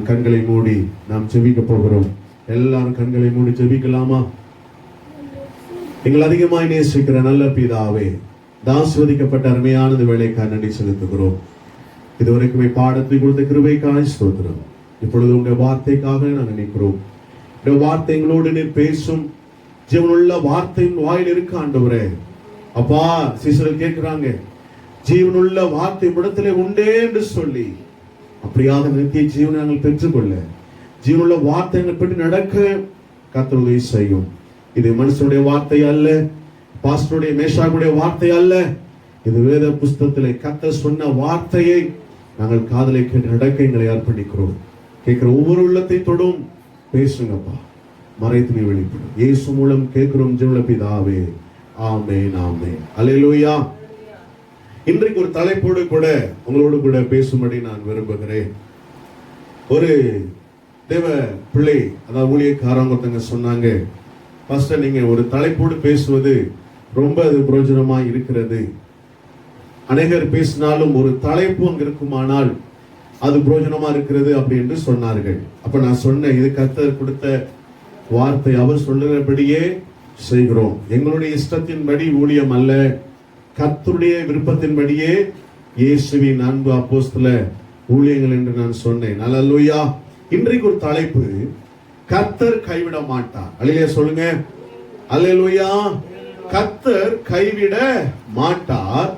கண்களை மூடி நாம் ஜெபிக்க போகிறோம். எல்லாரும் கண்களை மூடி ஜெபிக்கலாமா? எங்கள் அதிகமாய் நேசிக்கிற நல்ல பிதாவே, ஆசீர்வதிக்கப்பட்ட அருமையானது வேலைக்காக நன்றி செலுத்துகிறோம். இதுவரைக்குமே பாடத்தை கொடுத்த கிருபைக்காக ஸ்தோத்திரம். இப்பொழுது உங்களுடைய வார்த்தைக்காக நாங்கள் நினைக்கிறோம். இந்த வார்த்தை எங்களோடு நீர் பேசும் ஜீவனுள்ள வார்த்தையின் வாயில் இருக்க ஆண்டவரே. அப்பா, சீசர்கள் கேட்கிறாங்க, ஜீவனுள்ள வார்த்தை இடத்திலே உண்டே என்று சொல்லி, அப்படியாக நித்திய ஜீவனை நாங்கள் பெற்றுக்கொள்ள, ஜீவனுள்ள வார்த்தை எங்கள் பெற்று நடக்க கர்த்தர் உதவி செய்யும். இது மனுஷனுடைய வார்த்தை அல்ல, பாஸ்டருடைய மேஷாவுடைய வார்த்தை அல்ல. இது வேத புஸ்தகத்திலே கர்த்தர் சொன்ன வார்த்தையை நாங்கள் காதலை கேட்டு நடக்க எங்களை அர்ப்பணிக்கிறோம். கேட்கிற ஒவ்வொரு உள்ளத்தை தொடும் பேசுங்கப்பா, மறைத்து நீ வெளிப்படும். இயேசு மூலம் கேட்கிறோம் ஜெப பிதாவே, ஆமென் ஆமென். அல்லேலூயா. இன்றைக்கு ஒரு தலைப்போடு கூட உங்களோடு கூட பேசும்படி நான் விரும்புகிறேன். ஒரு தேவ பிள்ளை, அதாவது ஊழியக்காரங்க ஒருத்தங்க சொன்னாங்க, பாஸ்டர் நீங்க ஒரு தலைப்போடு பேசுவது ரொம்ப அது பிரயோஜனமா இருக்கிறது. அநேகர் பேசினாலும் ஒரு தலைப்பு அங்க இருக்குமானால் அது பிரயோஜனமா இருக்கிறது அப்படி என்று சொன்னார்கள். அப்ப நான் சொன்னேன், இது கர்த்தர் கொடுத்த வார்த்தை, அவர் சொல்லுகிறபடியே செய்கிறோம். எங்களுடைய இஷ்டத்தின்படி ஊழியம் அல்ல, கர்த்தருடைய விருப்பத்தின்படியே இயேசுவின் அன்பு அப்போஸ்தல ஊழியங்கள் என்று நான் சொன்னேன். அல்லேலூயா. இன்றைக்கு ஒரு தலைப்பு, கர்த்தர் கைவிட மாட்டார். அல்லேலூயா சொல்லுங்க. அல்லேலூயா. கர்த்தர் கைவிட மாட்டார்.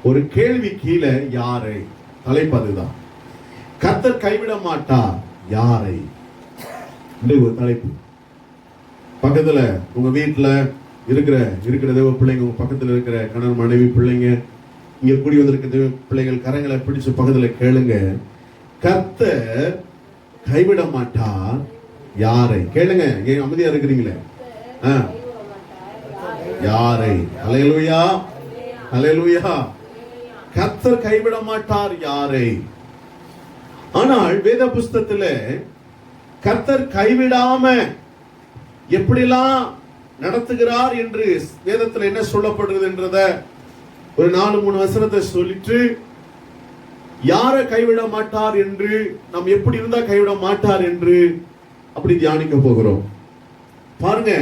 ஒரு கேள்வி கீழே, யாரை? தலைப்பு அதுதான், கர்த்தர் கைவிட மாட்டார் யாரை? ஒரு தலைப்பு. பக்கத்துல உங்க வீட்டுல இருக்கிற தேவ பிள்ளைங்க, உங்க பக்கத்துல இருக்கிற கணவன் மனைவி பிள்ளைங்க, இங்க கூடி வந்திருக்க தேவ பிள்ளைகள் கரங்களை பிடிச்சு பக்கத்துல கேளுங்க, கர்த்தர் கைவிட மாட்டார் யாரை? கேளுங்க. ஏன் அமைதியா இருக்கிறீங்களே? யாரை? அல்லேலூயா. அல்லேலூயா. கர்த்தர் கைவிட மாட்டார் யாரை? ஆனால் வேத புஸ்தகத்துல கர்த்தர் கைவிடாம எப்படிலாம் நடத்துகிறார் என்று வேதத்துல என்ன சொல்லப்படுகிறது என்றத ஒரு 4-3 வசனத்தை சொல்லிட்டு, யாரை கைவிட மாட்டார் என்று, நாம் எப்படி இருந்தா கைவிட மாட்டார் என்று அப்படி தியானிக்க போகிறோம். பாருங்க,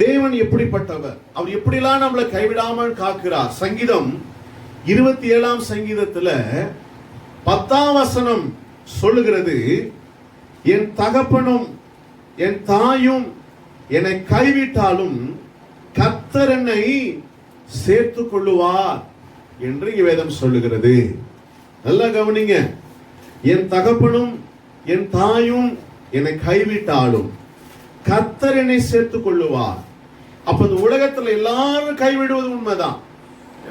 தேவன் எப்படிப்பட்டவர், அவர் எப்படிலாம் நம்மளை கைவிடாமல் காக்கிறார். சங்கீதம் 27ஆம் சங்கீதத்துல 10ஆம் வசனம் சொல்லுகிறது, என் தகப்பனும் என் தாயும் என்னை கைவிட்டாலும் கர்த்தர் என்னை சேர்த்துக் கொள்ளுவார் என்று வேதம் சொல்லுகிறது. நல்லா கவனிங்க. என் தகப்பனும் என் தாயும் என்னை கைவிட்டாலும் கர்த்தர் என்னை சேர்த்துக் கொள்ளுவார். அப்ப இந்த உலகத்துல எல்லாரும் கைவிடுவது உண்மைதான்,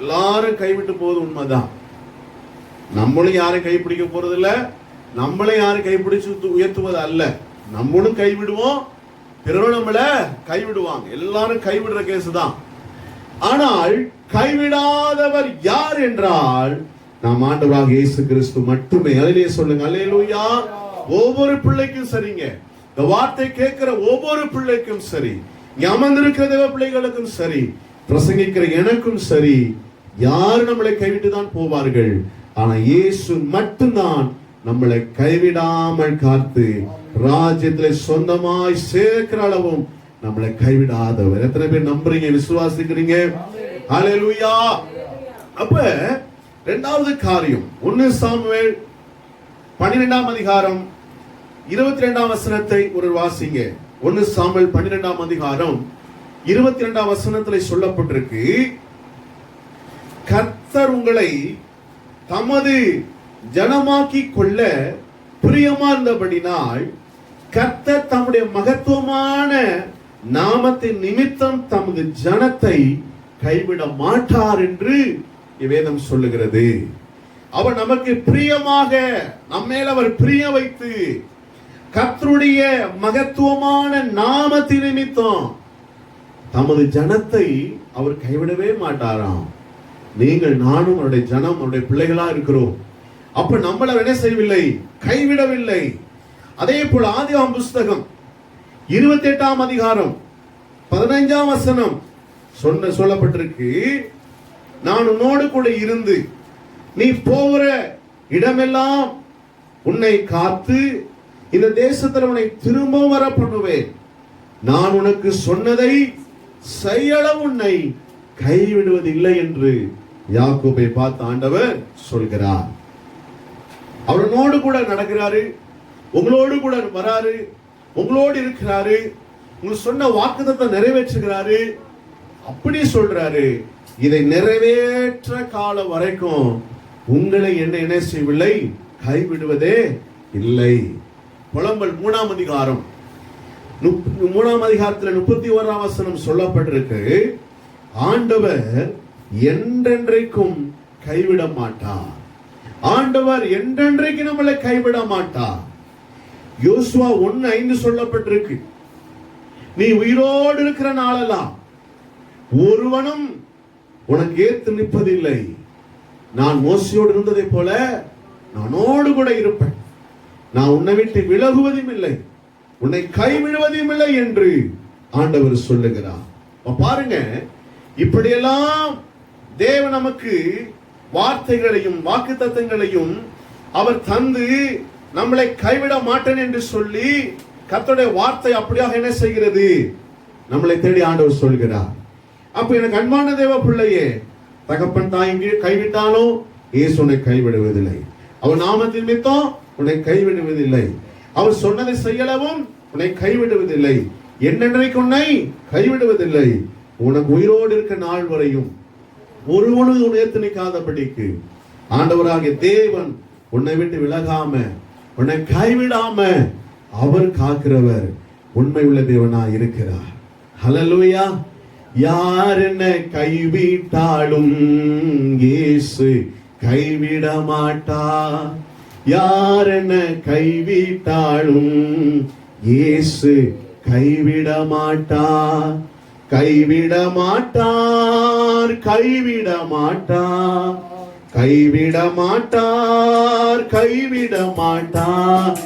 எல்லாரும் கைவிட்டு போவது உண்மைதான். நம்மளும் யாரும் கைப்பிடிக்க போறது இல்ல, நம்மளை யாரும் கைப்பிடிச்சு உயர்த்துவது அல்ல. நம்மளும் கைவிடுவோம், பிறரும் நம்மள கைவிடுவாங்க. எல்லாரும் கைவிடுற கேஸ் தான். ஆனால் கைவிடாதவர் யார் என்றால் நாம் ஆண்டவராக இயேசு கிறிஸ்து மட்டுமே. அதிலே சொல்லுங்க. அல்லேலூயா. ஒவ்வொரு பிள்ளைக்கும் சரிங்க, இந்த வார்த்தை கேட்கிற ஒவ்வொரு பிள்ளைக்கும் சரி, அமர்ந்திருக்கிற தேவ பிள்ளைகளுக்கும் சரி, பிரசங்கிக்கிற எனக்கும் சரி, யார் நம்மளை கைவிட்டு தான் போவார்கள். ஆனா இயேசு மட்டும்தான் நம்மளை கைவிடாமல் காத்து ராஜ்யத்தில் சொந்தமாய் சேர்க்கிற அளவும் நம்மளை கைவிடாதவர். எத்தனை பேர் நம்புறீங்க, விசுவாசிக்கிறீங்க? ஹல்லேலூயா. அப்ப இரண்டாவது காரியம், 1 சாமுவேல் 12ஆம் அதிகாரம் 22ஆம் வசனத்தை ஒரு வாசிங்க. 1 சாமுவேல் 12ஆம் அதிகாரம் 22ஆம் வசனத்திலே சொல்லப்பட்டிருக்கு, கர்த்தர் உங்களை தமது ஜனமாக்கி கொள்ள பிரியமா இருந்தபடினால் கர்த்தர் தம்முடைய மகத்துவமான நாமத்தின் நிமித்தம் தமது ஜனத்தை கைவிட மாட்டார் என்று வேதம் சொல்லுகிறது. அவர் நமக்கு பிரியமாக, நம்மேல் அவர் பிரிய வைத்து கர்த்தருடைய மகத்துவமான நாமத்தின் நிமித்தம் தமது ஜனத்தை அவர் கைவிடவே மாட்டாராம். நீங்கள் நானும் அவருடைய ஜனம், அவருடைய பிள்ளைகளா இருக்கிறோம். அப்ப நம்மள என்ன செய்யவில்லை, கைவிடவில்லை. அதே போல ஆதியாகமம் புஸ்தகம் 28ஆம் அதிகாரம் 15ஆம் வசனம் சொல்லப்பட்டிருக்கு, நான் உன்னோடு கூட இருந்து நீ போகிற இடமெல்லாம் உன்னை காத்து இந்த தேசத்தில் உன்னை திரும்ப வர பண்ணுவேன். நான் உனக்கு சொன்னதை செய்யளவு உன்னை கைவிடுவதில்லை என்று யாக்கோபை பார்த்து ஆண்டவர் சொல்கிறார். அவனோடு கூட நடக்கிறாரு, உங்களோடு கூட வராரு, உங்களோடு இருக்கிறாரு, உங்களுக்கு சொன்ன வாக்குத்தத்தை நிறைவேற்றுகிறாரு. அப்படி சொல்றாரு, இதை நிறைவேற்ற காலம் வரைக்கும் உங்களை என்ன செய்யவில்லை, கைவிடுவதே இல்லை. புலம்பல் 3ஆம் அதிகாரம் 3ஆம் அதிகாரத்தில் 31ஆம் வசனம் சொல்லப்பட்டிருக்கு, ஆண்டவர் என்றென்றைக்கும் கைவிட மாட்டார். ஆண்டவர் என்றென்றைக்கு நம்மளை கைவிட மாட்டார். யோசுவா 1:5 சொல்லப்பட்டிருக்கு, நீ உயிரோடு இருக்கிற நாளெல்லாம் ஒருவனும் உனக்கு ஏத்து நிற்பதில்லை. நான் மோசையோடு இருந்ததை போல நானோடு கூட இருப்பேன். நான் உன்னை விட்டு விலகுவதும் இல்லை, உன்னை கைவிடுவதும் இல்லை என்று ஆண்டவர் சொல்லுகிறார். பாருங்க, இப்படியெல்லாம் தேவன் நமக்கு வார்த்தைகளையும் வாக்குத்தத்தங்களையும் அவர் தந்து நம்மளை கைவிட மாட்டேன் என்று சொல்லி கர்த்தருடைய வார்த்தை அப்படியாக என்ன செய்கிறது, நம்மளை தேடி ஆண்டவர் சொல்கிறார். அப்ப எனக்கு அன்பான தேவ பிள்ளையே, தகப்பன் தாய் கைவிட்டாலும் இயேசு உன்னை கைவிடுவதில்லை. அவர் நாமத்தின் நிமித்தம் உன்னை கைவிடுவதில்லை. அவர் சொன்னதை செய்யலவும் உன்னை கைவிடுவதில்லை. என்னென்றைக்கு உன்னை கைவிடுவதில்லை. உனக்கு உயிரோடு இருக்க நாள் வரையும் ஒருவனும் உயர்த்து நிற்காதபடிக்கு ஆண்டவராகிய தேவன் உன்னை விட்டு விலகாம உன்னை கைவிடாம அவர் காக்கிறவர் உண்மை உள்ள தேவனா இருக்கிறார். ஹல்லேலூயா. யார் என்ன கைவிட்டாலும் இயேசு கைவிட மாட்டார். யார் என்ன கைவிட்டாலும் இயேசு கைவிட மாட்டார். கைவிட மாட்டார், கைவிட மாட்டார், கைவிட மாட்டார், கைவிட மாட்டார்,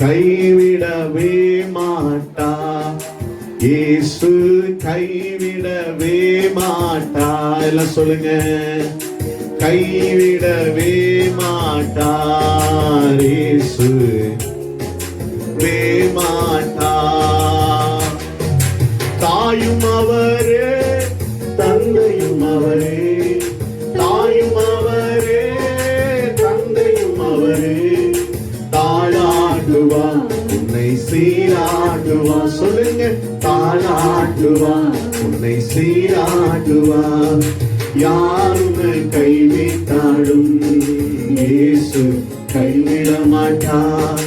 கைவிடவே மாட்டார். இயேசு கைவிடவே மாட்டார். எல்லாம் சொல்லுங்க, கைவிடவே மாட்டார். இயேசு வே மாட்டார். தாயும் அவரே, தந்தையும் அவரே, தாயும் அவரே, தந்தையும் அவரே. தாளாட்டுவா உன்னை சீராட்டுவா. சொல்லுங்க, தாளாட்டுவா உன்னை சீராட்டுவா. யாரும் கைவிட்டாலும் இயேசு கைவிட மாட்டார்.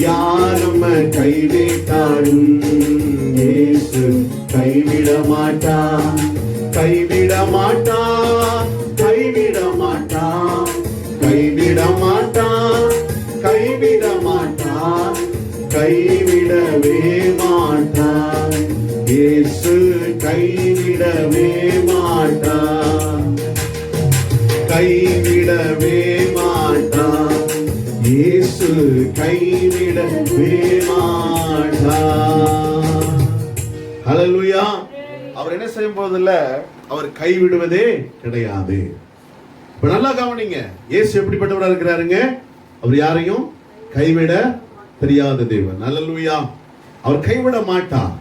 யாரும் கைவிட்டாலும் இயேசு கைவிட மாட்டார். கைவிட மாட்டார், கைவிட மாட்டார், கைவிட மாட்டார், கைவிட மாட்டார், கைவிடவே மாட்டார். இயேசு கைவிடவே மாட்டார். கைவிடவே மாட்டார். இயேசு கைவிடவே மாட்டார். ஹல்லேலூயா. அவர் என்ன செய்யும் போதில்ல, அவர் கைவிடுவதே கிடையாது. இப்ப நல்லா கவனிங்க, இயேசு எப்படிப்பட்டவரா இருக்கிறாருங்க? அவர் யாரையும் கைவிட தெரியாத தேவன். ஹல்லேலூயா. அவர் கைவிட மாட்டார்.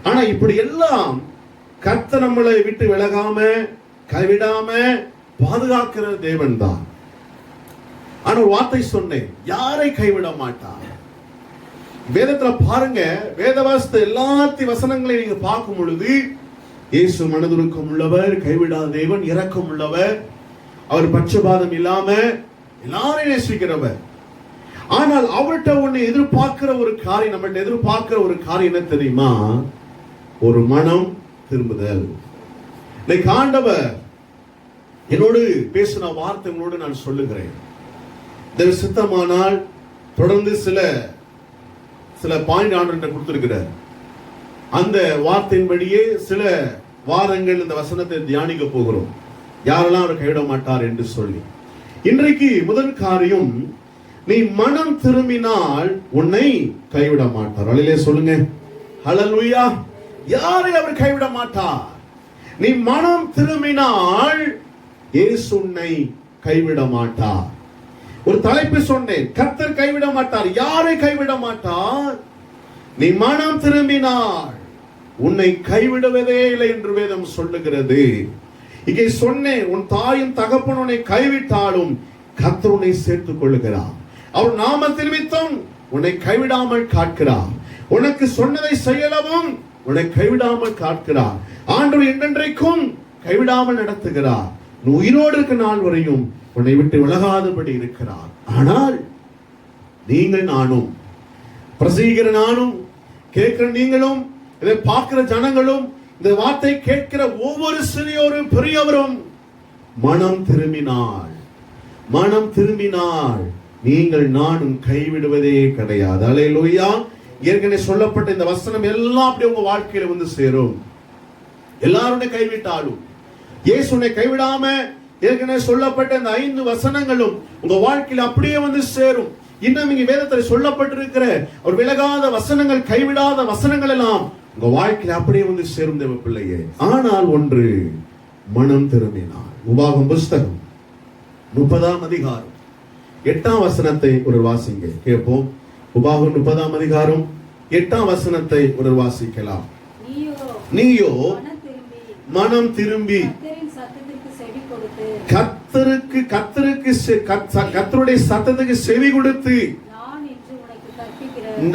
ஆனா இப்படி எல்லாம் கர்த்தர் நம்மளை விட்டு விலகாம கைவிடாம பாதுகாக்கிற தேவன் தான். ஆனா ஒரு வார்த்தை சொன்னேன், யாரை கைவிட மாட்டார். வேதத்துல பாருங்க, வேதவாஸ்த எல்லாத்தையும் வசனங்களை நீங்க பார்க்கும் பொழுது இயேசு மனதுருக்கம் உள்ளவர், கைவிடாத தேவன், இரக்கம் உள்ளவர், அவர் பட்சபாதம் இல்லாம எல்லாரையும் நேசிக்கிறவர். ஆனால் அவர்கிட்ட ஒண்ணு எதிர்பார்க்கிற ஒரு காரியம், நம்மகிட்ட எதிர்பார்க்கிற ஒரு காரியம் என்ன தெரியுமா? ஒரு மனம் திரும்புதல். இன்னைக்கு ஆண்டவர் என்னோடு பேசின வார்த்தைகளோடு நான் சொல்லுகிறேன். தேவ சித்தமானால் தொடர்ந்து சில பாயிண்ட் ஆண்டவர் கொடுத்திருக்கிறார். அந்த வார்த்தையின்படியே சில வாரங்கள் இந்த வசனத்தை தியானிக்க போகிறோம். யாரெல்லாம் அவர் கைவிட மாட்டார் என்று சொல்லி. இன்றைக்கு முதல் காரியம், நீ மனம் திரும்பினால் உன்னை கைவிட மாட்டார். அல்லேலூயா சொல்லுங்க. ஹல்லேலூயா. யாரை அவர் கைவிட மாட்டார்? நீ மனம் திரும்பினால் இயேசு உன்னை கைவிட மாட்டார். ஒரு தலைப்பு சொன்னேன், கர்த்தர் கைவிட மாட்டார். யாரை கைவிட மாட்டார்? நீ மனம் திரும்பினார் உன்னை கைவிடுவதே இல்லை என்று வேதம் சொல்லுகிறது. இங்கே சொன்னேன், உன் தாயும் தகப்பன் உன்னை கைவிட்டாலும் கர்த்தர் உன்னை சேர்த்துக் கொள்ளுகிறார். அவர் நாமத்தின் நிமித்தம் உன்னை கைவிடாமல் காக்கிறார். உனக்கு சொன்னதை செய்யலவும் உன்னை கைவிடாமல் காக்கிறார். ஆண்டவர் என்றென்றைக்கும் கைவிடாமல் நடத்துகிறார். நீ உயிரோடு இருக்க நாள் வரையும் உன்னை விட்டு விலகாதபடி இருக்கிறார். ஆனால் நீங்கள் நானும், பிரசங்கிக்கிற நானும், கேட்கிற நீங்களும், இதை பார்க்கிற ஜனங்களும், இந்த வார்த்தை கேட்கிற ஒவ்வொரு சிறியோரும் பெரியவரும் மனம் திரும்பினாள், மனம் திரும்பினாள் நீங்கள் நானும் கைவிடுவதே கிடையாது. அல்லேலூயா. ஏற்கனவே சொல்லப்பட்ட இந்த வசனம் எல்லாம் அப்படியே உங்க வாழ்க்கையில வந்து சேரும். எல்லாருடைய கைவிட்டாலும் இயேசு உன்னை கைவிடாம ஏற்கனவே சொல்லப்பட்ட இந்த 5 வசனங்களும் உங்க வாழ்க்கையில அப்படியே வந்து சேரும். இன்னும் இங்க வேதத்தில் சொல்லப்பட்டிருக்கிற ஒரு விலகாத வசனங்கள், கைவிடாத வசனங்கள் எல்லாம் உங்க வாழ்க்கையில அப்படியே வந்து சேரும் தேவ பிள்ளையே. ஆனால் ஒன்று, மனம் திரும்பினார். உபாகம் புஸ்தகம் 30ஆம் அதிகாரம் 8ஆம் வசனத்தை ஒரு வாசிங்க கேட்போம். உபாகம் 30ஆம் அதிகாரம் 8ஆம் வசனத்தை ஒரு வாசிக்கலாம். நீயோ மனம் திரும்பி கர்த்தருடைய சத்தத்துக்கு செவி கொடுத்து,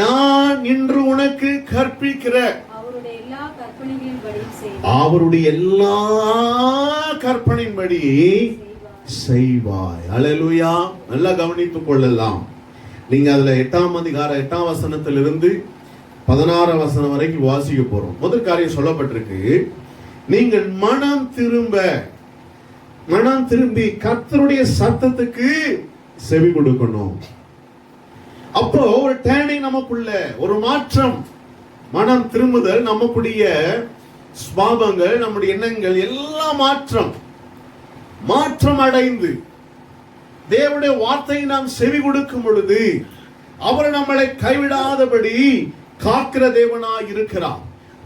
நான் இன்று உனக்கு கற்பிக்கிற அவருடைய எல்லா கற்பனையின்படி செய்வாய். அல்லேலூயா. நல்லா கவனித்துக் கொள்ளலாம். நீங்க அதுல 8ஆம் அதிகாரம் 8ஆம் வசனத்திலிருந்து 16ஆம் வசனம் வரைக்கும் வாசிக்க போறோம். முதல் காரியம் சொல்லப்பட்டிருக்கு, நீங்கள் மனம் திரும்பி கர்த்தருடைய சத்தத்துக்கு செவி கொடுக்கணும். அப்போ ஒரு டேர்னிங் நமக்குள்ள, ஒரு மாற்றம், மனம் திரும்புதல், நமக்குடைய ஸ்வாபங்கள், நம்முடைய எண்ணங்கள் எல்லாம் மாற்றம் அடைந்து தேவனுடைய வார்த்தையை நாம் செவி கொடுக்கும் பொழுது அவர் நம்மளை கைவிடாதபடி காக்கிற தேவனாய் இருக்கிறார்.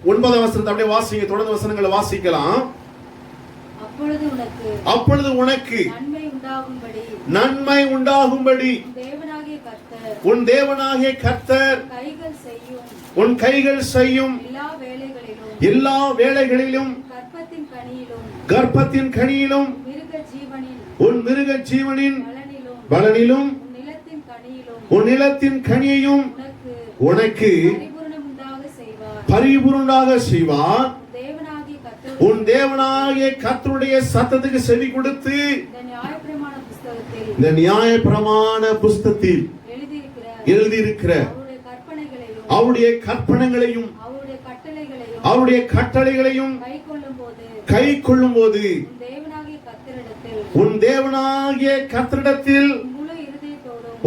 9ஆம் வசனத்தை அப்படியே வாசிங்க, தொடர்ந்து வசனங்களை வாசிக்கலாம். அப்பொழுது உனக்கு நன்மை உண்டாகும்படி உன் தேவனாகிய கர்த்தர் உன் கைகள் செய்யும் எல்லா வேளைகளிலும் கர்ப்பத்தின் கனியிலும் உன் மிருக ஜீவனின் பலனிலும் உன் நிலத்தின் கனியையும் உனக்கு பரிபூரணமாக செய்வார். உன் தேவனாகிய கர்த்தருடைய சத்தத்துக்கு செவி கொடுத்து இந்த நியாயப்பிரமாண புஸ்தகத்தில் எழுதியிருக்கிற அவருடைய கற்பனைகளையும் அவருடைய கட்டளைகளையும் கை கொள்ளும் போது உன் தேவனாகிய கர்த்தரிடத்தில்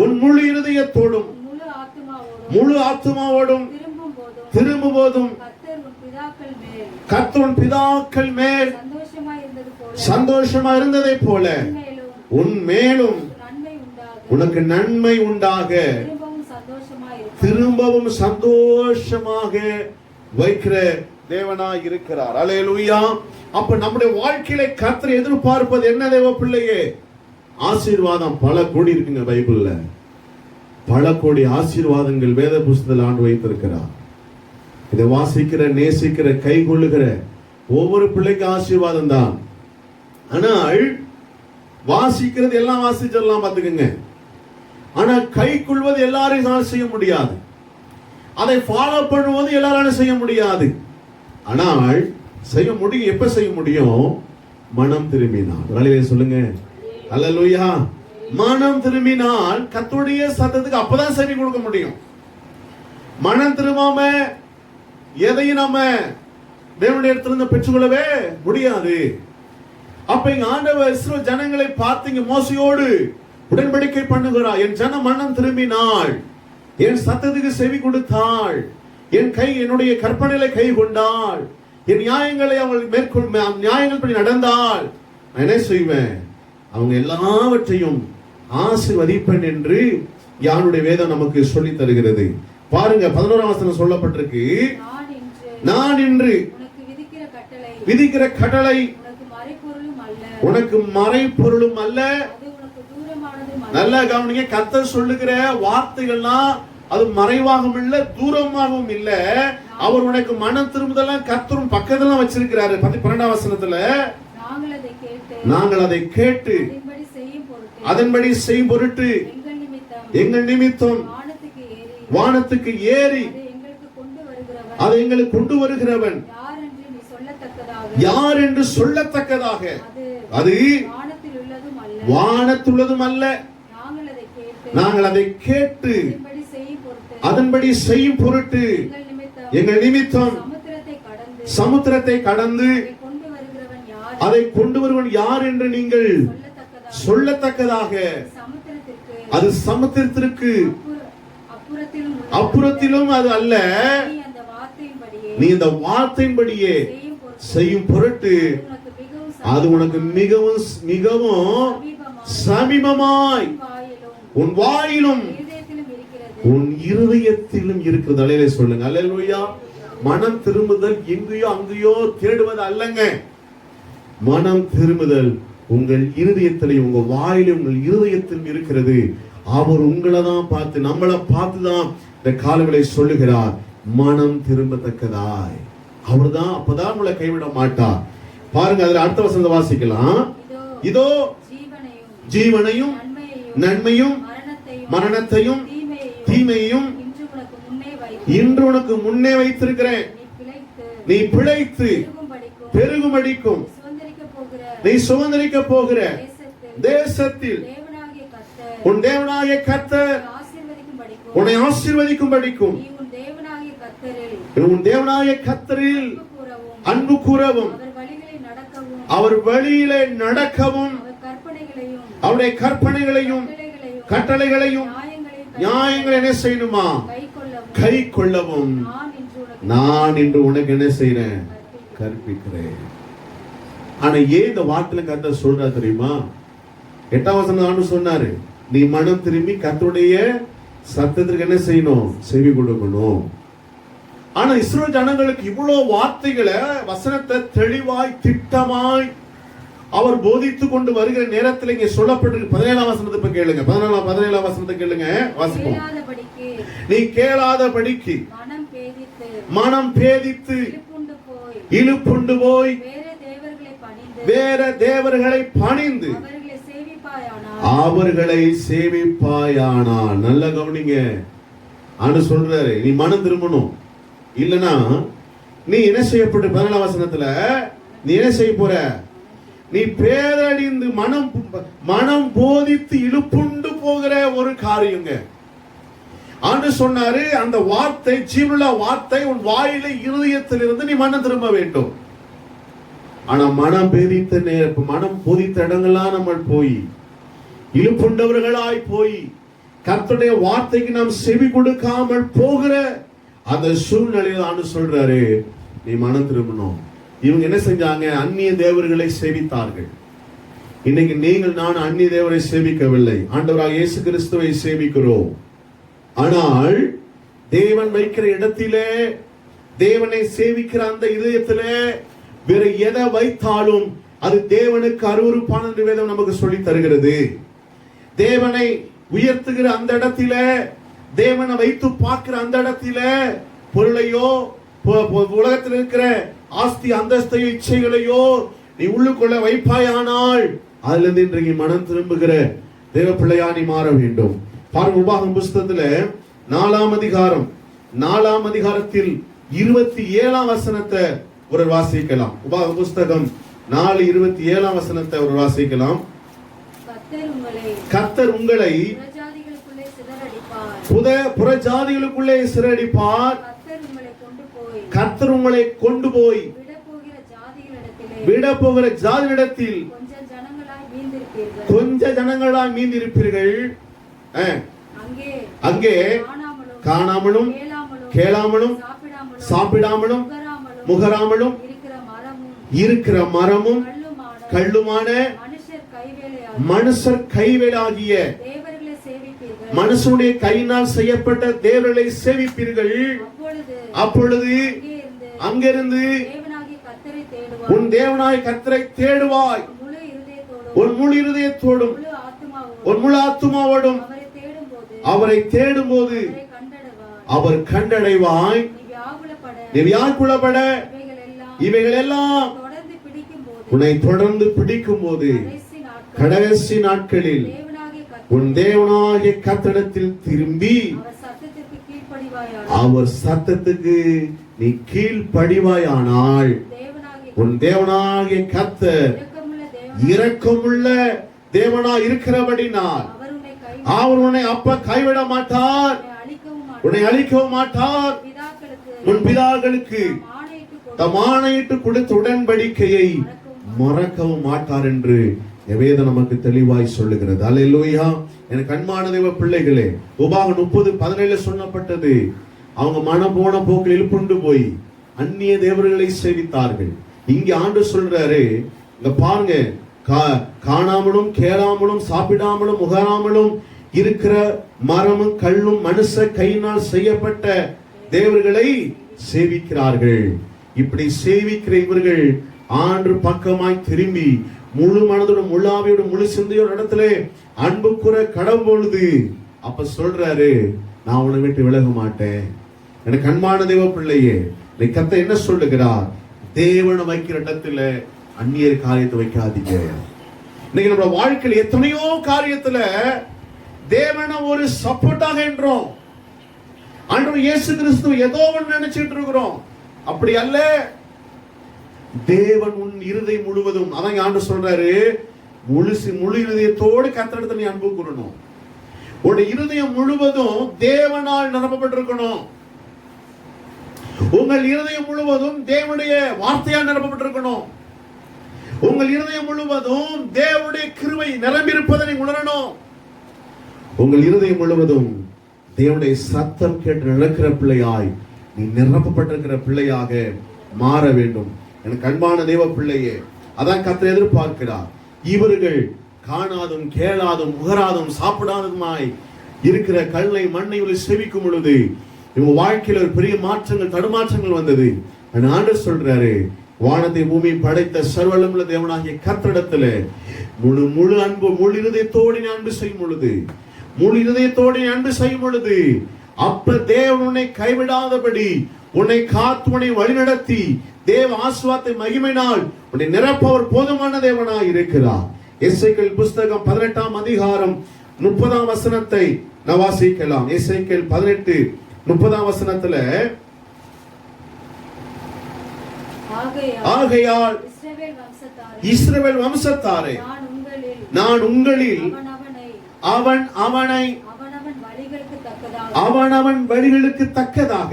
உன் முழு இருதயத்தோடும் முழு ஆத்துமாவோடும் திரும்பும் போதும் கர்த்தர் உன் பிதாக்கள் மேல் சந்தோஷமா இருந்ததை போல உன் மேலும் உனக்கு நன்மை உண்டாக திரும்பவும் சந்தோஷமாக வைக்கிற தேவனாய் இருக்கிறார். அல்லேலூயா. அப்ப நம்முடைய வாழ்க்கையில கர்த்தர் எதிர்பார்ப்பது என்ன தேவ பிள்ளையே? ஆசீர்வாதம் பல கோடி இருக்குங்க பைபிள்ல. பல கோடி ஆசீர்வாதங்கள் வேத புஸ்தகத்தில் ஆண்டு வைத்திருக்கிறார். இதை வாசிக்கிற, நேசிக்கிற, கை கொள்ளுகிற ஒவ்வொரு பிள்ளைக்கு ஆசீர்வாதம் தான். ஆனால் வாசிக்கிறது எல்லாம் வாசிச்சிடலாம் பாத்துக்கங்க. ஆனா கை கொள்வது எல்லாரையும் செய்ய முடியாது. அதை ஃபாலோ பண்ணுவது எல்லாராலும் செய்ய முடியாது. ஆனால் செய்ய முடியும். எப்ப செய்ய முடியும்? மனம் திரும்பினால். வேலையை சொல்லுங்க. அல்லேலூயா. மனம் திரும்பினால் கர்த்தருடைய சத்தத்துக்கு அப்பதான் செவி கொடுக்க முடியும். மனம் திரும்பாம எதையும் நம்ம தேவனுடைய இடத்துல பெற்றுக்கொள்ளவே முடியாது. அப்ப இங்க ஆண்டவர் இஸ்ரவேல் ஜனங்களை பார்த்தீங்க, மோசையோடு உடன்படிக்கை பண்ணுகிறார். என் ஜனம் மனம் திரும்பினாள், என் சத்தத்துக்கு செவி கொடுத்தாள், என்னுடைய கற்பனைகளை கை கொண்டாள், என் நியாயங்களை அவள் நியாயங்கள் படி நடந்தாள், நான் என்ன செய்வேன்? அவங்க எல்லாவற்றையும் ஆசீர்வதிப்பேன் என்று யாருடைய வேதம் நமக்கு சொல்லி தருகிறது. பாருங்க, 11ஆம் வசனம் சொல்லப்பட்டிருக்கு, நான் இன்று விதிக்கிற கட்டளை உனக்கு மறைபொருளும் அல்ல, நல்லா கவனிங்க, கர்த்தர் சொல்லுகிற வார்த்தைகள்லாம் அது மறைவாகவும் இல்ல, தூரமாகவும் இல்ல. அவர் உனக்கு மனம் திரும்புதெல்லாம் கர்த்தரும் பக்கத்துல வச்சிருக்கிறாரு. 12ஆம் வசனத்துல நாங்கள் அதை கேட்டு அதன்படி செய்யும் பொருட்டு எங்கள் நிமித்தம் வானத்துக்கு ஏறி அதை எங்களுக்கு கொண்டு வருகிறவன் யார் என்று சொல்லத்தக்கதாக அது வானத்துள்ளதும் அல்ல. நாங்கள் அதை கேட்டு அதன்படி செய்யும் பொருட்டு எங்கள் நிமித்தம் சமுத்திரத்தை கடந்து அதை கொண்டு வருவன் யார் என்று நீங்கள் சொல்லத்தக்கதாக அது சமுத்திரத்திற்கு அப்புறத்திலும் அது அல்ல. நீ இந்த வார்த்தையின்படியே செய்யும் பொருட்டு அது உனக்கு மிகவும் மிகவும் சமீபமாய் உன் வாயிலும் உன் இருதயத்திலும் இருக்கிறது. அலையிலே சொல்லுங்க அல்லேலூயா. மனம் திரும்புதல் எங்கேயோ அங்கேயோ தேடுவது அல்லங்க. மனம் திரும்புதல் உங்கள் இருதயத்திலே, உங்க வாயிலே, உங்கள் இருதயத்திலும் இருக்கிறது. அவர் உங்களை தான் பார்த்து, நம்மளை பார்த்துதான் இந்த காலங்களை சொல்லுகிறார். மனம் திரும்பத்தக்கதாய் அவர் தான், அப்பதான் உங்களை கைவிட மாட்டார். பாருங்க, அதுல அடுத்த வசனத்தை வாசிக்கலாம். இதோ ஜீவனையும் நன்மையும் மரணத்தையும் தீமையையும் இன்று உனக்கு முன்னே வைத்திருக்கிறேன். நீ பிழைத்து பெருகும்படிக்கும் நீ சுதந்தரிக்க போகிற தேசத்தில் உன் தேவனாகிய கர்த்தர் உன்னை ஆசீர்வதிக்கும்படிக்கும் உன் தேவனாகிய கர்த்தரில் அன்பு கூறவும் அவர் வழியிலே நடக்கவும் அவருடைய கற்பனைகளையும் கட்டளைகளையும் நியாயங்களை என்ன செய்யணுமா? கை கொள்ளவும் நான் இன்று உனக்கு என்ன செய்றேன்? கற்பிக்கிறேன். ஆனா ஏன் இந்த வார்த்தையில கர்த்தர் சொல்றா தெரியுமா? 8ஆம் வசனம் சொன்னாரு, நீ மனம் திரும்பி கர்த்தருடைய சத்தத்திற்கு என்ன செய்யணும்? செவி கொடுக்கணும். ஆனா இஸ்ரவேல் ஜனங்களுக்கு இவ்வளவு வார்த்தைகளை, வசனத்தை தெளிவாய் திட்டமாய் அவர் போதித்து கொண்டு வருகிற நேரத்தில் இங்கே சொல்லப்பட்டிருக்கு. 17ஆம் வசனத்தை கேளுங்க. 17ஆம் வசனத்தை கேளுங்க, வாசிப்போம். நீ கேளாதபடிக்கு மனம் பேதித்து இழுப்புண்டு போய் வேற தேவர்களை பணிந்து அவர்களை சேவிப்பாயானால். நல்ல கவனிங்க, ஆண்டு சொல்றாரு, நீ மனம் திரும்பணும். இல்லனா நீ என்ன செய்யப்பட்டு 17ஆம் வசனத்துல நீ என்ன செய்ய போற? நீ பேரழிந்து மனம் போதித்து இழுப்புண்டு போகிற ஒரு காரியங்க. ஆண்டு சொன்னாரு, அந்த வார்த்தை, ஜீவனுள்ள வார்த்தை உன் வாயில இருதயத்திலிருந்து நீ மனம் திரும்ப வேண்டும். ஆனா மனம் போதித்த இடங்கள்லாம் நம்ம போய் இழுப்புண்டவர்களாய் போய் கர்த்தருடைய வார்த்தைக்கு நாம் செவி கொடுக்காமல் போகிற அந்த சூழ்நிலையில் ஆண்டு சொல்றாரு, நீ மனம் திரும்பணும். இவங்க என்ன செஞ்சாங்க? அந்நிய தேவர்களை சேவித்தார்கள். இன்னைக்கு நீங்கள் நான் அந்நிய தேவரை சேவிக்கவில்லை, ஆண்டவராக இயேசு கிறிஸ்துவை சேவிக்கிறோம். ஆனால் தேவன் வைக்கிற இடத்திலே, தேவனை சேவிக்கிற அந்த இதயத்திலே வேற எதை வைத்தாலும் அது தேவனுக்கு அருவருப்பான வேதம் நமக்கு சொல்லி தருகிறது. தேவனை உயர்த்துகிற அந்த இடத்திலே, தேவனை வைத்து பார்க்கிற அந்த இடத்திலே பொருளையோ உலகத்தில் இருக்கிற ஆஸ்தி அந்தஸ்தையோ இச்சைகளையோ நீ உள்ளுக்குள்ள வைப்பாயானால் அதுல இருந்து இன்றைக்கு மனம் திரும்புகிற தேவ பிள்ளையா நீ மாற வேண்டும். பாருங்க, உபாகமம் புஸ்தகத்துல 4ஆம் அதிகாரத்தில் 27ஆம் வசனத்தை ஒரு வாசிக்கலாம். உபாகமம் புஸ்தகம் 4:27ஆம் வசனத்தை ஒரு வாசிக்கலாம். கர்த்தர் உங்களை புறஜாதிகளுக்குள்ளே சிதறடிப்பார். கர்த்தர் உங்களை கொண்டு போய் விட போகிற ஜாதியிடத்தில் கொஞ்ச ஜனங்களாய் மீந்திருப்பீர்கள். அங்கே காணாமலும் கேளாமலும் சாப்பிடாமலும் முகராமலும் இருக்கிற மரமும் கல்லுமான மனுஷர் கைவேலாகிய மனுஷனுடைய கையினால் செய்யப்பட்ட தேவர்களை சேவிப்பீர்கள். அப்பொழுது அங்கிருந்து உன் தேவனாய் கர்த்தரை தேடுவாய், உன் முழு இருதயத்தோடும் ஆத்துமாவோடும் அவரை தேடும்போது அவர் கண்டடைவாய். நீ வியாக்குலப்பட இவைகள் எல்லாம் உன்னை தொடர்ந்து பிடிக்கும் போது கடைசி நாட்களில் உன் தேவனாகிய கர்த்தரிடத்தில் திரும்பி அவர் சத்தத்துக்கு நீ கீழ்ப்படிவாயானால் உன் தேவனாகிய கர்த்தர் இரக்கமுள்ள தேவனா இருக்கிறபடினால் அவர் உன்னை அப்ப கைவிட மாட்டார், உன்னை அழிக்கவும் மாட்டார். உன் பிதாக்களுக்கு தம் ஆணையிட்டு கொடுத்த உடன்படிக்கையை மறக்கவும் மாட்டார் என்று வேதம் நமக்கு தெளிவாய் சொல்லுகிறது. அல்லேலூயா. எனக்கு அன்பான தேவ பிள்ளைகளே, உபாகம் 30:17 சொல்லப்பட்டது, அவங்க மனம் போன போக்கில் இழுப்புண்டு போய் அந்நிய தேவர்களை சேவித்தார்கள். இங்க ஆண்டு சொல்றாரு, இங்க பாருங்க, காணாமலும் கேளாமலும் சாப்பிடாமலும் முகராமலும் இருக்கிற மரமும் கல்லும் மனுஷ கையினால் செய்யப்பட்ட தேவர்களை சேவிக்கிறார்கள். இப்படி சேவிக்கிற இவர்கள் ஆண்டு பக்கமாய் திரும்பி முழு மனதோடும் முழு ஆவியோடும் முழு சிந்தையோட இடத்துல அன்பு கூற கடவுள் பொழுது அப்ப சொல்றாரு, நான் உன்னை விட்டு விலக மாட்டேன். எனக்கு அன்பான தேவ பிள்ளையே, கர்த்தர் என்ன சொல்லுகிறார்? தேவனை வைக்கிற இடத்துல அந்நியர் காரியத்தை வைக்காதீங்க. இன்னைக்கு நம்ம வாழ்க்கையில் எத்தனையோ காரியத்துல தேவனை ஒரு சப்போர்ட்டாக என்றோம். ஆண்டவர் இயேசு கிறிஸ்து ஏதோ ஒன்று நினைச்சிட்டு இருக்கிறோம். அப்படி அல்ல. தேவன் உன் இருதய முழுவதும், அதான் ஆண்டவர் சொல்றாரு, முழு இருதயத்தோடு கர்த்தரிடத்தில் நீ அன்பு கூறணும். உன்னுடைய இருதயம் முழுவதும் தேவனால் நிரப்பப்பட்டிருக்கணும். உங்கள் இருதயம் முழுவதும் தேவனுடைய வார்த்தையால் நிரப்பப்பட்டிருக்கணும். உங்கள் இருதயம் முழுவதும் தேவனுடைய கிருபை நிரம்பியிருப்பதை நீ உணரணும். உங்கள் இருதயம் முழுவதும் தேவனுடைய சத்தம் கேட்டு நடக்கிற பிள்ளையாய் நீ நிரப்பப்பட்டிருக்கிற பிள்ளையாக மாற வேண்டும். எனக்கு அன்பான தேவ பிள்ளையே, அதான் கர்த்தர் எதிர்பார்க்கிறார். இவர்கள் காணாதும் கேளாதும் முகராதும் சாப்பிடாததுமாய் இருக்கிற கல்லை மண்ணை செவிக்கும் பொழுது இவங்க வாழ்க்கையில் ஒரு பெரிய மாற்றங்கள் தடுமாற்றங்கள் வந்தது. ஆண்டவர் சொல்றாரு, வானத்தை பூமி படைத்த சர்வவல்லமையுள்ள தேவனாகிய கர்த்தரிடத்துல முழு அன்பு முழு இருதயத்தோடு அன்பு செய்யும் பொழுது, முழு இருதயத்தோடு அன்பு செய்யும் பொழுது, அப்ப தேவன் உன்னை கைவிடாதபடி உன்னை காத்து உன்னை வழிநடத்தி தேவ ஆசீர்வாதத்தை மகிமையினால் உன்னை நிரப்பவர் போதுமான தேவனாய் இருக்கிறார். எசேக்கியேல் புஸ்தகம் 18ஆம் அதிகாரம் 30ஆம் வசனத்தை நான் வாசிக்கலாம். எசேக்கியேல் 18:30ஆம் வசனத்துல, ஆகையால் இஸ்ரவேல் வம்சத்தாரே, நான் உங்களில் அவன் வழிகளுக்கு தக்கதாக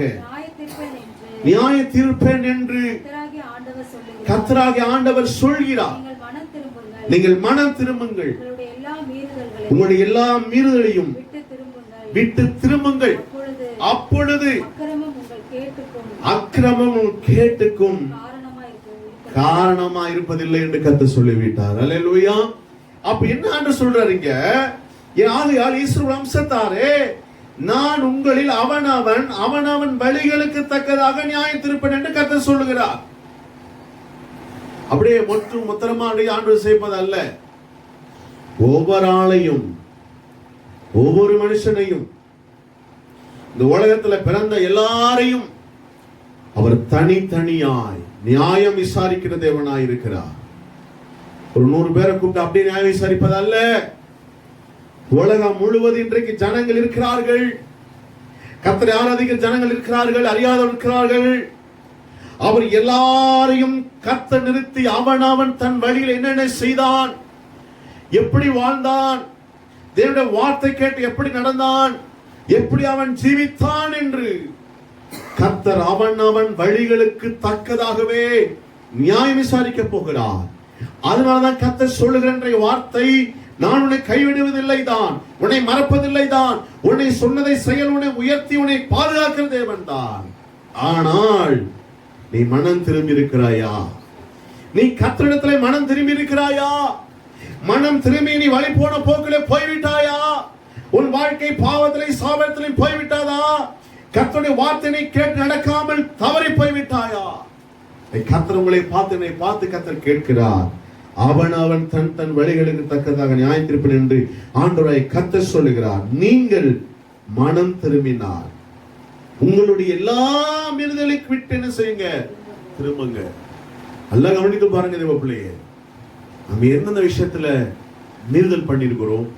நியாய தீர்ப்பேன் என்று கர்த்தராகிய ஆண்டவர் சொல்கிறார். நீங்கள் மனம் திரும்புங்கள், உங்களுடைய எல்லா மீறுதலையும் விட்டு திரும்புங்கள், அப்பொழுது அக்கிரமம் கேட்டுக்கும் காரணமா இருப்பதில்லை என்று கர்த்தர் சொல்லிவிட்டார். அல்லேலூயா. அப்ப என்ன ஆண்டு சொல்றாருங்க? ஆகையால் இஸ்ரவேல் வம்சத்தாரே, நான் உங்களில் அவனவன் வழிகளுக்கு தக்கதாக நியாயம் தீர்ப்பேன் என்று கர்த்தர் சொல்லுகிறார். அப்படியே மொத்தமா ஆண்டு செய்வது அல்ல. ஒவ்வொரு ஆளையும் ஒவ்வொரு மனுஷனையும் இந்த உலகத்துல பிறந்த எல்லாரையும் அவர் தனித்தனியாய் நியாயம் விசாரிக்கிற தேவனாய் இருக்கிறார். ஒரு 100 பேரை கூப்பிட்டு அப்படியே நியாயம் விசாரிப்பது அல்ல. உலகம் முழுவதும் இன்றைக்கு ஜனங்கள் இருக்கிறார்கள், கர்த்தரை ஆராதிக்கிற ஜனங்கள் இருக்கிறார்கள், அறியாதவர்கள் இருக்கிறார்கள். அவர் எல்லாரையும் கர்த்தர் நிறுத்தி அவன் தன் வழியில் என்னென்ன செய்தான், எப்படி வாழ்ந்தான், தேவனுடைய வார்த்தை கேட்டு எப்படி நடந்தான், எப்படி அவன் ஜீவித்தான் என்று கர்த்தர் அவன் வழிகளுக்கு தக்கதாகவே நியாயம் விசாரிக்க போகிறார். அதனாலதான் கர்த்தர் சொல்லுகிற வார்த்தை, நான் உன்னை கைவிடுவதில்லை தான், உன்னை மறப்பதில்லை தான், உன்னை சொன்னதை செயல் உன்னை உயர்த்தி உன்னை பாதுகாக்கிற தேவன் தான். ஆனால் நீ மனம் திரும்பி இருக்கிறாயா? நீ கர்த்தரிடத்திலே மனம் திரும்பி இருக்கிறாயா? மனம் திரும்பி நீ வழி போன போக்கிலே போய்விட்டாயா? உன் வாழ்க்கை பாவத்திலே சாபத்திலே போய்விட்டாதா? கர்த்தருடைய வார்த்தையை கேட்டு நடக்காமல் தவறி போய்விட்டாயா? கர்த்தர் உங்களை பார்த்து கர்த்தர் கேட்கிறார், அவன் அவன் தன் தன் வழிகளுக்கு தக்கதாக நியாயத்தீர்ப்பன் என்று ஆண்டவராய் கர்த்தர் சொல்லுகிறார். நீங்கள் மனம் திரும்பினார் உங்களுடைய எல்லா மீறுதலைக்கு விட்டு என்ன செய்யுங்க, திரும்புங்க. நல்லா கவனித்து பாருங்க தேவ பிள்ளையே, நம்ம எந்தெந்த விஷயத்துல மீறுதல் பண்ணிருக்கிறோம்,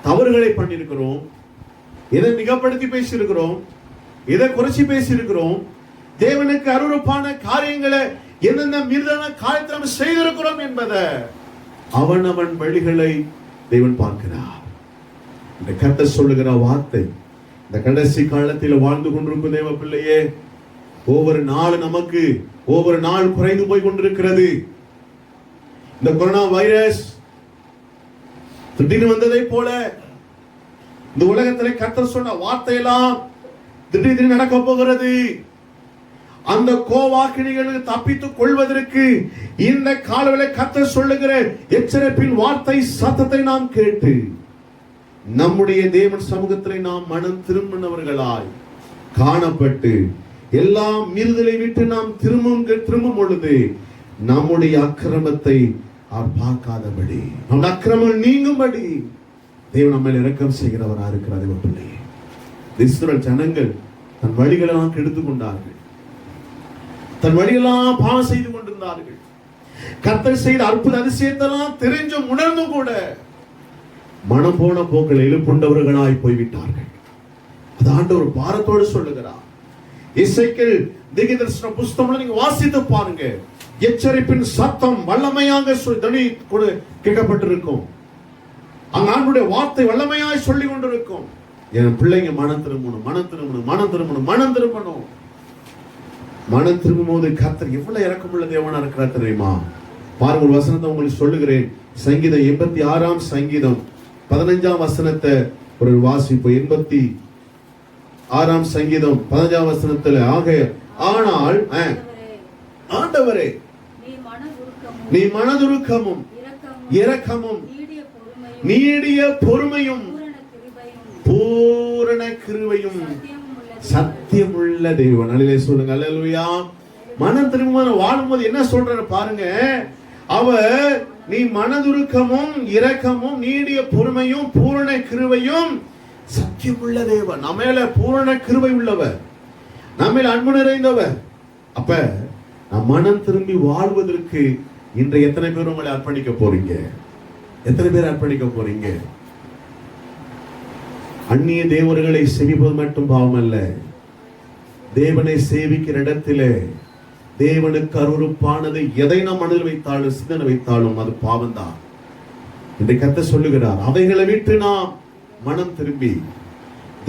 தவறுகளை பண்ணிருக்கிறோம், எதை மிகப்படுத்தி பேசியிருக்கிறோம், எதை குறைச்சி பேசியிருக்கிறோம், தேவனுக்கு அருவருப்பான காரியங்களை எந்தெந்த மீறுதலான காரியத்தை நம்ம செய்திருக்கிறோம் என்பதை அவன் வழிகளை தேவன் பார்க்கிறார். இந்த கர்த்தர் சொல்லுகிற வார்த்தை இந்த கடைசி காலத்தில் வாழ்ந்து கொண்டிருக்கும் தேவ பிள்ளையே, ஒவ்வொரு நாள் நமக்கு ஒவ்வொரு நாள் குறைந்து போய் கொண்டிருக்கிறது. இந்த கொரோனா வைரஸ் திடீர்னு வந்ததை போல இந்த உலகத்திலே கர்த்தர் சொன்ன வார்த்தையெல்லாம் திடீர்னு நடக்க போகிறது. அந்த கோவாக்கினிகளுக்கு தப்பித்துக் கொள்வதற்கு இந்த காலவெளியில் கர்த்தர் சொல்லுகிற எச்சரிப்பின் வார்த்தை சத்தத்தை நாம் கேட்டு நம்முடைய தேவன் சமூகத்தில் நாம் மனம் திரும்பினவர்களாய் காணப்பட்டு எல்லா மீறுதலை விட்டு நாம் திரும்பும் பொழுது நம்முடைய அக்கிரமத்தை அவர் பார்க்காதபடி, நம்முடைய அக்கிரமம் நீங்கும்படி தேவன் நம்ம இரக்கம் செய்கிறவராக இருக்கிறார். இஸ்ரவேல் ஜனங்கள் தன் வழிகளெல்லாம் கெடுத்துக் கொண்டார்கள், தன் வழியெல்லாம் பாவம் செய்து கொண்டிருந்தார்கள். கர்த்தர் செய்த அற்புத அதிசயத்தெல்லாம் தெரிஞ்சும் உணர்ந்தும் கூட மனம் போன போக்கள் எழுப்புண்டவர்களாய் போய்விட்டார்கள். அது ஆண்டவர் பாரத்தோடு சொல்லுகிறார். எசேக்கியேல் தீர்க்கதரிசன புஸ்தகங்களை நீங்க வாசித்து பாருங்க. எச்சரிப்பின் சத்தம் வல்லமையாக கேட்கப்பட்டிருக்கும். அங்க ஆண்டவருடைய வார்த்தை வல்லமையாய் சொல்லி கொண்டிருக்கும். என் பிள்ளைங்க மனம் திரும்பணும், மனம் திரும்பணும், மனம் திரும்பணும், மனம் திரும்பணும். மனம் திரும்பும் போது கர்த்தர் எவ்வளவு இரக்கமுள்ள தேவனா இருக்கிறார் தெரியுமா? பாருங்க, ஒரு வசனத்தை உங்களுக்கு சொல்லுகிறேன். சங்கீதம் 86 சங்கீதம் 15 வசனத்தை ஒரு வாசிப்பு. 86 சங்கீதம் 15 வசனத்துல ஆனால் ஆண்டவரே நீ மனதுருக்கமும் இரக்கமும் நீடிய பொறுமையும் பூரண கிருபையும் சத்தியமுள்ள தேவன். அல்லேலூயா சொல்லுங்க. அல்லேலூயா. மனம் திரும்ப வாழும்போது என்ன சொல்றாரு பாருங்க. அவர் நீ மனதுருக்கமும் இரக்கமும் நீடிய பொறுமையும் பூரண கிருபையும் சத்தியமுள்ள தேவன். நம்ம மேல பூரண கிருபை உள்ளவர், நம்ம மேல அன்பு நிறைந்தவர். அப்ப நம் மனம் திரும்பி வாழ்வதற்கு இன்றைய எத்தனை பேர் உங்களை அர்ப்பணிக்க போறீங்க? எத்தனை பேர் அர்ப்பணிக்க போறீங்க? அந்நிய தேவர்களை சேவிப்பது மட்டும் பாவம் அல்ல, தேவனை சேவிக்கிற இடத்திலே தேவனுக்கு அருவருப்பானது எதை நாம் மனதில் வைத்தாலும் சிந்தனை வைத்தாலும் அது பாவம் தான். இன்றைக்கு கர்த்தர் சொல்லுகிறார், அவைகளை விட்டு நாம் மனம் திரும்பி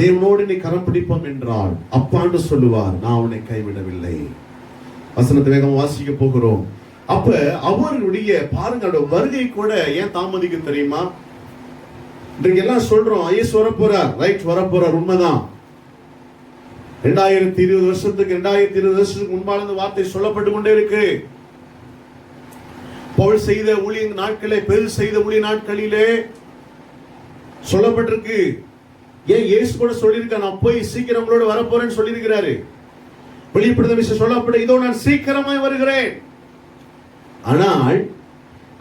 தேவனோடு நீ கரம் பிடிப்போம் என்றால் அப்பாண்டு சொல்லுவார், நான் உன்னை கைவிடவில்லை. வசனத்தை வேகமா வாசிக்க போகிறோம். அப்ப அவருடைய பாருங்க வருகை கூட ஏன் தாமதிக்கும் தெரியுமா? இன்றைக்கு எல்லாம் சொல்றோம் ஐயஸ் வரப்போறார், ரைட் வரப்போறார், உண்மைதான். 2020 வருஷத்துக்கு முன்பாக இந்த வார்த்தை சொல்லப்பட்டு கொண்டே இருக்கு. பவுல் செய்த ஊழிய நாட்களே, பெரு செய்த ஊழிய நாட்களிலே சொல்லப்பட்டிருக்கு. ஏன் இயேசு கூட சொல்லியிருக்க, நான் போய் சீக்கிரம் உங்களோட வரப்போறேன்னு சொல்லியிருக்கிறாரு. வெளிப்படுத்த விஷயம் சொல்லப்பட, இதோ நான் சீக்கிரமாய் வருகிறேன். ஆனால்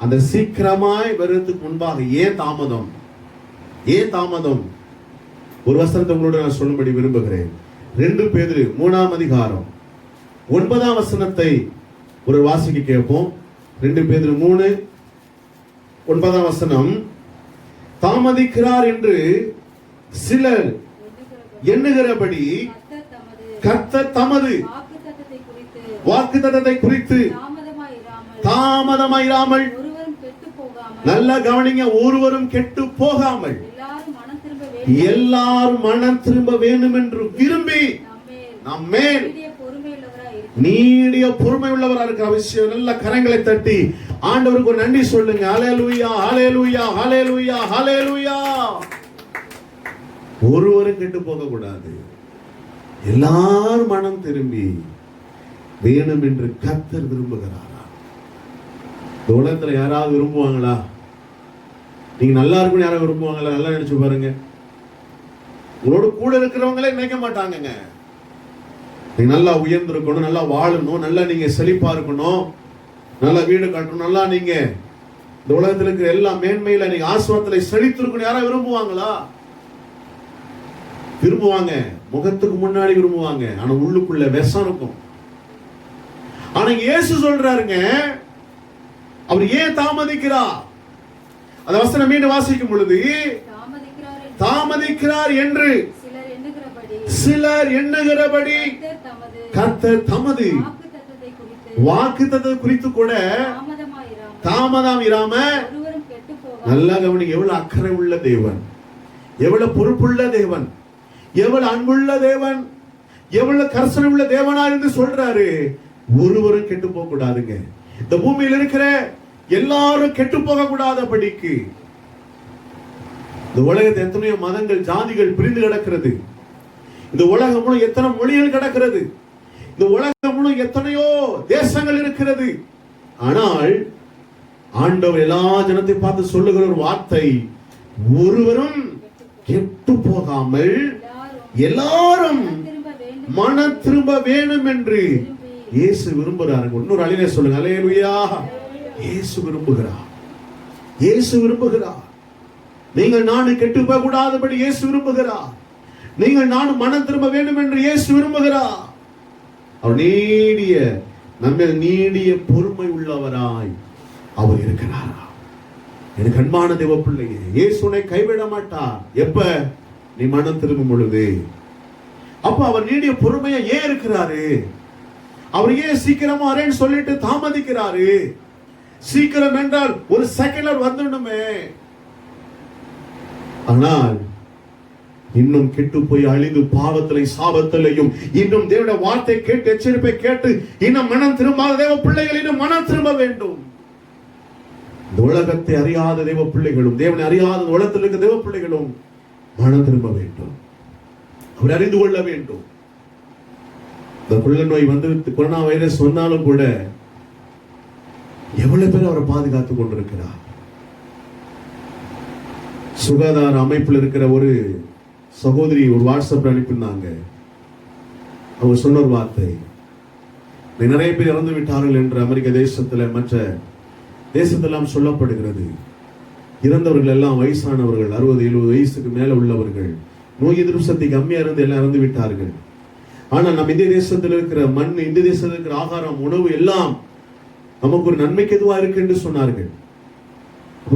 அந்த சீக்கிரமாய் வருவதற்கு முன்பாக ஏன் தாமதம்? ஏன் தாமதம்? ஒரு வசனத்தை உங்களோட நான் சொல்லும்படி விரும்புகிறேன். 2 பேதுரு 3 அதிகாரம் 9 வசனத்தை ஒரு வாசிக்க கேட்போம். 2 பேதுரு 3:9 வசனம். தாமதிக்கிறார் என்று சிலர் எண்ணுகிறபடி கர்த்தர் தமது வாக்குத்தத்தத்தை குறித்து தாமதமாயிராமல், நல்ல கவனிங்க, ஒருவரும் கெட்டு போகாமல் எல்லாரும் மனம் திரும்ப வேண்டும் என்று விரும்பி நம்மேல் நீடிய பொறுமை உள்ளவராக இருக்கிற அவசியம். நல்ல கரங்களை தட்டி ஆண்டவருக்கு ஒரு நன்றி சொல்லுங்க. ஹல்லேலூயா, ஹல்லேலூயா, ஹல்லேலூயா, ஹல்லேலூயா. ஒருவரும் கெட்டு போக கூடாது, எல்லாரும் மனம் திரும்பி வேணும் என்று கர்த்தர் விரும்புகிறாரா? இந்த உலகத்துல யாராவது விரும்புவாங்களா? நீங்க நல்லா இருக்கணும் யாராவது விரும்புவாங்களா? நல்லா நினைச்சு பாருங்க. உங்களோட கூட இருக்கிறவங்களே நினைக்க மாட்டாங்க. நீங்க நல்லா உயர்ந்திருக்கணும், நல்லா வாழணும், நல்லா நீங்க செழிப்பா இருக்கணும், நல்லா வீடு கட்டணும், நல்லா நீங்க இந்த உலகத்தில் இருக்கிற எல்லா மேன்மையில நீங்க ஆசுவாரத்துல செழித்திருக்கணும் யாரா விரும்புவாங்களா? விரும்புவாங்க, முகத்துக்கு முன்னாடி விரும்புவாங்க, ஆனா உள்ளுக்குள்ள விஷம் இருக்கும். ஆனா இயேசு சொல்றாருங்க, அவர் ஏன் தாமதிக்கிறார்? அந்த வசனம் மீண்டும் வாசிக்கும் பொழுது, தாமதிக்கிறார் என்று சிலர் எண்ணுகிறபடி கர்த்தர் தமது வாக்குத்தத்தத்தை குறித்து கூட தாமதம் இராம, நல்லா கவனிங்க, எவ்வளவு அக்கறை உள்ள தேவன், எவ்வளவு பொறுப்புள்ள தேவன், எவ்வளவு அன்புள்ள தேவன், எவ்வளவு கர்சனை உள்ள தேவனா என்று சொல்றாரு. ஒருவரும் கெட்டு போக கூடாதுங்க. இந்த பூமியில் இருக்கிற எல்லாரும் கெட்டு போக கூடாதபடிக்கு இந்த உலகத்தை எத்தனையோ மதங்கள் ஜாதிகள் பிரிந்து கிடக்கிறது. இந்த உலகம் முழு எத்தனை மொழிகள் கிடக்கிறது. இந்த உலகம் முழு எத்தனையோ தேசங்கள் இருக்கிறது. ஆனால் ஆண்டவர் எல்லா ஜனத்தை பார்த்து சொல்லுகிற ஒரு வார்த்தை, ஒருவரும் கெட்டு போகாமல் எல்லாரும் மனம் திரும்ப வேண்டும் என்று இயேசு விரும்புகிறார். இன்னொரு அழிலே சொல்லுங்க, அல்லேலூயா. இயேசு விரும்புகிறார், இயேசு விரும்புகிறார். நீங்கள் நானும் கெட்டு போக கூடாதபடி இயேசு விரும்புகிறார். நீங்கள் நானும் மனம் திரும்ப வேண்டும் என்று இயேசு விரும்புகிறார். அவர் நீடிய நம்ம நீடிய பொறுமை உள்ளவராய் அவர் இருக்கிறார். எனக்கு அன்பான தேவ பிள்ளையே, இயேசு உன்னை கைவிட மாட்டார். எப்ப நீ மனம் திரும்பும் பொழுது. அப்ப அவர் நீடிய பொறுமையா ஏன் இருக்கிறாரு? அவர் ஏன் சீக்கிரமா வரேன்னு சொல்லிட்டு தாமதிக்கிறாரு? சீக்கிரம் என்றால் ஒரு செகண்ட்ல வந்துடணுமே. ஆனால் இன்னும் கெட்டு போய் அழிந்து பாவத்திலே சாபத்திலையும் இன்னும் தேவனுடைய வார்த்தை கேட்டு எச்சரிப்பை கேட்டு இன்னும் மனம் திரும்பாத தேவ பிள்ளைகள் இன்னும் மனம் திரும்ப வேண்டும். இந்த உலகத்தை அறியாத தேவ பிள்ளைகளும் தேவனை அறியாத உலகத்தில் இருக்க தேவ பிள்ளைகளும் மனம் திரும்ப வேண்டும். அவர் அறிந்து கொள்ள வேண்டும். இந்த கொள்ளை நோய் வந்து கொரோனா வைரஸ் சொன்னாலும் கூட எவ்வளவு பேர் அவரை பாதுகாத்துக் கொண்டிருக்கிறார். சுகாதார அமைப்பில் இருக்கிற ஒரு சகோதரி ஒரு வாட்ஸ்அப் அனுப்பினாங்க. அவங்க சொன்ன ஒரு வார்த்தை, நிறைய பேர் இறந்து விட்டார்கள் என்று அமெரிக்க தேசத்துல மற்ற தேசத்தெல்லாம் சொல்லப்படுகிறது. இறந்தவர்கள் எல்லாம் வயசானவர்கள், 60-70 வயசுக்கு மேல உள்ளவர்கள், நோய் எதிர்ப்பு சக்தி கம்மியா இருந்து எல்லாம் இறந்து விட்டார்கள். ஆனால் நம்ம இந்திய தேசத்தில் இருக்கிற மண், இந்திய தேசத்தில் இருக்கிற ஆகாரம், உணவு எல்லாம் நமக்கு ஒரு நன்மைக்கு எதுவா இருக்கு என்று சொன்னார்கள்.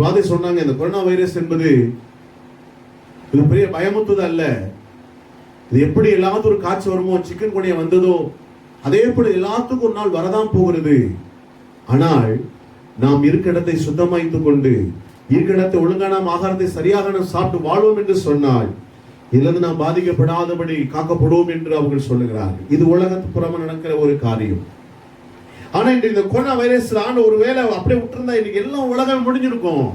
வாதை சொன்னாங்க, இந்த கொரோனா வைரஸ் என்பது இது பெரிய பயமுத்துது அல்ல. இது எப்படி எல்லாத்துக்கும் ஒரு காய்ச்சி வருமோ, சிக்கன் குனியா வந்ததோ, அதே போல எல்லாத்துக்கும் ஒரு நாள் வரதான் போகிறது. ஆனால் நாம் இருக்க இடத்தை சுத்தமாய்த்துக் கொண்டு இருக்க இடத்தை ஒழுங்கான ஆகாரத்தை சரியாக நாம் சாப்பிட்டு வாழ்வோம் என்று சொன்னால் இதிலிருந்து நாம் பாதிக்கப்படாதபடி காக்கப்படுவோம் என்று அவர்கள் சொல்லுகிறார்கள். இது உலகத்து புறமா நடக்கிற ஒரு காரியம். ஆனா இந்த கொரோனா வைரஸ் ஒரு வேலை அப்படியே விட்டுருந்தா இன்னைக்கு எல்லாம் உலகம் முடிஞ்சிருக்கும்.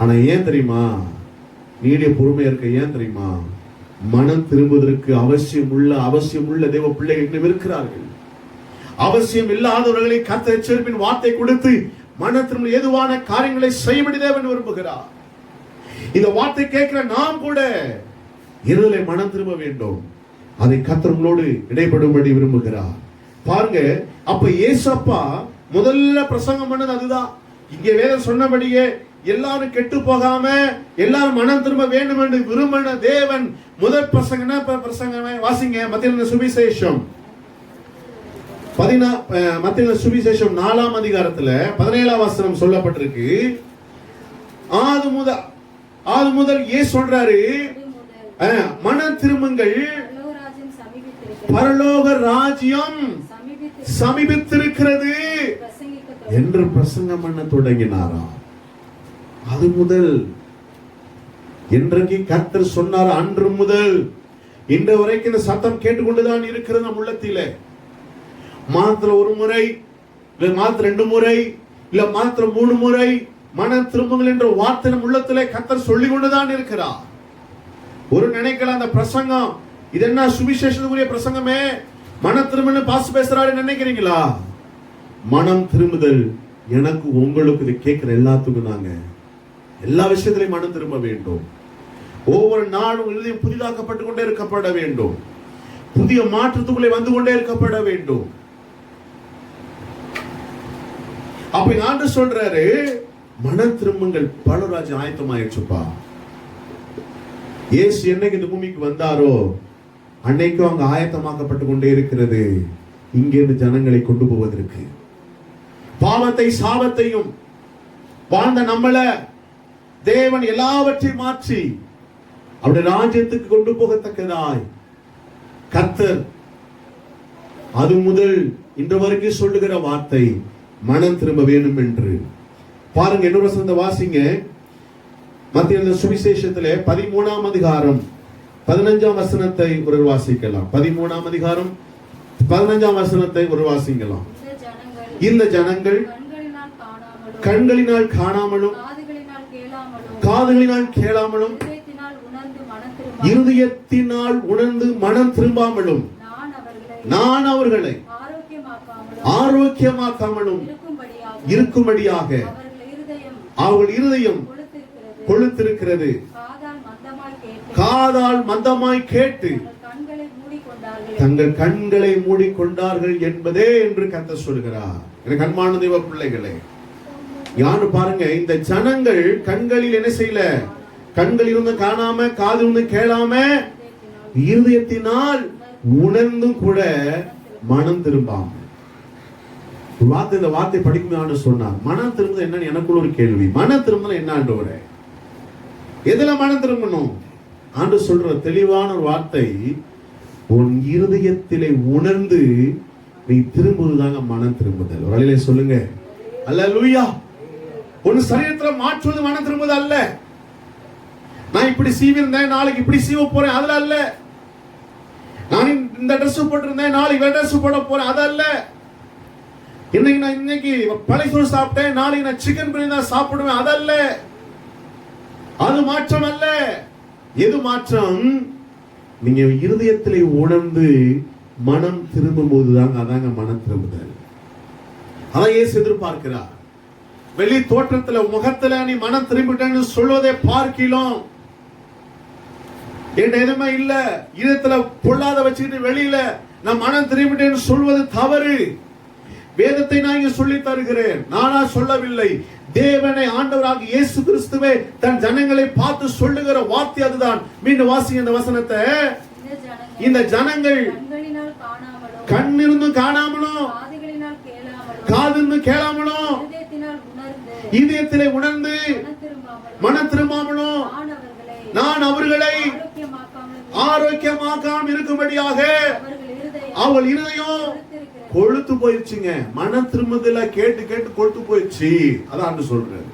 ஆனா ஏன் தெரியுமா நீடிய பொறுமை இருக்க? ஏன் தெரியுமா? மனம் திரும்புவதற்கு அவசியம் உள்ள தேவ பிள்ளைகள் இன்னும் இருக்கிறார்கள். அவசியம் இல்லாதவர்களை கர்த்தர் எச்சரிப்பின் வார்த்தை கொடுத்து மனத்திற்கு ஏதுவான காரியங்களை செய்யும்படி தேவன் விரும்புகிறார். இந்த வார்த்தை கேட்கிற நாம் கூட இருதலை மனம் திரும்ப வேண்டும். அதை கர்த்தரோடு இடைப்படும்படி விரும்புகிறார். பாருங்க, அப்ப இயேசப்பா முதல்ல பிரசங்கம் பண்ணது அதுதான். இங்கே வேதம் சொன்னபடியே எல்லாரும் கெட்டு போகாம எல்லாரும் மனம் திரும்ப வேண்டும் என்று விரும்பின தேவன் முதல் பிரசங்கமே வாசிங்க. மத்திய சுவிசேஷம் 4ஆம் அதிகாரத்துல 17ஆம் வசனம் சொல்லப்பட்டிருக்கு. ஆது முதல் ஏன் சொல்றாரு? மனம் திரும்புங்கள், பரலோக ராஜ்யம் சமீபித்திருக்கிறது என்று பிரசங்கம் பண்ண தொடங்கினாராம். அது முதல் என்றைக்கு கர்த்தர் சொன்னார் அன்று முதல் இன்று வரைக்கும் இந்த சத்தம் கேட்டுக்கொண்டுதான் இருக்கிறது நம் உள்ளத்திலே. மாத்திரம் ஒரு முறை, இல்ல மாத்திரம் 2 முறை, இல்ல மாத்திரம் 3 முறை மனம் திரும்புங்கள் என்ற வார்த்தை நம் உள்ளத்திலே கர்த்தர் சொல்லிக் கொண்டுதான் இருக்கிறார். ஒரு நினைக்கலாம் அந்த பிரசங்கம் இது என்ன சுவிசேஷத்துக்குரிய பிரசங்கமே, மனம் திரும்புன்னு பாஸ் பேசுறாரு நினைக்கிறீங்களா? மனம் திரும்புதல் எனக்கு உங்களுக்கு இதை கேட்கிற எல்லாத்துக்கும் நாங்க எல்லா விஷயத்திலையும் மனம் திரும்ப வேண்டும். ஒவ்வொரு நாளும் இதயம் புதிதாக்கப்பட்டு கொண்டே இருக்கப்பட வேண்டும். புதிய மாற்றத்துக்குள்ளே வந்து கொண்டே இருக்கப்பட வேண்டும். அப்ப ஆண்டு சொல்றாரு மனம் திரும்புங்கள், பரலோகராஜ்யம் ஆயத்தமாயிடுச்சுப்பா. இயேசு என்னைக்கு இந்த பூமிக்கு வந்தாரோ அன்னைக்கும் அங்க ஆயத்தமாக்கப்பட்டு கொண்டே இருக்கிறது. இங்கிருந்து ஜனங்களை கொண்டு போவதற்கு பாவத்தை சாபத்தையும் வாழ்ந்த நம்மள தேவன் எல்லாவற்றையும் மாற்றி அவருடைய ராஜ்யத்துக்கு கொண்டு போகத்தக்கதாய் கர்த்தர் அது முதல் இன்று வரைக்கும் சொல்லுகிற வார்த்தை மனம் திரும்ப வேண்டும் என்று. பாருங்க, இன்னொரு வசனத்தை வாசிங்க. மத்திய சுவிசேஷத்திலே 13ஆம் அதிகாரம் 15ஆம் வசனத்தை ஒரு வாசிக்கலாம். 13ஆம் அதிகாரம் 15ஆம் வசனத்தை ஒரு வாசிக்கலாம். இந்த ஜனங்கள் கண்களினால் காணாமலும் காதுகளினால் கேளாமலும் இருதயத்தினால் உணர்ந்து மனம் திரும்பாமலும் நான் அவர்களை ஆரோக்கியமாக்காமலும் இருக்கும்படியாக அவர்கள் இருதயம் கொழுத்திருக்கிறது, காதால் மந்தமாய் கேட்டு தங்கள் கண்களை மூடிக்கொண்டார்கள் என்பதே என்று கர்த்தர் சொல்கிறார். எனக்கு அன்பான தேவ பிள்ளைகளே, யாரு பாருங்க, இந்த ஜனங்கள் கண்களில் என்ன செய்யல, கண்களில் இருந்து காணாம, காதில் இருந்து கேளாம, இருதயத்தினால் உணர்ந்தும் கூட மனம் திரும்பாம. இந்த வார்த்தை படிக்கும் சொன்னார். மனம் திரும்ப என்னன்னு எனக்குள்ள ஒரு கேள்வி. மனம் திரும்ப என்ன ஆண்டவரே? எதுல மனம் திரும்பணும்? ஆண்டு சொல்ற தெளிவான ஒரு வார்த்தை, உன் இருதயத்திலே உணர்ந்து நீ திரும்புவதுதாங்க மனம் திரும்புதல். ஒரு வழியிலே சொல்லுங்க அல்லேலூயா. உன் சரீரத்துல மாற்றுவது மனம் திரும்புதல் அல்ல. நான் இப்படி சீவிருந்தேன், நாளைக்கு இப்படி சீவ போறேன், அதுல அல்ல. நான் இந்த ட்ரெஸ் போட்டிருந்தேன், நாளைக்கு வேற ட்ரெஸ் போட போறேன், அது அல்ல. இன்னைக்கு பழைய சோறு சாப்பிட்டேன், நாளைக்கு நான் சிக்கன் பிரியாணி தான் சாப்பிடுவேன், அதல்ல. அது மாற்றம் அல்ல. எது மாற்றம்? நீங்க இருதயத்திலே உணர்ந்து மனம் திரும்பும் போதுதாங்க அதாங்க மனம் திரும்புதல். அதான் இயேசு எதிர்பார்க்கிறார். வெளி தோற்றத்துல முகத்துல நீ மனம் திரும்பிட்டேன்னு சொல்வதை பார்க்கலாம். என் எதுவுமே இல்ல, இதயத்துல பொல்லாத வச்சுக்கிட்டு வெளியில நான் மனம் திரும்பிட்டேன்னு சொல்வது தவறு. வேதத்தை நான் இங்க சொல்லி தருகிறேன், நானா சொல்லவில்லை. தேவனை ஆண்டவராக இயேசு கிறிஸ்துவே தன் ஜனங்களை பார்த்து சொல்லுகிற வார்த்தை அதுதான். மீண்டும் வாசிங்க இந்த வசனத்தை. இந்த ஜனங்கள் கண்ணிருந்து காணாமலும் காதிருந்து கேளாமலும் இதயத்திலே உணர்ந்து மன திரும்பாமலும் நான் அவர்களை ஆரோக்கியமாக்காம இருக்கும்படியாக அவள் இருதயம் கொழுத்து போயிடுச்சுங்க. மன திரும்புதல கேட்டு கேட்டு கொழுத்து போயிடுச்சு. அதான் சொல்றாரு.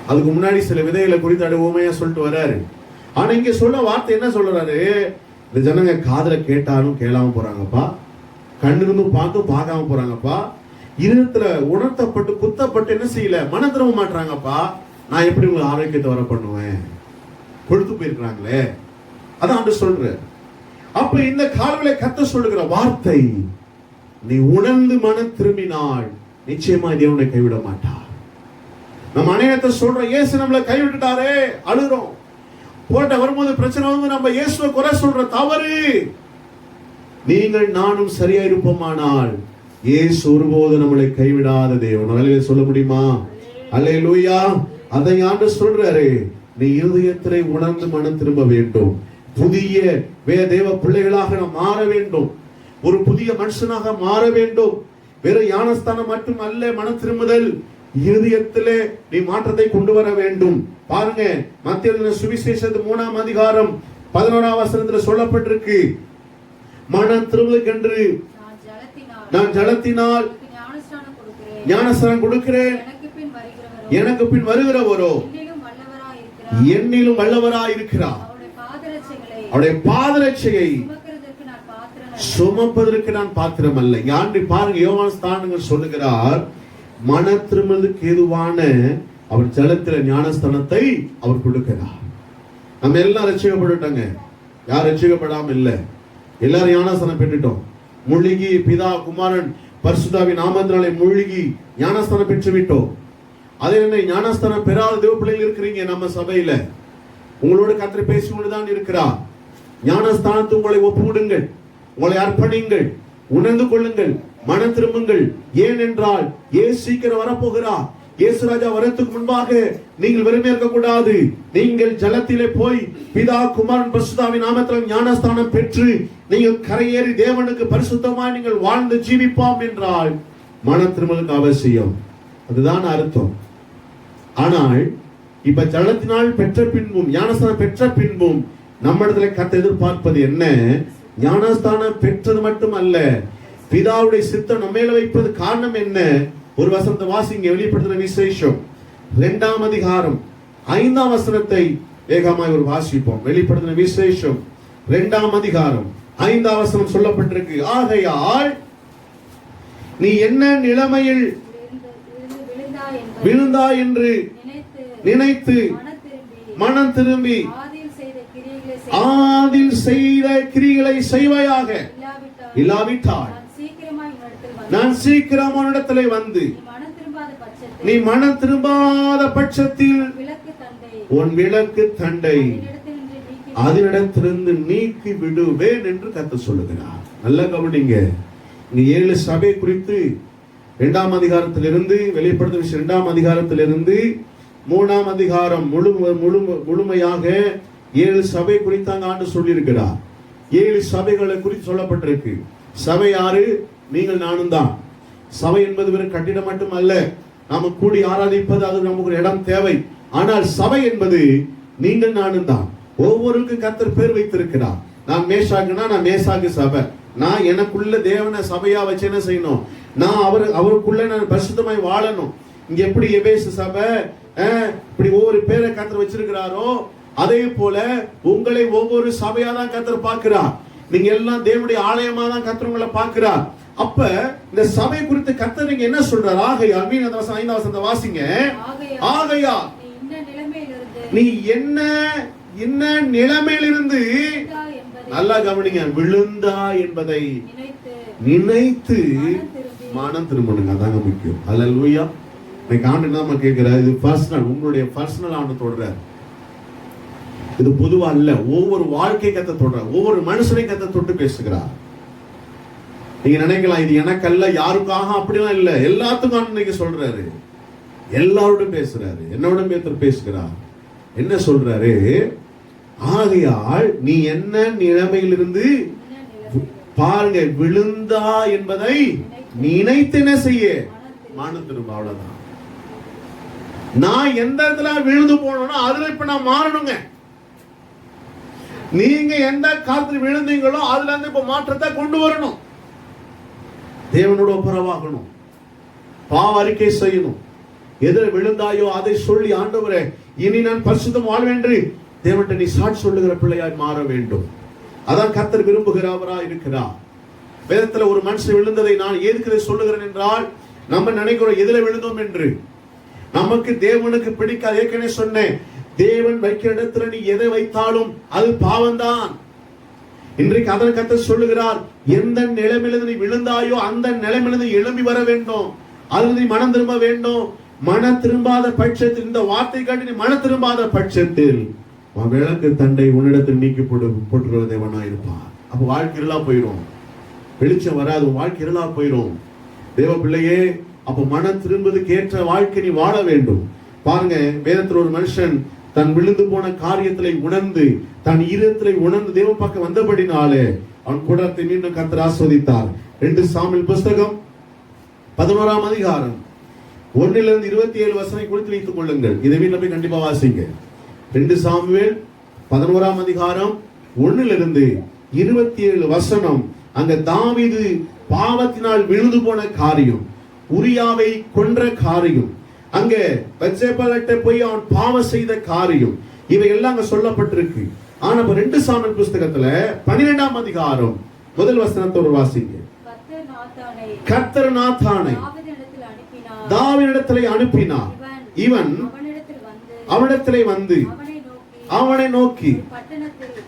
அதுக்கு முன்னாடி சில விதைகளை குறித்து அனுபவமையா சொல்லிட்டு வர்றாரு. ஆனா இங்க சொல்ல வார்த்தை என்ன சொல்றாரு? இந்த ஜனங்க காதுல கேட்டாலும் கேளாம போறாங்கப்பா, கண்ணிருந்தும் பார்த்தும் பார்க்காம போறாங்கப்பா, இருதயத்துல உணர்த்தப்பட்டு குத்தப்பட்டு என்ன செய்யல, மன திரும்ப மாட்டாங்கப்பா. நான் எப்படி உங்க ஆரோக்கியத்தை வர பண்ணுவேன்? கொழுத்து போயிருக்கிறாங்களே. அதான் சொல்ற. அப்ப இந்த காலங்களை கத்த சொல்லுகிற வார்த்தை, நீ உணர்ந்து மனம் திரும்பினால் நிச்சயமா தேவனை கைவிட மாட்டார். நம்ம அநேகத்தை சொல்றோம், இயேசு நம்மளை கைவிட்டுட்டாரே, அழுகிறோம். போட்ட வரும்போது பிரச்சனை வந்து நம்ம இயேசுவை குறை சொல்ற தவறு. நீங்கள் நானும் சரியா இருப்போமானால் இயேசு ஒருபோது நம்மளை கைவிடாத தேவன். அல்லேலூயா சொல்ல முடியுமா? அல்லேலூயா. அதை ஆண்டு சொல்றாரு, நீ இருதயத்திலே உணர்ந்து மனம் திரும்ப வேண்டும். புதிய தேவ பிள்ளைகளாக நாம் மாற வேண்டும். ஒரு புதிய மனுஷனாக மாற வேண்டும். வெறும் ஞானஸ்தானம் மட்டும் அல்ல மனம் திரும்புதல், இருதயத்திலே நீ மாற்றத்தை கொண்டு வர வேண்டும். பாருங்க, மத்திய சுவிசேஷத்து 3ஆம் அதிகாரம் 11ஆம் வசனத்தில் சொல்லப்பட்டிருக்கு, மனம் திரும்புதற்கென்று நான் ஜலத்தினால் ஞானஸ்தானம் கொடுக்கிறேன், எனக்கு பின் வருகிறவரோ என்னிலும் வல்லவராய் இருக்கிறார், அவருடைய பாதரட்சையை சுமப்பதற்கு நான் பாத்திரம் அல்ல. யாண்டி பாருங்க, யோவான் ஸ்தானங்கள் சொல்லுகிறார், மன திரும்புதலுக்கு ஏதுவான அவர் ஜலத்தில ஞானஸ்தானத்தை அவர் கொடுக்கிறார். நம்ம எல்லாம் ரட்சிக்கப்பட்டுட்டாங்க, யார் ரட்சிக்கப்படாம இல்ல, எல்லாரும் ஞானஸ்தானம் பெற்றுட்டோம். முழுகி பிதா குமாரன் பரிசுத்தாவின் நாமத்தினாலே முழுகி ஞானஸ்தானம் பெற்று விட்டோம். அதே என்ன, ஞானஸ்தானம் பெறாத தேவ பிள்ளைகள் இருக்கிறீங்க நம்ம சபையில, உங்களோட கர்த்தர் பேசிக்கொண்டுதான் இருக்கிறார். ஞானஸ்தானத்தை உங்களை ஒப்புவிடுங்கள், உங்களை அர்ப்பணிங்கள், உணர்ந்து கொள்ளுங்கள், மனம் திரும்புங்கள். ஏனென்றால் இயேசு சீக்கிரம் வரப்போகிறார். இயேசு ராஜா வரத்துக்கு முன்பாக நீங்கள் வெறுமே இருக்க கூடாது. நீங்கள் ஜலத்திலே போய் பிதா குமாரன் பரிசுத்தாவின் நாமத்தில் ஞானஸ்தானம் பெற்று நீங்கள் கரையேறி தேவனுக்கு பரிசுத்தமாய் நீங்கள் வாழ்ந்து ஜீவிப்போம் என்றால் மன திரும்பலுக்கு அவசியம். அதுதான் அர்த்தம். ஆனால் இப்ப ஜலத்தினால் பெற்ற பின்பும் ஞானஸ்தானம் பெற்ற பின்பும் நம்மிடத்துல கர்த்தர் எதிர்பார்ப்பது என்ன? ஞானஸ்தானம் பெற்றது மட்டும் அல்ல, பிதாவுடைய சித்தம் நம்ம மேல வைப்பது காரணம் என்ன? ஒரு வசனத்தை வாசிங்க, வெளிப்படுத்தின விசேஷம் 2ஆம் அதிகாரம் 5ஆம் வசனத்தை வேகமாய் ஒரு வாசிப்போம். வெளிப்படுத்தின விசேஷம் 2ஆம் அதிகாரம் 5ஆம் வசனம் சொல்லப்பட்டிருக்கு. ஆகையால் நீ என்ன நிலைமையில் விழுந்தா என்று நினைத்து மனம் திரும்பி ஆதில் செய்த கிரியைகளை செய்வாயாக. இல்லாவிட்டால் நான் சீக்கிரம் உன்னிடத்திலே வந்து நீ மனம் திரும்பாத பட்சத்தில் உன் விளக்கு தண்டை அதனிடத்திலிருந்து நீக்கி விடுவேன் என்று கர்த்தர் சொல்லுகிறார். நல்ல கவனிங்க. இங்க 7 சபை குறித்து 2ஆம் அதிகாரத்திலிருந்து வெளிப்படுத்தும் 2ஆம் அதிகாரத்திலிருந்து 3ஆம் அதிகாரம் முழுமையாக 7 சபை குறித்து அங்க ஆண்டு சொல்லி இருக்கிறார். 7 சபைகளை குறித்து சொல்லப்பட்டிருக்கு. சபை யாரு? நீங்கள் நானும் தான். சபை என்பது வெறும் கட்டிடம் மட்டும் அல்ல, நாம கூடி ஆராதிப்பது அது நமக்கு ஒரு இடம் தேவை. ஆனால் சபை என்பது நீங்கள் நானும் தான். ஒவ்வொருக்கும் கர்த்தர் பேர் வைத்திருக்கிறார். நான் மேஷாக்குனா நான் மேஷாக்கு சபை, நான் எனக்குள்ள தேவனை சபையா வச்சு என்ன செய்யணும்? நான் அவருக்குள்ள நான் பரிசுத்தமாய் வாழணும். இங்க எப்படி எபேசு சபை இப்படி ஒவ்வொரு பேரை கர்த்தர் வச்சிருக்கிறாரோ, அதே போல உங்களை ஒவ்வொரு சபையா தான் கர்த்தர் பார்க்கிறார். நீங்க எல்லாம் தேவனுடைய ஆலயமா தான் கர்த்தர் உங்களை பார்க்கிறார். அப்ப இந்த சபை குறித்து கர்த்தர் நீங்க என்ன சொல்றார்? ஆகையால் 5ஆம் வசனத்தை வாசிங்க. ஆகையால் நீ என்ன நிலைமையிலிருந்து, நல்லா கவனிங்க, விழுந்தா என்பதை நினைத்து மனம் திரும்பணுங்க. அதாங்க முக்கியம். அல்லேலூயா. இன்னைக்கு ஆண்டு நாம கேட்கிற இது பர்சனல், உங்களுடைய பர்சனல் ஆண்டு தொடர. இது பொதுவா இல்ல, ஒவ்வொரு வாழ்க்கை கத்த தொடர, ஒவ்வொரு மனுஷனை கத்த தொட்டு பேசுகிறார். நீங்க நினைக்கலாம் இது எனக்கல்ல, யாருக்காக, அப்படிலாம் இல்ல, எல்லாத்துக்கும் இன்னைக்கு சொல்றாரு. எல்லாரோடும் பேசுறாரு, என்னோட பேசுகிறார். என்ன சொல்றாரு? ஆகையால் நீ என்ன நிலைமையிலிருந்து பாருங்க, விழுந்தா என்பதை நினைத்து என்ன செய்ய மனம் திரும்ப. அவ்வளவுதான். நான் எந்த இடத்துல விழுந்து போனோம்னா அதுல இப்ப நான் மாறணுங்க. நீங்க எந்த காலத்தில் விழுந்தீங்களோ அதுல இருந்து இப்ப மாற்றத்தை கொண்டு வரணும். தேவனோட ஒப்புரவாகணும், பாவ அறிக்கை செய்யணும். எதில் விழுந்தாயோ அதை சொல்லி, ஆண்டவரே இனி நான் பரிசுத்தம் வாழ்வேன் என்று தேவன்கிட்ட நீ சாட்சி சொல்லுகிற பிள்ளையாய் மாற வேண்டும். அதான் கர்த்தர் விரும்புகிறவரா இருக்கிறார். வேதத்துல ஒரு மனுஷன் விழுந்ததை நான் எதுக்கு சொல்லுகிறேன் என்றால், நம்ம நினைக்கிறோம் எதில விழுந்தோம் என்று. நமக்கு தேவனுக்கு பிடிக்காது. ஏற்கனவே சொன்னேன், தேவன் வைக்கிற இடத்துல நீ எதை வைத்தாலும் அது பாவம்தான். இன்றைக்கு அதனை கர்த்தர் சொல்லுகிறார், எந்த நிலைமையிலிருந்து நீ விழுந்தாயோ அந்த நிலைமையிலிருந்து எழும்பி வர வேண்டும். அதில் நீ மனம் திரும்ப வேண்டும். மனம் திரும்பாத பட்சத்தில், இந்த வார்த்தை காட்டி நீ மனம் திரும்பாத பட்சத்தில் விளக்கு தண்டை உன்னிடத்தில் நீக்கி போட்டுருவ தேவனா இருப்பார். அப்ப வாழ்க்கை இருளா போயிடும், வெளிச்சம் வராது, வாழ்க்கை இருளா போயிடும். தேவ பிள்ளையே, அப்ப மனம் திரும்புவதற்கு ஏற்ற வாழ்க்கை நீ வாழ வேண்டும். பாருங்க, வேதத்தில் ஒரு மனுஷன் தன் விழுந்து போன காரியத்திலே உணர்ந்து, தன் இருதயத்திலே உணர்ந்து தேவ பக்கம் வந்தபடினாலே அவன் கூடாரத்தை மீண்டும் கர்த்தர் ஆசீர்வதித்தார். 2 சாமுவேல் புஸ்தகம் 11ஆம் அதிகாரம் 1 - 27 வசனம் குறித்து வைத்துக் கொள்ளுங்கள். இதை வீட்டுல போய் கண்டிப்பா வாசிங்க. 2 சாமுவேல் 11ஆம் அதிகாரம் 1 - 27 வசனம். அங்க தாவீது பாவத்தினால் விழுந்து போன காரியம், உரியாவை கொன்ற காரியம், அங்க பத்சேபாளட்ட போய் அவன் பாவம் செய்த காரியம், இவை எல்லாம் அங்க சொல்லப்பட்டிருக்கு. ஆனா 2 சாமுவேல் புஸ்தகத்துல 12ஆம் அதிகாரம் 1 வசனத்தோட வாசிங்க. கர்த்தர் நாத்தானை தாவீதிடத்திலே அனுப்பினார். இவன் அவனிடத்திலே வந்து அவனை நோக்கி,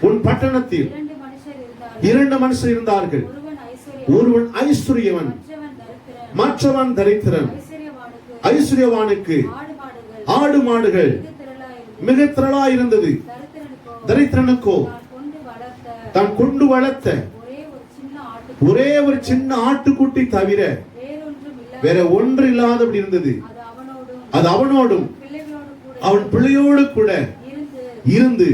உன் பட்டணத்தில் 2 மனுஷர் இருந்தார்கள், ஒருவன் ஐஸ்வர்யவன், மற்றவன் தரித்திரன். ஐஸ்வர்யவானுக்கு ஆடு மாடுகள் மிக திரளா இருந்தது, தரித்திரனுக்கோ தான் கொண்டு வளர்த்த ஒரே ஒரு சின்ன ஆட்டுக்குட்டி தவிர வேற ஒன்று இல்லாதபடி இருந்தது. அது அவனோடும் பிள்ளைகளோடு கூட அவன் பிள்ளையோடு கூட இருந்து இருந்து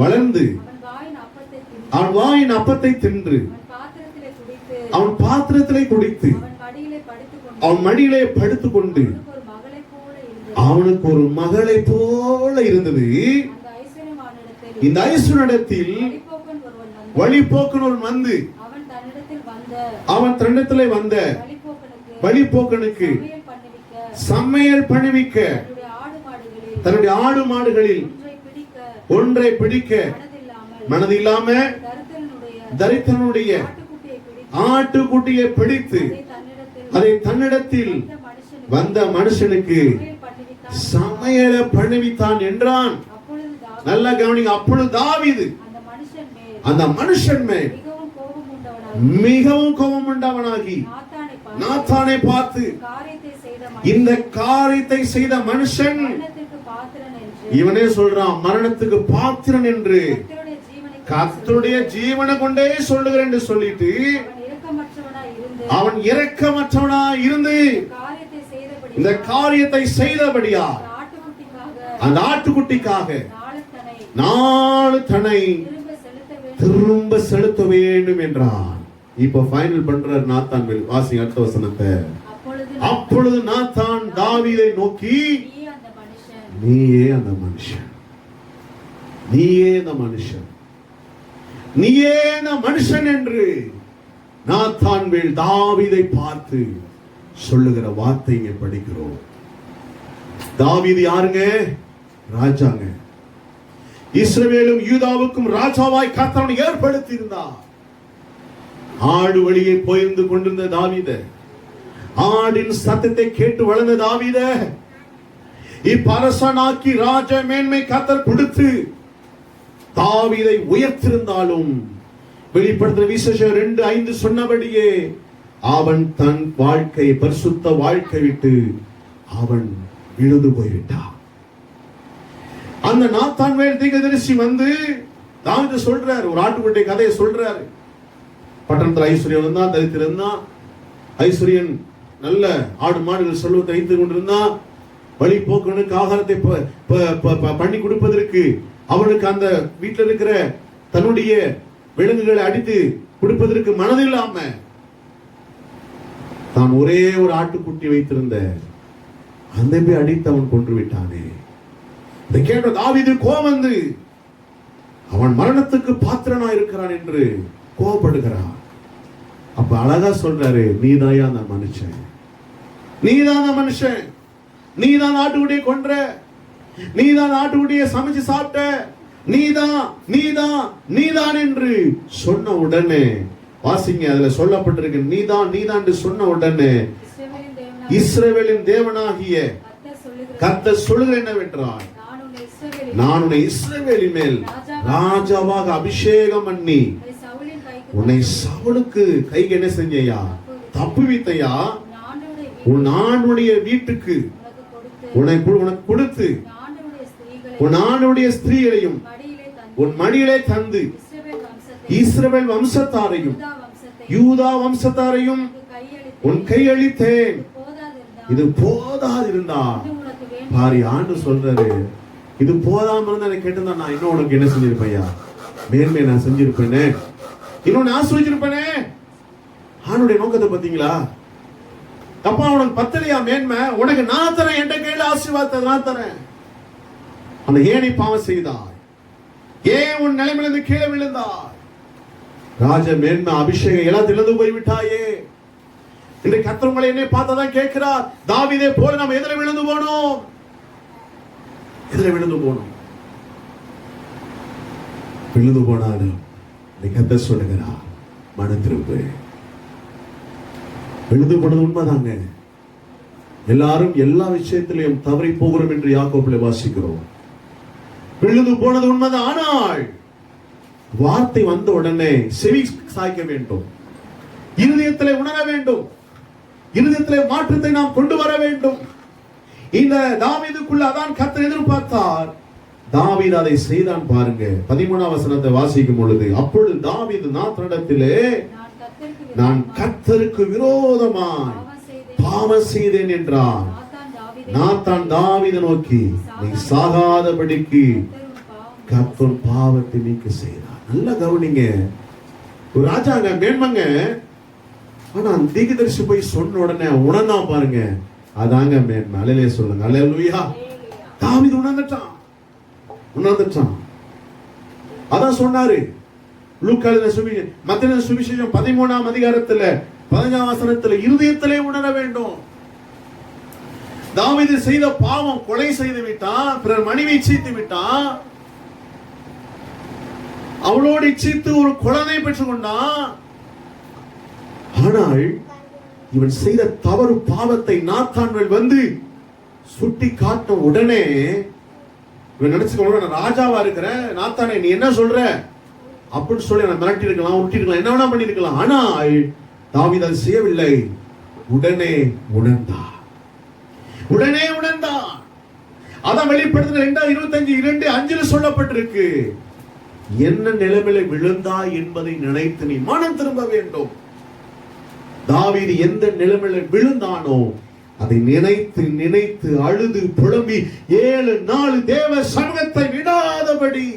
வளர்ந்து வளர்ந்து அவன் வாயின் அப்பத்தை அவன் வாயின் அப்பத்தை தின்று தின்று அவன் பாத்திரத்திலே குடித்து அவன் பாத்திரத்திலே குடித்து அவன் மடியிலே அவன் மடியிலே படுத்துக்கொண்டு படுத்துக்கொண்டு அவனுக்கு ஒரு மகளை அவனுக்கு ஒரு மகளை போல இருந்தது. போல இருந்தது. அந்த ஐஸ்வர்யவானிடத்தில் இந்த ஐசுனிடத்தில் வழிபோக்கன் ஒருவன் வந்து வழிபோக்கனோர் வந்து அவன் தன்னிடத்திலே வந்த வழிபோக்கனுக்கு சமையல் சமையல் பண்ணிவிக்க பண்ணுவிக்க தன்னுடைய ஆடு மாடுகளில் தன்னுடைய ஆடு மாடுகளில் ஒன்றை பிடிக்க ஒன்றை பிடிக்க மனதில்லாம மனதில்லாம தரித்திரனுடைய தரித்திரனுடைய ஆட்டுக்குட்டியை பிடித்து அதை தன்னிடத்தில் வந்த மனுஷனுக்கு சமையலை பண்ணுவித்தான் என்றான். நல்ல கவனிங்க. அப்பொழுது தாவீது அந்த மனுஷன் மேல் மிகவும் கோபம் உண்டவனாகி நாத்தானை பார்த்து, இந்த காரியத்தை செய்த மனுஷன் இவனே சொல்றான், மரணத்துக்கு பாத்திரன் என்று கர்த்தருடைய ஜீவனை கொண்டே சொல்லுகிறேன் என்று சொல்லிட்டு அவன் இரக்கமற்றவனாய் இருந்து இந்த காரியத்தை செய்தபடியா அந்த ஆட்டுக்குட்டிக்காக 4 தனை திரும்ப செலுத்த வேண்டும் என்றான். இப்ப ஃபைனல் பண்றார் நாத்தான். வாசி அடுத்த வசனத்தை. அப்பொழுது நாத்தான் தாவீதை நோக்கி, நீயே அந்த மனுஷன், நீயே அந்த மனுஷன், நீயே அந்த மனுஷன் என்று நாத்தான் மேல் தாவீதை பார்த்து சொல்லுகிற வார்த்தை இங்க படிக்கிறோம். தாவீது யாருங்க? ராஜாங்க. இஸ்ரவேலும் யூதாவுக்கும் ராஜாவாய் கர்த்தர் ஏற்படுத்தி இருந்தார். ஆடு வழியே போயிருந்து கொண்டிருந்த தாவீத, ஆடின் சத்தத்தை கேட்டு வளர்ந்த தாவீத இப்ப அரசனாக்கி ராஜ மேன்மை கர்த்தர் கொடுத்து தாவீதை உயர்த்திருந்தாலும் வெளிப்படுத்துற விசேஷம் 2:5 சொன்னபடியே அவன் தன் வாழ்க்கை பரிசுத்த வாழ்க்கை விட்டு அவன் விழுந்து போய்விட்டான். அந்த நாத்தான் மேல் தீர்க்கதரிசி வந்து தாவீது சொல்றாரு, ஒரு ஆட்டுக்குட்டி கதையை சொல்றாரு. பட்டணத்துல ஐஸ்வர்யம் இருந்தா, தரித்திரம் இருந்தா, ஐஸ்வர்யன் நல்ல ஆடு மாடுகள் செல்வத்தை வைத்துக் கொண்டிருந்தா, வழி போக்கனுக்கு ஆகாரத்தை பண்ணி கொடுப்பதற்கு அவனுக்கு அந்த வீட்டில் இருக்கிற தன்னுடைய விலங்குகளை அடித்து கொடுப்பதற்கு மனதில்லாம தான் ஒரே ஒரு ஆட்டுக்குட்டி வைத்திருந்த அந்த போய் அடித்து அவன் கொன்று விட்டானே. இதை கேட்ட தாவீது கோபம் வந்து அவன் மரணத்துக்கு பாத்திரனா இருக்கிறான் என்று கோபப்படுகிறான். அப்ப அழகா சொல்றாரு, நீதாயா அந்த மனுஷன், நீதான் அந்த மனுஷன், நீதான் ஆட்டுக்குட்டியை கொன்ற, நீதான் ஆட்டுக்குட்டியை சமைச்சு சாப்பிட்ட, நீதான் நீதான் நீதான் என்று சொன்ன உடனே, வாசிங்க அதுல சொல்லப்பட்டிருக்கு, நீதான் நீதான் என்று சொன்ன உடனே இஸ்ரவேலின் தேவனாகிய கர்த்தர் சொல்லுகிற என்னவென்றால், நான் உன்னை இஸ்ரவேலின் மேல் ராஜாவாக அபிஷேகம் பண்ணி உன்னை சவுலுக்கு கைக்கு என்ன செஞ்சையா, தப்புவித்தையா, உன் ஆண்டுடைய வீட்டுக்கு உனக்கு கொடுத்து உன் ஆண்டுடைய ஸ்திரீகளையும் உன் மடியிலே தந்து இஸ்ரவேல் வம்சத்தாரையும் யூதா வம்சத்தாரையும் உன் கையளித்தேன். இது போதாது இருந்தா பாரி ஆண்டு சொல்றாரு, இது போதாம இருந்தா எனக்கு கேட்டிருந்தா நான் இன்னும் உனக்கு என்ன செஞ்சிருப்பையா, மேன்மையை நான் செஞ்சிருப்பேனே, இன்னொன்னு ஆசிரிச்சிருப்பேனே. ஆணுடைய நோக்கத்தை பாத்தீங்களா? அப்பா உனக்கு பத்தலையா மேன்மை, உனக்கு நான் தரேன், என்ற கையில ஆசீர்வாதத்தை நான் தரேன். அந்த ஏனை பாவம் செய்தாய், ஏன் உன் நிலைமையிலிருந்து கீழே விழுந்தாய், ராஜ மேன்மை அபிஷேகம் எல்லாம் இழந்து போய்விட்டாயே. இன்றைக்கு கர்த்தர் உங்களை என்னை பார்த்ததான் கேட்கிறார், தாவீதை போல நாம் எதிர விழுந்து போனோம், எதிர விழுந்து போனோம். விழுந்து போனாலும் கர்த்தர் சொல்லுகிறார், மனம் திரும்பு. விழுந்து போனது உண்மைதாங்க. எல்லாரும் எல்லா விஷயத்திலையும் தவறி போகிறோம் என்று யாக்கோபிலே வாசிக்கிறோம். விழுந்து போனது உண்மைதான். ஆனால் வார்த்தை வந்த உடனே செவி சாய்க்க வேண்டும், இருதயத்திலே உணர வேண்டும், இருதயத்திலே மாற்றத்தை நாம் கொண்டு வர வேண்டும். இந்த தாவீதுக்குள்ள அதான் கர்த்தர் எதிர்பார்த்தார். தாவீது அதை செய்தான். பாருங்க 13ஆம் வசனத்தை வாசிக்கும் பொழுது, அப்பொழுது தாவீது நாத்தானிடத்திலே, நான் கர்த்தருக்கு விரோதமாய் பாவம் செய்தேன் என்றான். நாத்தான் தாவீதை நோக்கி நீ சாகாதபடிக்கு கர்த்தர் பாவத்தை நீக்க செய்தார். நல்ல கவனிங்க, ஒரு ராஜாங்க மேன்மங்க, ஆனா தீர்க்கதரிசி போய் சொன்ன உடனே உணர்ந்தா பாருங்க, அதாங்க மேன்மை. அல்லேலூயா சொல்லுங்க. அல்லேலூயா. தாவீது உணர்ந்துட்டான். அதான் சொன்னாரு மத்தேயு சுவிசேஷம் 13ஆம் அதிகாரத்துல 15ஆம் வசனத்துல, இருதயத்திலே உணர வேண்டும். தாவீது செய்த பாவம், கொலை செய்து விட்டான், பிறர் மனைவி இச்சித்து விட்டான், அவளோடு இச்சித்து ஒரு குழந்தை பெற்றுக் கொண்டான். ஆனால் இவன் செய்த தவறு பாவத்தை நாத்தான்வேல் வந்து சுட்டி காட்ட உடனே இவன் நினைச்சுக்கொள்ள, ராஜாவா இருக்கிற நாத்தானே நீ என்ன சொல்ற அப்படின்னு சொல்லி நான் மிரட்டி இருக்கலாம், உருட்டி இருக்கலாம், என்ன வேணா பண்ணி இருக்கலாம். ஆனால் தாவீது அதை செய்யவில்லை. உடனே உணர்ந்தான். அதான் வெளிப்படுத்தின 2:25-2:5 சொல்லப்பட்டிருக்கு. என்ன நிலைமையில விழுந்தா என்பதை நினைத்து நீ மனம் திரும்ப வேண்டும். தாவீது எந்த நிலைமையில விழுந்தானோ அதை நினைத்து நினைத்து அழுது புலம்பி 7 நாள் தேவ சமூகத்தை விடாதபடி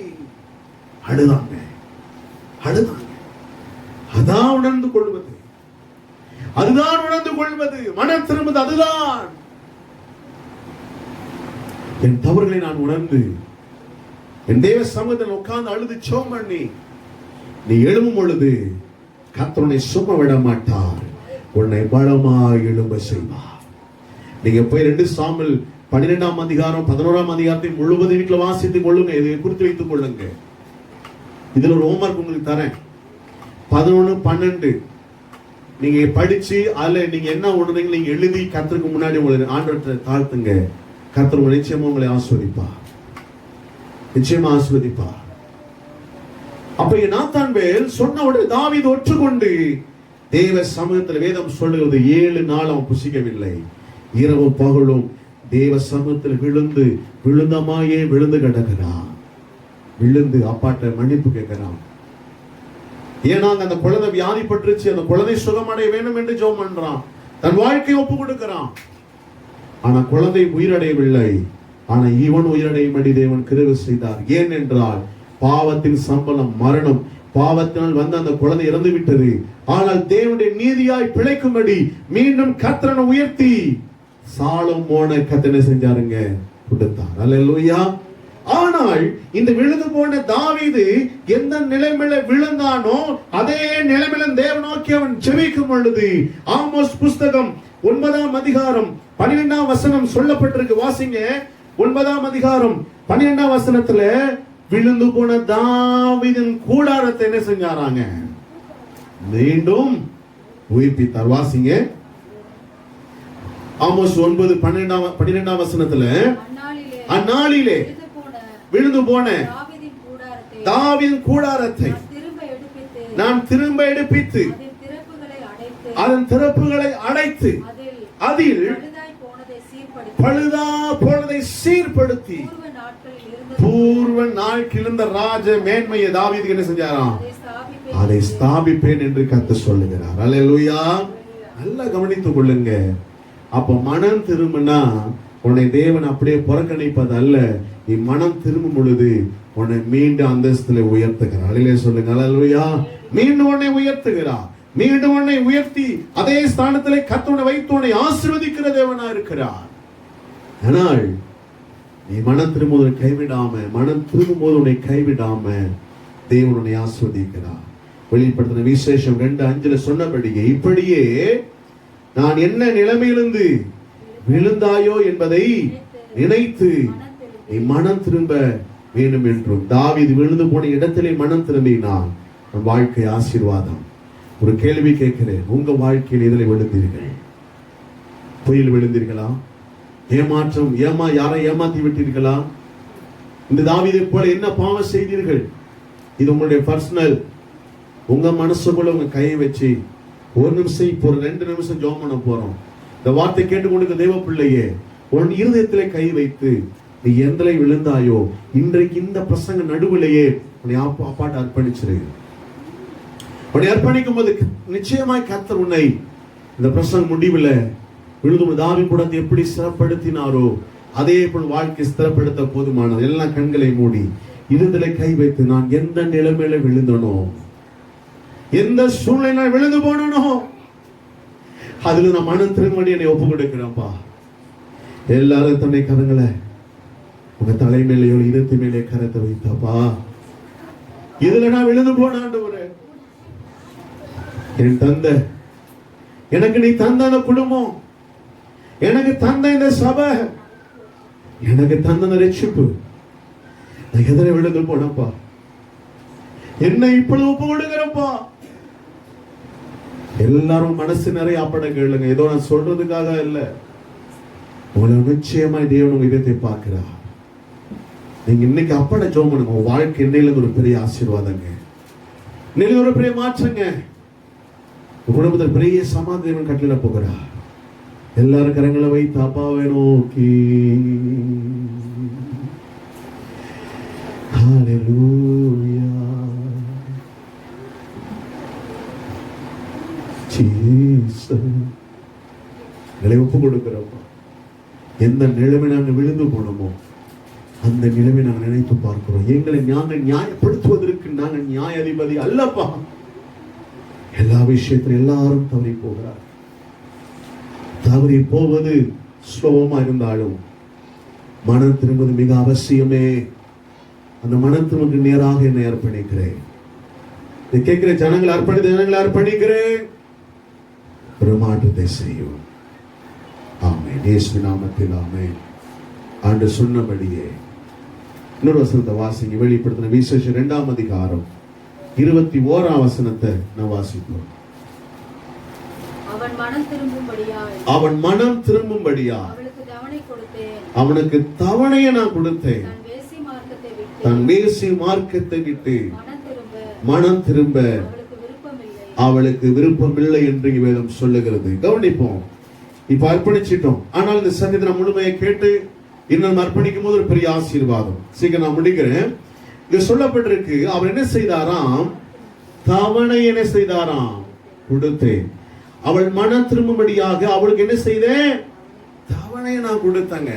அழுதாங்க. அதான் உணர்ந்து கொள்வது, மனம் திரும்புவது. அதுதான் என் தவறுகளை நான் உணர்ந்து என் தேவ சமூகத்தில் உட்கார்ந்து அழுது சோம் பண்ணி நீ எழும்பும் பொழுது கர்த்தர் உன்னை சும்மா விட மாட்டார், உன்னை பலமாய் எழும்ப செய்வார். நீங்க போய் 2 சாமுவேல் 12ஆம் அதிகாரம் 11ஆம் அதிகாரத்தை முழுவதும் வீட்டில் வாசித்துக் கொள்ளுங்க. இதை குறித்து வைத்துக் கொள்ளுங்க. இதுல ஒரு ஹோம்வொர்க் உங்களுக்கு தரேன். 11, 12 நீங்க படிச்சு அதுல நீங்க என்ன உணர்ந்தீங்க நீங்க எழுதி கர்த்தருக்கு முன்னாடி உங்களை ஆண்டவர்கிட்ட தாழ்த்துங்க. கர்த்தர் உங்களை நிச்சயமா உங்களை ஆசீர்வதிப்பார். அப்ப நாத்தான்வேல் சொன்ன உடனே தாவீது ஒற்றுக்கொண்டு தேவ சமூகத்தில் வேதம் சொல்லுகிறது 7 நாள் அவன் புசிக்கவில்லை, இரவு பகலும் தேவ சமூகத்தில் விழுந்தமாயே விழுந்து கிடக்கிறான். விழுந்து அப்பாட்ட மன்னிப்பு கேட்கிறான். ஏன்னா அந்த குழந்தை வியாதிப்பட்டுருச்சு, அந்த குழந்தை சுகமடைய வேண்டும் என்று ஜெபம் பண்றான், தன் வாழ்க்கையை ஒப்பு கொடுக்கிறான். ஆனா குழந்தை உயிரடையவில்லை. ஆனா இவன் உயிரடையும்படி தேவன் கிருபை செய்தார். ஏன் என்றால் பாவத்தின் சம்பளம் மரணம். பாவத்தினால் வந்து அந்த குழந்தை இறந்து விட்டது. ஆனால் தேவனுடைய நீதியாய் பிழைக்கும்படி மீண்டும் கர்த்தரை உயர்த்தி சாலமோன கர்த்தனை செஞ்சாருங்க, கொடுத்தார். அல்லேலூயா. ஆனால் இந்த விழுந்து போன தாவீது எந்த நிலைமையில விழுந்தானோ அதே நிலைமையில தேவன் நோக்கி அவன் ஜெபிக்கும் பொழுது ஆமோஸ் புஸ்தகம் 9ஆம் அதிகாரம் 12ஆம் வசனம் சொல்லப்பட்டிருக்கு. வாசிங்க. 9ஆம் அதிகாரம் 12ஆம் வசனத்துல விழுந்து போன தாவீதின் கூடாரத்தை என்ன செஞ்சாராங்க? மீண்டும் உயிர்ப்பித்தார். வாசிங்க. ஆமோஸ் 9:12 வசனத்துல அந்நாளிலே விழுந்து போன தாவீதின் கூடாரத்தை நான் திரும்ப எடுப்பித்து அதன் திறப்புகளை அடைத்து அதில் பழுதா போனதை சீர்படுத்தி பூர்வ நாட்களில் இருந்த ராஜ மேன்மையை தாவீதுக்கு என்ன செஞ்சாராம்? அதை ஸ்தாபிப்பேன் என்று கர்த்தர் சொல்லுகிறார். அல்லேலூயா. நல்லா கவனித்துக் கொள்ளுங்க. அப்ப மனம் திரும்பினா உன்னை தேவன் அப்படியே புறக்கணிப்பது அல்ல. நீ மனம் திரும்பும் பொழுது உன்னை மீண்டும் அந்தஸ்துல உயர்த்துகிறார். அல்லேலூயா சொல்லுங்க. அல்லேலூயா. மீண்டும் உன்னை உயர்த்துகிறார். மீண்டும் உன்னை உயர்த்தி அதே ஸ்தானத்திலே கர்த்தர் வைத்து உன்னை ஆசீர்வதிக்கிற தேவனா இருக்கிறார். ஆனால் நீ மனம் திரும்புவதை கைவிடாம, மனம் திரும்பும் போது உன்னை கைவிடாம தேவன் உன்னை ஆசீர்வதிக்கிறார். வெளிப்படுத்தின விசேஷம் 2:5 சொன்னபடியே இப்படியே நான் என்ன நிலைமையிலிருந்து விழுந்தாயோ என்பதை நினைத்து நீ மனம் திரும்ப வேண்டும் என்றும். தாவீது விழுந்து போன இடத்திலே மனம் திரும்பினான். நம் வாழ்க்கை ஆசீர்வாதம். ஒரு கேள்வி கேட்கிறேன், உங்க வாழ்க்கையில் எதில் விழுந்தீர்கள்? பொய்யில் விழுந்தீர்களா? ஏமாற்றம் யாரை ஏமாத்தி விட்டீர்களா? இந்த தாவீதை போல என்ன பாவம் செய்தீர்கள்? இது உங்களுடைய பர்சனல். உங்க மனசுக்குள்ள உங்க கையை வச்சு ஒரு நிமிஷம், இப்போ 2 நிமிஷம் ஜெபம் பண்ண போறோம். இந்த வார்த்தை கேட்டுக்கொண்டு தேவ பிள்ளையே, உன் இருதயத்திலே கை வைத்து நீ எந்தலை விழுந்தாயோ இன்றைக்கு இந்த பிரசங்க நடுவிலேயே உன்னை அப்பாட்ட அர்ப்பணிச்சிரு. உன்னை அர்ப்பணிக்கும் போது நிச்சயமாய் கர்த்தர் உன்னை இந்த பிரசங்க முடிவில் விழுதும் தாவீது கூட எப்படி ஸ்திரப்படுத்தினாரோ அதே போல் வாழ்க்கை ஸ்திரப்படுத்த போதுமானது. எல்லாம் கண்களை மூடி இருதலை கை வைத்து, நான் எந்த நிலைமையில விழுந்தனோ, எந்த சூழ்நிலை விழுந்து போனனோ, அதுல நான் மனம் திரும்பி என்னை ஒப்பு கொடுக்கிறேன்ப்பா. எல்லாரும் தன்னை கரங்களை உங்க தலைமையிலையோ இதத்து மேலே கரத்தை வைத்தாப்பா, இதுல நான் விழுந்து போன ஆண்டவரே, என் தந்தை எனக்கு நீ தந்த அந்த குடும்பம், எனக்கு தந்த இந்த சபை, எனக்கு தந்த அந்த ரட்சிப்பு, நான் எதிர விழுந்து போனப்பா, என்னை இப்பொழுது ஒப்பு கொடுக்கிறப்பா. எல்லாரும் மனசு நிறைய அப்பட கேளுங்க. ஏதோ நான் சொல்றதுக்காக இல்ல, உங்களை நிச்சயமாய் தேவன் உங்க இதயத்தை பார்க்கிறார். நீங்க இன்னைக்கு அப்பட ஜெபம் பண்ணுங்க. உங்க வாழ்க்கை இன்னையில ஒரு பெரிய ஆசீர்வாதங்க, இன்னையில ஒரு பெரிய மாற்றங்க, குடும்பத்தில் பெரிய சமாதானம் கட்டளை போகிறார். எல்லாரும் கரங்களை வைத்து அப்பாவை நோக்கி ஹalleluya ஜீசஸ் எங்களை ஒப்பு கொடுக்கிறோம். எந்த நிலைமை நாங்கள் விழுந்து போனோமோ அந்த நிலைமை நாங்கள் நினைத்து பார்க்கிறோம். எங்களை நாங்கள் நியாயப்படுத்துவதற்கு நாங்கள் நியாயாதிபதி அல்லப்பா. எல்லா விஷயத்திலும் எல்லாரும் தவறி போகிறார். தவறி போவது ஸ்லோகமா இருந்தாலும் மனம் திரும்புவது மிக அவசியமே. அந்த மனம் திரும்புக்கு நேராக என்னை அர்ப்பணிக்கிறேன். கேட்கிற ஜனங்களை அர்ப்பணிக்கிறேன். ஒரு மாற்றத்தை செய்யும். ஆமென். இயேசு நாமத்தில் ஆமென். ஆண்டு சொன்னபடியே இன்னொரு வசனத்தை வாசிங்க. வெளிப்படுத்தின விசேஷம் 2ஆம் அதிகாரம் 21ஆம் வசனத்தை நான் வாசிப்போம். அவன் மனம் திரும்பும்படியாய் அவனுக்கு தவணையை நான் கொடுத்தேன். தன் வேசி மார்க்கத்தை விட்டு மனம் திரும்ப அவளுக்கு விருப்பமில்லை என்று வேதம் சொல்லுகிறது. கவனிப்போம். இப்ப அர்ப்பணிச்சிட்டோம். ஆனால் இந்த சங்கத்தை நான் முழுமையை கேட்டு இன்னும் அர்ப்பணிக்கும் போது ஒரு பெரிய ஆசீர்வாதம். சீக்கிரம் நான் முடிக்கிறேன். இங்க சொல்லப்பட்டிருக்கு, அவர் என்ன செய்தாராம்? தவணை என்ன செய்தாராம்? கொடுத்தேன். அவள் மனம் திரும்பும்படியாக அவளுக்கு என்ன செய்தேன்? தவணையை நான் கொடுத்தேங்க.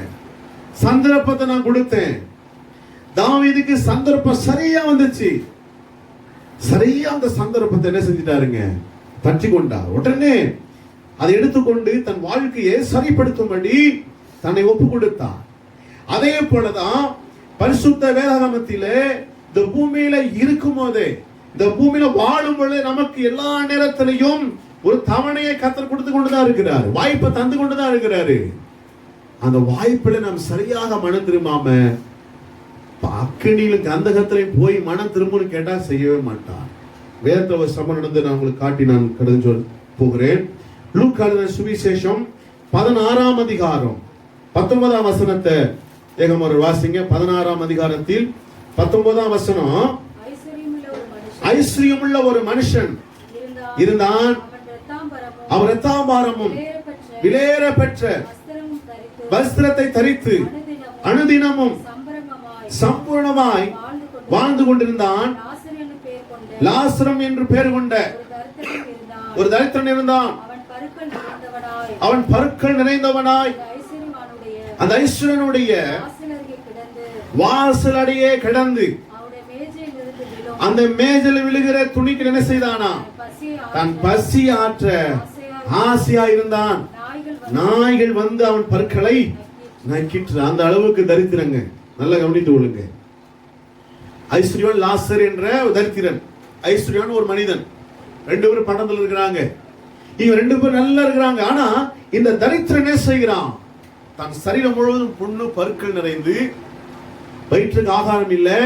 சந்தர்ப்பத்தை நான் கொடுத்தேன். தாவீதுக்கு சந்தர்ப்பம் சரியா வந்துச்சு. சரியா அந்த சந்தர்ப்பத்தை என்ன செஞ்சிட்டாருங்க? பற்றி கொண்டார். உடனே அதை எடுத்துக்கொண்டு தன் வாழ்க்கையை சரிப்படுத்தும்படி தன்னை ஒப்பு கொடுத்தார். அதே போலதான் பரிசுத்த வேதாகமத்திலே இந்த பூமியில இருக்கும் போதே, இந்த பூமியில வாழும் பொழுது நமக்கு எல்லா நேரத்திலையும் ஒரு தவணையை கர்த்தர் கொடுத்து கொண்டுதான் இருக்கிறார். வாய்ப்பை தந்து கொண்டுதான் இருக்கிறாரு. அந்த வாய்ப்புல நாம் சரியாக மனம் திரும்பாம அக்கனியிலும் கந்தகத்திலையும் போய் மனம் திரும்புன்னு கேட்டா செய்யவே மாட்டார். வேதத்துல ஒரு சம்பவம் நடந்து நான் உங்களுக்கு காட்டி நான் கடந்து சொல்ல போகிறேன். லூக்கா எழுதின சுவிசேஷம் 16ஆம் அதிகாரம் 19ஆம் வசனத்தை ஏகமொரு வாசிங்க. 16ஆம் அதிகாரத்தில் 19ஆம் வசனம். ஐஸ்வரியமுள்ள ஒரு மனுஷன் இருந்தான். அவர் இரத்தாம்பரமும் விலையேற பெற்ற வஸ்திரத்தை தரித்து அனுதினமும் சம்பூர்ணமாய் வாழ்ந்து கொண்டிருந்தான். லாசரம் என்று பெயர் கொண்ட ஒரு தரித்திரன் இருந்தான். அவன் பருக்கள் நிறைந்தவனாய் அந்த ஐஸ்வரனுடைய வாசல் அடியே கிடந்து அந்த மேஜையில் விழுகிற துணிக்கு என்ன செய்தானா? தன் பசி ஆற்ற ஆசையா இருந்தான். நாய்கள் வந்து அவன் பற்களை நக்கிற்று. அந்த அளவுக்கு தரித்திரங்க. நல்லா கவனித்து கொள்ளுங்க. ஐஸ்வரியன் லாசர் என்ற தரித்திரன், ஐஸ்வரியன் ஒரு மனிதன். 2 பேரும் படத்துல இருக்கிறாங்க. இவங்க 2 பேரும் நல்லா இருக்கிறாங்க. ஆனா இந்த தரித்திரனே செய்கிறான். தன் சரீரம் முழுவதும் புண்ணு பருக்கள் நிறைந்து, வயிற்றுக்கு ஆகாரம் இல்லை.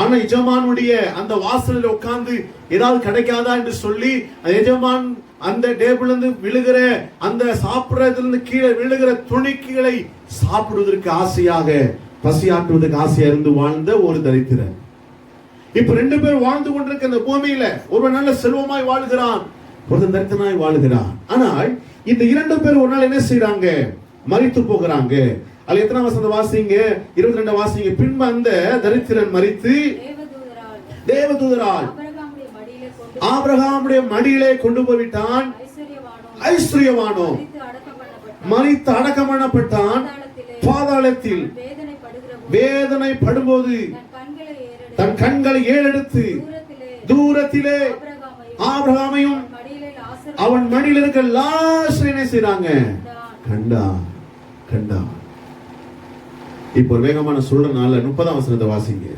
ஆனா எஜமானுடைய அந்த வாசலில் உட்கார்ந்து ஏதாவது கிடைக்காதா என்று சொல்லி எஜமான் அந்த டேபிள் இருந்து விழுகிற அந்த சாப்பிடுறதுல இருந்து கீழே விழுகிற துணிக்கைகளை சாப்பிடுவதற்கு ஆசையாக, பசியாற்றுவதற்கு ஆசையா இருந்து வாழ்ந்த ஒரு தரித்திரன். இப்ப 2 பேர் வாழ்ந்து கொண்டிருக்க இந்த பூமியில ஒருவன் நல்ல செல்வமாய் வாழ்கிறான், ஒருத்தன் தரித்திரனாய் வாழ்கிறான். ஆனால் இந்த 2 பேர் ஒரு நாள் என்ன செய்யறாங்க? மரித்து போகிறாங்க. அது எத்தனை வசனம் வாசிங்க? 22 வாசிங்க. பின்பு அந்த தரித்திரன் மரித்து தேவதூதரால் ஆபிரகாமுடைய மடியிலே கொண்டு போய்விட்டான். ஐஸ்வரியவானோ மரித்து அடக்கம் பண்ணப்பட்டான். பாதாளத்தில் வேதனை படும்போது தன் கண்களை ஏறெடுத்து தூரத்திலே ஆபிரகாமையும் அவன் மடியில் இருக்க லாசரை என்ன செய்றாங்க? கண்டா கண்டா. இப்போ வேகமான சொல்றனால 30ஆம் வசனத்தை வாசிங்க.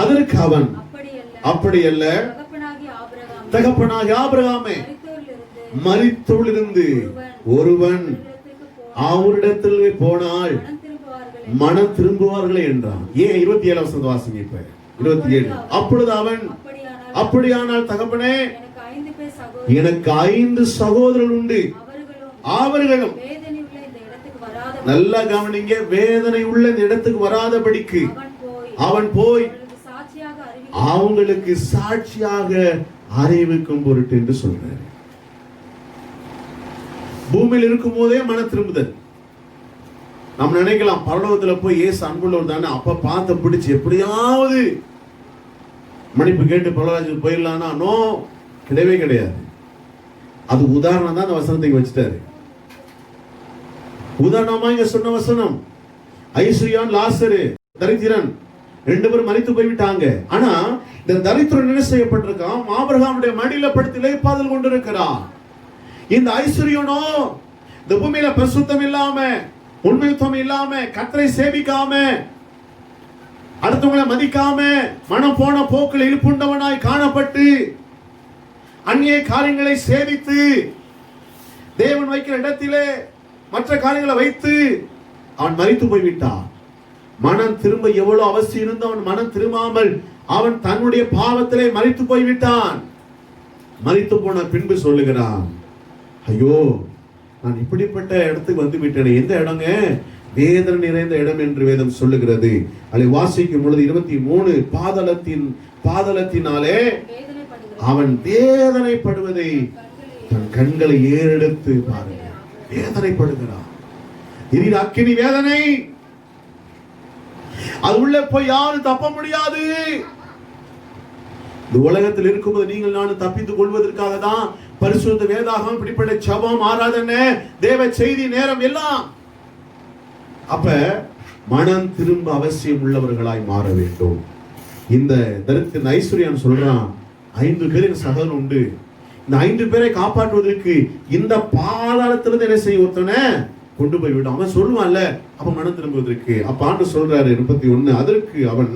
அதற்கு அவன் அப்படி அல்ல, தகப்பனாகிய ஆபிரகாமே, மரித்தோரிலிருந்து ஒருவன் அவரிடத்தில் போனால் மனம் திரும்புவார்களே என்றான். ஏன் 27ஆம் வசனத்தை வாசிங்க. இப்ப 27. அப்பொழுது அவன், அப்படியானால் தகப்பனே, எனக்கு 5 சகோதரர்கள் உண்டு, அவர்களும் நல்லா கவனிங்க, வேதனை உள்ள இந்த இடத்துக்கு வராதபடிக்கு அவன் போய் அவங்களுக்கு சாட்சியாக அறிவிக்கும் பொருட்டு என்று சொல்றாரு. பூமியில் இருக்கும் போதே மன திரும்புதல். நம்ம நினைக்கலாம் பரலோகத்துல போய் இயேசு அன்புள்ளவர் தானே, அப்ப பார்த்து பிடிச்சு எப்படியாவது மன்னிப்பு கேட்டு பரலோகத்துக்கு போயிடலாம்னா, நோ, கிடையவே கிடையாது. அது உதாரணம் தான் அந்த வசனத்தை வச்சுட்டாரு. உதாரணமா இங்க சொன்ன வசனம், ஐஸ்வர்யான் லாசரு தரித்திரன் 2 பேரும் மரித்து போய்விட்டாங்க. ஆனா இந்த தரித்திரன் என்ன செய்யப்பட்டிருக்கான்? ஆபிரகாமுடைய மடியில படுத்து இளைப்பாறுதல் கொண்டிருக்கிறான். இந்த ஐஸ்வர்யனோ இந்த பூமியில பரிசுத்தம் இல்லாம, உண்மைத்துவம் இல்லாம, கர்த்தரை சேவிக்காம, அடுத்தவங்களை மதிக்காம, மனம் போன போக்கில் இழுப்புண்டவனாய் காணப்பட்டு அந்நிய காரியங்களை சேவித்து தேவன் வைக்கிற இடத்திலே மற்ற காரியங்களை வைத்து அவன் மரித்து போய்விட்டான். மனம் திரும்ப எவ்வளவு அவசியம் இருந்து அவன் மனம் திரும்பாமல் அவன் தன்னுடைய பாவத்திலே மரித்து போய்விட்டான். மரித்து போன பின்பு சொல்லுகிறான், ஐயோ, நான் இப்படிப்பட்ட இடத்துக்கு வந்து விட்டேன். எந்த இடங்க? வேதனை நிறைந்த இடம் என்று வேதம் சொல்லுகிறது. அதை வாசிக்கும் பொழுது 23, பாதாளத்தினாலே அவன் வேதனைப்படுவதை தன் கண்களை ஏறெடுத்து பாருங்க. வேதனைப்படுகிறான். இது அக்கினி வேதனை. அது உள்ள போய் யாரும் தப்ப முடியாது. இந்த உலகத்தில் இருக்கும்போது நீங்கள் நானும் தப்பித்துக் கொள்வதற்காக தான் பரிசுத்த வேதாகம், இப்படிப்பட்ட ஜெபம், ஆராதனை, தேவ செய்தி, நேரம் எல்லாம். அப்ப மனம் திரும்ப அவசியம் உள்ளவர்களாய் மாற வேண்டும். இந்த தரித்திரன் ஐஸ்வர்யான் சொல்றான், 5 பேரின் சகோதரன் உண்டு. இந்த 5 பேரை காப்பாற்றுவதற்கு இந்த பாதாளத்திலிருந்து என்ன செய்ய ஒருத்தனை கொண்டு போய் விடும். அவன் சொல்லுவான்ல, அப்ப மனம் திரும்புவதற்கு. அப்ப ஆண்டு சொல்றாரு 31, அதற்கு அவன்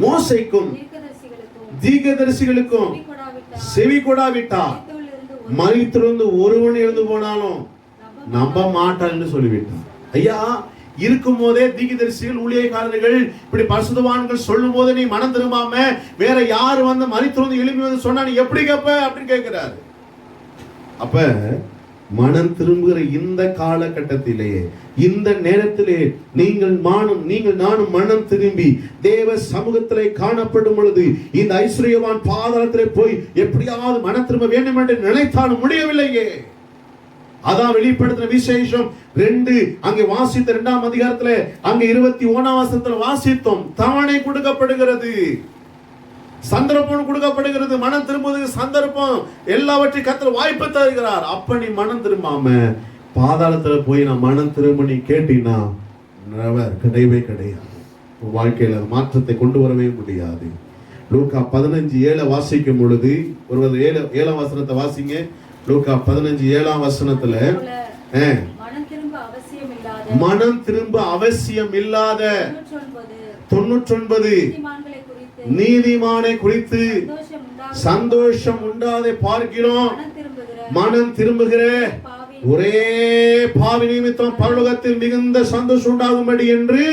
மோசேக்கும் தீர்க்கதரிசிகளுக்கும் செவி கொடாவிட்டார், மரித்திருந்து ஒருவன் எழுந்து போனாலும் நம்ப மாட்டான்னு சொல்லிவிட்டான். ஐயா, இருக்கும் போதே தீர்க்கதரிசிகள், ஊழியக்காரர்கள், இப்படி பரிசுத்தவான்கள் சொல்லும் போது நீ மனம் திரும்பாம வேற யாரு வந்து மரித்திருந்து எழுப்பி வந்து சொன்னா நீ எப்படி கேப்ப அப்படின்னு கேட்கிறாரு. அப்ப மனம் திரும்புகிற இந்த காலகட்டத்திலே, இந்த நேரத்திலே நீங்கள் நானும் மனம் திரும்பி தேவ சமூகத்திலே காணப்படும் பொழுது இந்த ஐஸ்வர்யவான் பாதாளத்திலே போய் எப்படியாவது மனம் திரும்ப வேண்டும் என்று நினைத்தாலும் முடியவில்லையே. அதான் வெளிப்படுத்தின விசேஷம் 2 அங்கே வாசித்த 2ஆம் அதிகாரத்துல அங்க 21ஆம் வசனத்துல வாசித்தோம். தவணை கொடுக்கப்படுகிறது, சந்தர்ப்பம் கொடுக்கப்படுகிறது. மனம் திரும்புவதற்கு சந்தர்ப்பம், எல்லாவற்றையும் கர்த்தர் வாய்ப்பு தருகிறார். அப்ப நீ மனம் திரும்பாம பாதாளத்துல போய் நான் மனம் திரும்ப நீ கேட்டீங்கன்னா கிடையவே கிடையாது. வாழ்க்கையில மாற்றத்தை கொண்டு வரவே முடியாது. லூக்கா 15:7 வாசிக்கும் பொழுது, ஒருவர் 7ஆம் வசனத்தை வாசிங்க. லூக்கா 15:7 வசனத்துல மனம் திரும்ப அவசியம் இல்லாத 99 நீதிமானை குறித்து சந்தோஷம் உண்டாதை பார்க்கிறோம். மனம் திரும்புகிற ஒரே பாவி நிமித்தம் பரலோகத்தில் மிகுந்த சந்தோஷம் உண்டாகும்படி என்று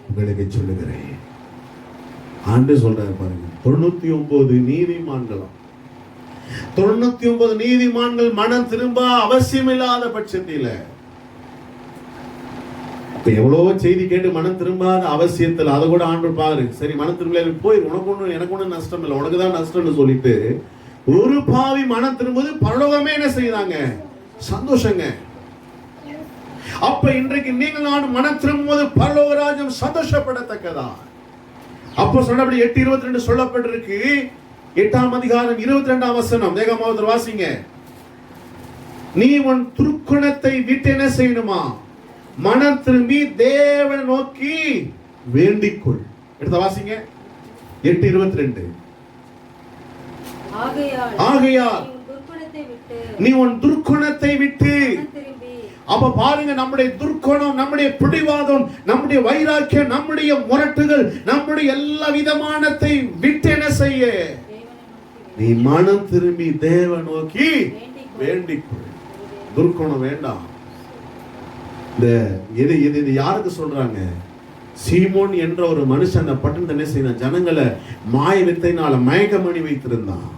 உங்களுக்கு சொல்லுகிறேன். ஆண்டு சொல்றாரு பாருங்க. 99 நீதிமான்களும் 99 நீதிமான்கள் மனம் திரும்ப அவசியம் இல்லாத பட்சத்தில், எவ்வளவோ செய்தி கேட்டு மனம் திரும்பாத அவசியத்தில் அதை கூட ஆண்டு பாரு, சரி மனம் திரும்ப போய் உனக்கு ஒண்ணு எனக்கு ஒண்ணு நஷ்டம் இல்லை, உனக்கு தான் நஷ்டம்னு சொல்லிட்டு ஒரு பாவி மனம் திரும்புவது பரலோகமே என்ன செய்தாங்க? சந்தோஷங்க. அப்ப இன்றைக்கு நீங்கள் நானும் மனம் திரும்புவது பரலோக ராஜ்யம் சந்தோஷப்படத்தக்கதா. அப்போ சொன்னபடி 8:22 சொல்லப்பட்டிருக்கு. 8ஆம் அதிகாரம் 22ஆம் வசனம் வேகமாக வாசிங்க. நீ உன் துர்க்குணத்தை விட்டு என்ன செய்யணுமா? மனம் திரும்பி தேவனை நோக்கி வேண்டிக்கொள். எடுத்த வாசிங்க 8:22. ஆகையால் நீ உன் துர்க்குணத்தை விட்டு. அப்ப பாருங்க, நம்முடைய துர்க்குணம், நம்முடைய பிடிவாதம், நம்முடைய வைராக்கியம், நம்முடைய முரட்டுகள், நம்முடைய எல்லா விதமானத்தை விட்டு என்ன செய்ய? நீ மனம் திரும்பி தேவனை நோக்கி வேண்டிக்கொள். துர்க்குணம் வேண்டாம். இது யாருக்கு சொல்றாங்க? சீமோன் என்ற ஒரு மனுஷன் பட்டன் என்ன செய்யணும்? ஜனங்களை மாய வித்தையினால மயக்கம் பண்ணி வைத்திருந்தான்.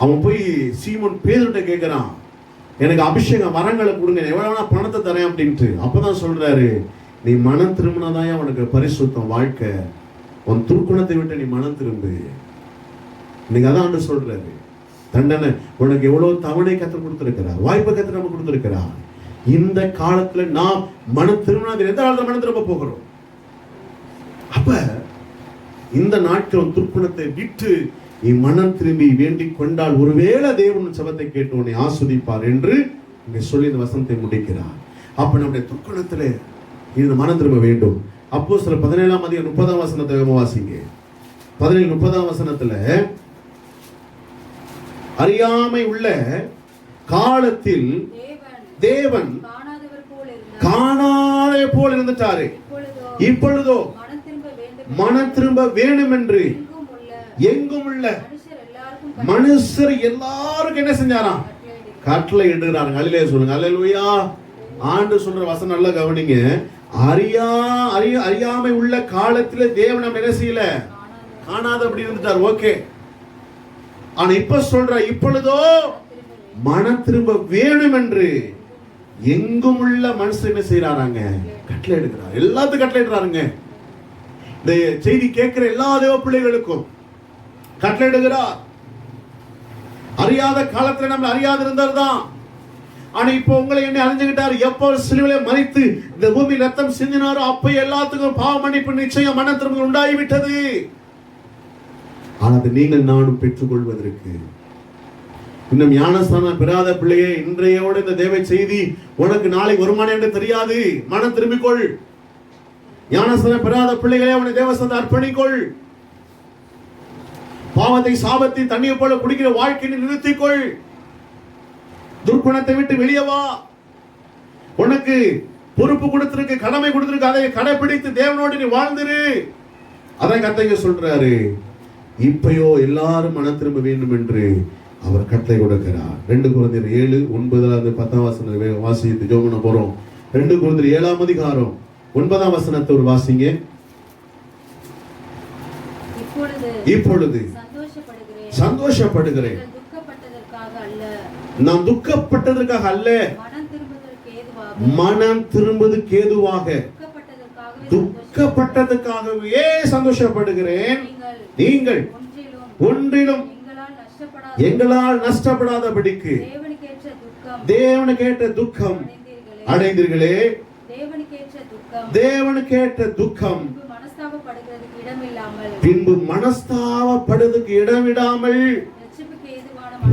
அவன் போய் சீமோன் பேதுருட்ட கேட்கிறான், எனக்கு அபிஷேகம் வரங்களை கொடுங்க, எவ்வளவு பணத்தை தரேன் அப்படின்ட்டு. அப்பதான் சொல்றாரு, நீ மனம் திரும்பினாதான் உனக்கு பரிசுத்தம் வாழ்க்கை. உன் துர்க்குணத்தை விட்டு நீ மனம் திரும்பு. நீங்க அதான் ஆண்டு சொல்றாரு. தண்டனை உனக்கு எவ்வளவு தவணை கற்றுக் கொடுத்திருக்கிறார், வாய்ப்பை கற்று நம்ம கொடுத்திருக்கிறார். இந்த காலத்துல நாம் மனம் திரும்பினா எந்த காலத்துல மனம் திரும்ப போகிறோம்? அப்ப இந்த நாட்கள் துர்க்குணத்தை விட்டு நீ மனம் திரும்பி வேண்டிக் கொண்டால் ஒருவேளை தேவன் சபத்தை கேட்டு உன்னை ஆஸ்வதிப்பார் என்று இங்க சொல்லி இந்த வசனத்தை முடிக்கிறார். அப்ப நம்முடைய துர்க்குணத்துல இது மனம் திரும்ப வேண்டும். அப்போஸ்தலர் 17:30 வசனத்தை வாசிங்க. 17:30 அறியாமை உள்ள காலத்தில் தேவன் காணாதே போல் இருந்துட்டாரு. இப்பொழுதோ மனம் திரும்ப வேண்டும் என்று எங்கும் உள்ள மனுஷர் எல்லாருக்கும் என்ன செஞ்சாராம்? கட்டளை இடுறாங்க. அல்லேலூயா சொல்லுங்க. அல்லேலூயா. ஆண்டு சொல்ற வசனம் நல்லா கவனிங்க. அறியாமை உள்ள காலத்துல தேவன் நம்ம என்ன செய்யல? காணாத அப்படி இருந்துட்டார். ஓகே. ஆனா இப்ப சொல்ற, இப்பொழுதோ மனம் திரும்ப வேணும் என்று எங்கும் உள்ள மனுஷன் என்ன செய்யறாங்க? கட்டளை எடுக்கிறார். எல்லாத்துக்கும் கட்டளை இடுறாருங்க. இந்த செய்தி கேட்கிற எல்லா தேவ பிள்ளைகளுக்கும் கட்டளை இடுகிறார். அறியாத காலத்துல நம்ம அறியாத இருந்தால்தான். ஆனா இப்போ உங்களை என்ன அறிஞ்சுக்கிட்டாரு? எப்போ சிலுவையிலே மரித்து இந்த பூமி ரத்தம் சிந்தினாரோ அப்ப எல்லாத்துக்கும் பாவ மன்னிப்பு நிச்சயம் மன திரும்ப உண்டாகிவிட்டது. ஆனால் நீங்கள் நானும் பெற்றுக்கொள்வதற்கு இன்னும் ஞானஸ்தானம் பெறாத பிள்ளையே, இன்றையோட இந்த தேவ செய்தி உனக்கு நாளை வருமானம் என்று தெரியாது. மனம் திரும்பிக்கொள். ஞானஸ்தானம் பெறாத பிள்ளைகளே, உன்னை தேவசத்தை அர்ப்பணிக்கொள். பாவத்தை சாபத்தை தண்ணீர் போல குடிக்கிற வாழ்க்கையை நிறுத்திக்கொள். துர்க்குணத்தை விட்டு வெளியே வா. உனக்கு பொறுப்பு கொடுத்திருக்கு, கடமை கொடுத்திருக்கு, அதை கடைபிடித்து தேவனோடு நீ வாழ்ந்துரு. அதான் கர்த்தர் சொல்றாரு. இப்பயோ எல்லாரும் மனம் திரும்ப வேண்டும் என்று அவர் கட்டளை கொடுக்கிறார். 2 கொரிந்தியர் 7:9-10 வாசித்து ஜெபம் பண்ண போறோம். 2 கொரிந்தியர் 7:9 ஒரு வாசிங்க. இப்பொழுது சந்தோஷப்படுகிறேன், நான் துக்கப்பட்டதற்காக அல்ல, மனம் திரும்புவதற்கு ஏதுவாக துக்கப்பட்டதற்காகவே சந்தோஷப்படுகிறேன். நீங்கள் ஒன்றிலும் எங்களால் நஷ்டப்படாதபடிக்கு தேவனுக்கேற்ற துக்கம் அடைந்தீர்களே. தேவனுக்கேற்ற துக்கம் பின்பு மனஸ்தாபப்படுவதற்கு இடமிடாமல்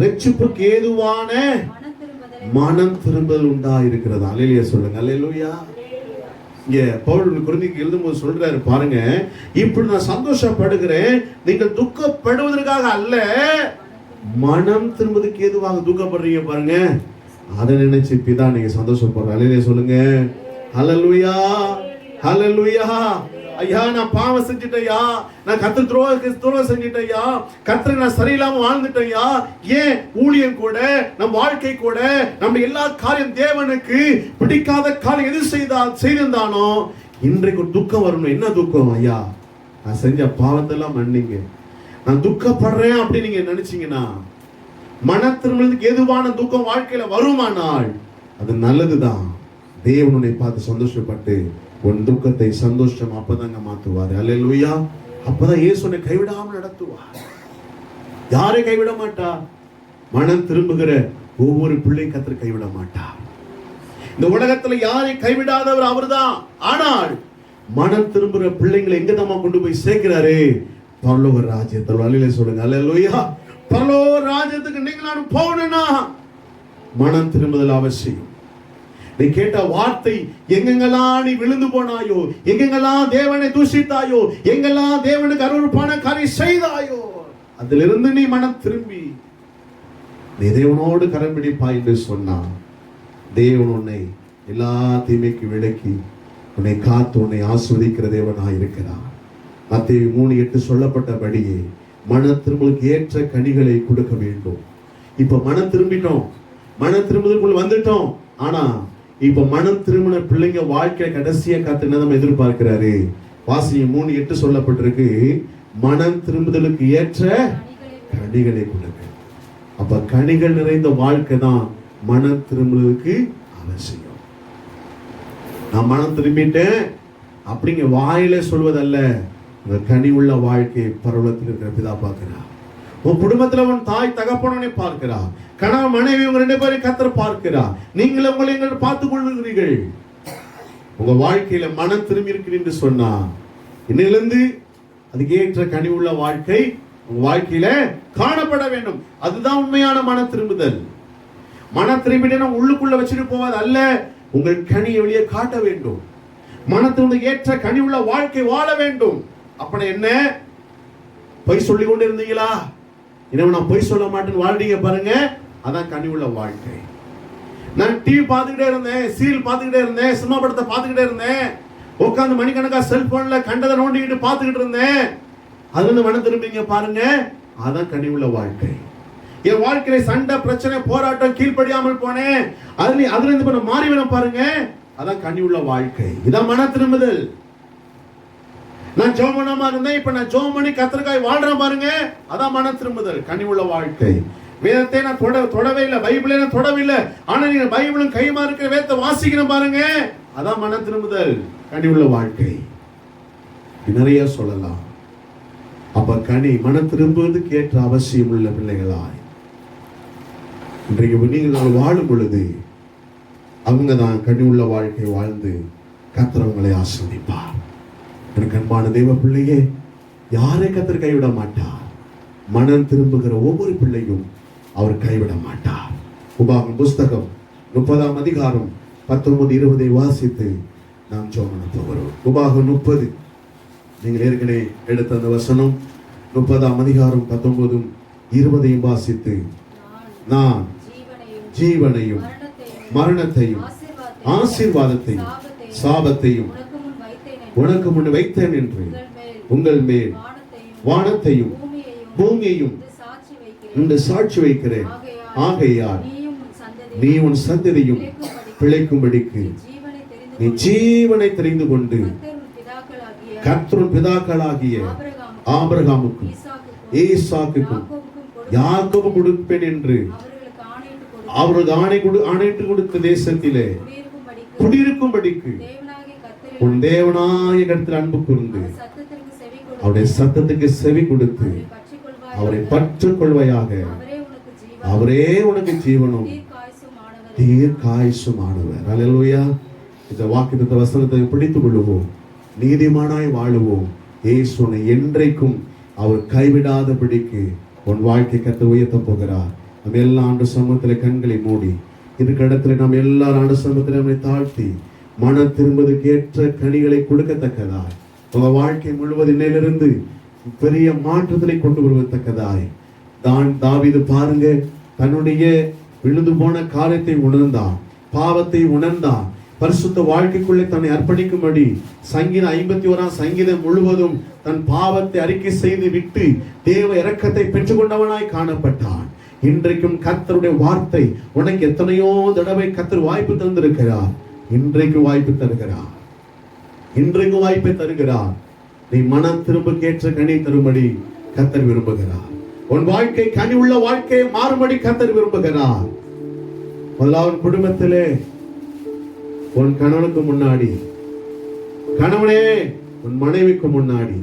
ரட்சிப்புக்கு ஏதுவான மனம் திரும்பல் உண்டாயிருக்கிறது. அல்லேலூயா சொல்லுங்க. அல்லேலூயா. இங்க பவுல் கொரிந்தியருக்கு எழுதும்போது சொல்றாரு பாருங்க, இப்படி நான் சந்தோஷப்படுகிறேன், நீங்கள் துக்கப்படுவதற்காக அல்ல, மனம் திரும்புவதற்கு ஏதுவாக துக்கப்படுறீங்க பாருங்க. அதை நினைச்சு பிதா நீங்க சந்தோஷப்படுற. அல்லேலூயா சொல்லுங்க. ஹல்லேலூயா. ஹல்லேலூயா. ஐயா, நான் பாவம் செஞ்சிட்டேயா, நான் கர்த்தருக்கு துரோகம் செஞ்சிட்டேயா, கர்த்தருக்கு நான் சரியில்லாம வாழ்ந்துட்டேயா. ஏன் ஊழியம் கூட, நம் வாழ்க்கை கூட, நம்ம எல்லா காரியம் தேவனுக்கு பிடிக்காத காரியம் எது செய்திருந்தானோ இன்றைக்கு ஒரு துக்கம் வரணும். என்ன துக்கம்? ஐயா, நான் செஞ்ச பாவத்தெல்லாம் மன்னிங்க, நான் துக்கப்படுறேன் அப்படி நீங்க நினைச்சீங்கன்னா, மன திருமணத்துக்கு எதுவான துக்கம் வாழ்க்கையில வருமானால் அது நல்லதுதான். தேவனுடைய பார்த்து சந்தோஷப்பட்டு உன் துக்கத்தை சந்தோஷம் அப்பதாங்க மாத்துவார். அல்லேலூயா. அப்பதான் இயேசுவை கைவிடாமல் நடத்துவார். யாரை கைவிட மாட்டார்? மனம் திரும்புகிற ஒவ்வொரு பிள்ளை கர்த்தர் கைவிட மாட்டார். இந்த உலகத்துல யாரை கைவிடாதவர் அவர்தான். ஆனால் மனம் திரும்புகிற பிள்ளைங்களை எங்க தான் கொண்டு போய் சேர்க்கிறாரு? பரலோக ராஜ்யத்தில். அல்லேலூயா சொல்லுங்க. அல்லேலூயா. பரலோக ராஜ்யத்துக்கு நீங்க நானும் போகணும்னா மனம் திரும்புதல் அவசியம். நீ கேட்ட வார்த்தை, எங்கெங்கெல்லாம் நீ விழுந்து போனாயோ, எங்கெங்கெல்லாம் தேவனை தூஷித்தாயோ, எங்கெல்லாம் தேவனுக்கு அருவருப்பான காரியம் செய்தாயோ, அதிலிருந்து நீ மனம் திரும்பி நீ தேவனோடு கரம் பிடிப்பாய் என்று சொன்னா, தேவன் உன்னை எல்லா தீமைக்கு விலக்கி உன்னை காத்து உன்னை ஆஸ்வதிக்கிற தேவனாய் இருக்கிறார். மத்தேயு 3:8 சொல்லப்பட்டபடியே மன திரும்பலுக்கு ஏற்ற கனிகளை கொடுக்க வேண்டும். இப்ப மனம் திரும்பிட்டோம், மன திரும்புதலுக்குள் வந்துட்டோம். ஆனா இப்ப மனம் திரும்பின பிள்ளைங்க வாழ்க்கை கடைசியா காத்து என்ன நம்ம எதிர்பார்க்கிறாரு? வாசியம் 3:8 சொல்லப்பட்டிருக்கு, மனம் திரும்புதலுக்கு ஏற்ற கனிகளை கொடுக்க. அப்ப கனிகள் நிறைந்த வாழ்க்கை தான் மனம் திரும்புதலுக்கு அவசியம். நான் மனம் திரும்பிட்டேன் அப்படிங்க வாயில சொல்வதல்ல, உங்க கனி உள்ள வாழ்க்கை பரவலத்தில் இருக்கிற பிதா பார்க்கிறார். உன் குடும்பத்துல உன் தாய் தகப்பனனை பார்க்கிறார், கணவன் மனைவி உங்க 2 பேரும் கர்த்தர் பார்க்கிறார். நீங்களும் உங்களை பார்த்துக் கொள்ளுகிறீர்கள். உங்க வாழ்க்கையில மனம் திரும்பி இருக்கிறீர்கள் என்று சொன்னா, இன்னிலிருந்து அதுக்கு ஏற்ற கனி உள்ள வாழ்க்கை உங்க வாழ்க்கையில காணப்பட வேண்டும். அதுதான் உண்மையான மன திரும்புதல். மன திரும்பிட்டு உள்ளுக்குள்ள வச்சுட்டு போவது அல்ல, உங்கள் கனியை வெளியே காட்ட வேண்டும். மனத்திற்கு ஏற்ற கனி உள்ள வாழ்க்கை வாழ வேண்டும். அப்ப என்ன பொய் சொல்லி கொண்டு இருந்தீங்களா? இன்னும் நான் பொய் சொல்ல மாட்டேன்னு வாழ்றீங்க பாருங்க, அதான் கனி உள்ள வாழ்க்கை. நான் டிவி பார்த்துக்கிட்டே இருந்தேன், சீரியல் பார்த்துக்கிட்டே இருந்தேன், சினிமா படத்தை பார்த்துக்கிட்டே இருந்தேன், உட்காந்து மணிக்கணக்கா செல்போன்ல கண்டதை நோண்டிக்கிட்டு பார்த்துக்கிட்டு இருந்தேன், அது வந்து மனம் திரும்பிங்க பாருங்க, அதான் கனி உள்ள வாழ்க்கை. என் வாழ்க்கையில சண்டை பிரச்சனை போராட்டம் கீழ்ப்படியாமல் போனேன், அதுல இருந்து பண்ண மாறிவின பாருங்க, அதான் கனி உள்ள வாழ்க்கை. இதான் மன திரும்புதல். நான் ஜெபம் பண்ணாம இருந்தேன், இப்ப நான் ஜெபம் பண்ணி கர்த்தருக்காய் வாழ்றேன் பாருங்க, அதான் மன திரும்புதல், கனி உள்ள வாழ்க்கை. வேதத்தை நான் தொடவே இல்லை, பைபிளை நான் தொடவே இல்லை, ஆனா நீங்க பைபிளும் கைமா இருக்கிற வேதத்தை வாசிக்கணும் பாருங்க, அதான் மன திரும்புதல், கனி உள்ள வாழ்க்கை. நிறைய சொல்லலாம். அப்ப கனி மன திரும்புவதற்கு ஏற்ற அவசியம் உள்ள பிள்ளைகளாய் இன்றைக்கு நீங்கள் வாழும் பொழுது அவங்க தான் கனி உள்ள வாழ்க்கை வாழ்ந்து கர்த்தர் உங்களை ஆசீர்வதிப்பார். எனக்கு அன்பான தேவ பிள்ளையே, யாரை கர்த்தர் கைவிட மாட்டார். மனம் திரும்புகிற ஒவ்வொரு பிள்ளையும் அவர் கைவிட மாட்டார். உபாகமம் புஸ்தகம் 30ஆம் அதிகாரம் 19-20 வாசித்து நாம் ஜெபம் பண்ண போகிறோம். உபாகமம் 30 நீங்கள் ஏற்கனவே எடுத்த அந்த வசனம் 30ஆம் அதிகாரம் 19-20 வாசித்து, நான் ஜீவனையும் மரணத்தையும் ஆசீர்வாதத்தையும் சாபத்தையும் உனக்கு முன் வைத்தேன் என்று உங்கள் மேல் வானத்தையும் பூமியையும் இன்று சாட்சி வைக்கிறேன். ஆகையால் நீ உன் சந்ததியும் பிழைக்கும்படிக்கு நீ ஜீவனை தெரிந்து கொண்டு கர்த்தரின் பிதாக்களாகிய ஆபிரகாமுக்கும் ஈசாக்குக்கும் யாக்கோபுக்கும் கொடுப்பேன் என்று அவருக்கு ஆணையிட்டு கொடுத்த தேசத்திலே குடியிருக்கும்படிக்கு உன் தேவனாகிய கர்த்தர் அன்பு கூர்ந்து அவருடைய சத்தத்துக்கு செவி கொடுத்து அவரை பற்றிக் கொள்வாயாக. அவரே உனக்கு ஜீவனும் தீர்க்காயுசுமானவர். அல்லேலூயா. இந்த வாக்குத்தத்த வசனத்தை பிடித்துக் கொள்ளுவோம், நீதிமானாய் வாழுவோம். இயேசுவை என்றைக்கும் அவர் கைவிடாதபடிக்கு உன் வாழ்க்கை கர்த்தர் உயர்த்த போகிறார். நம்ம எல்லா ஆண்டு சமூகத்தில் கண்களை மூடி இருக்கிற இடத்துல நாம் எல்லா ஆண்டு சமூகத்தில் நம்மை தாழ்த்தி மன திரும்புவதற்கு ஏற்ற கனிகளை கொடுக்கத்தக்கதாய் உங்க வாழ்க்கை முழுவதிலிருந்து பெரிய மாற்றத்தினை கொண்டு வருவதற்கதாய் தாவீது பாருங்க, தன்னுடைய விழுந்து போன காரியத்தை உணர்ந்தான், பாவத்தை உணர்ந்தான், பரிசுத்த வாழ்க்கைக்குள்ளே தன்னை அர்ப்பணிக்கும்படி சங்கீதம் 51ஆம் சங்கீதம் முழுவதும் தன் பாவத்தை அறிக்கை செய்து விட்டு தேவ இரக்கத்தை பெற்றுக்கொண்டவனாய் காணப்பட்டான். இன்றைக்கும் கர்த்தருடைய வார்த்தை உனக்கு எத்தனையோ தடவை கர்த்தர் வாய்ப்பு தந்திருக்கிறார். இன்றைக்கு வாய்ப்பு தருகிறார், இன்றைக்கு வாய்ப்பை தருகிறார். நீ மனம் திரும்ப கேற்ற கனி தரும்படி கர்த்தர் விரும்புகிறார். உன் வாழ்க்கை கனி உள்ள வாழ்க்கையை மாறும்படி கர்த்தர் விரும்புகிறார். முதலாவது குடும்பத்திலே உன் கணவனுக்கு முன்னாடி, கணவனே உன் மனைவிக்கு முன்னாடி,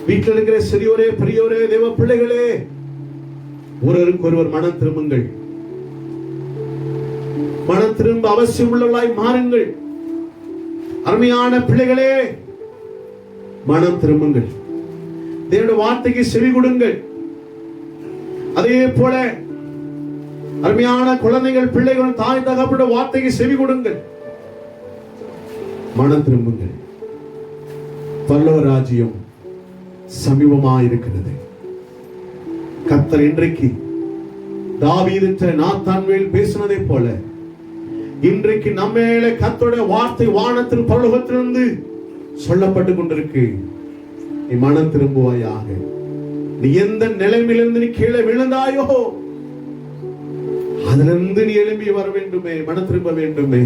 வீட்டில் இருக்கிற சிறியோரே பெரியோரே தேவ பிள்ளைகளே, ஒருவருக்கு ஒருவர் மனம் திரும்புங்கள். மனம் திரும்ப அவசியம் உள்ளவர்களாய் மாறுங்கள். அருமையான பிள்ளைகளே, மனம் திரும்புங்கள். தேவனுடைய வார்த்தைக்கு செவி கொடுங்கள். அதே போல அருமையான குழந்தைகள், பிள்ளைகள், தாய் தகப்பனுடைய வார்த்தைக்கு செவி கொடுங்கள். மனம் திரும்புங்கள். பரலோக ராஜ்யம் சமீபமாயிருக்கிறது. கர்த்தர் இன்றைக்கு தாவீது நாத்தான் மேல் பேசினதை போல இன்றைக்கு நம்மேல கர்த்தருடைய வார்த்தை வானத்தில் பரலோகத்திலிருந்து சொல்லப்பட்டு கொண்டிருக்கு. நீ மனம் திரும்புவாயாக. நீ எந்த நிலைமையிலிருந்து நீ கீழே விழுந்தாயோ அதிலிருந்து நீ எழும்பி வர வேண்டுமே, மனம் திரும்ப வேண்டுமே.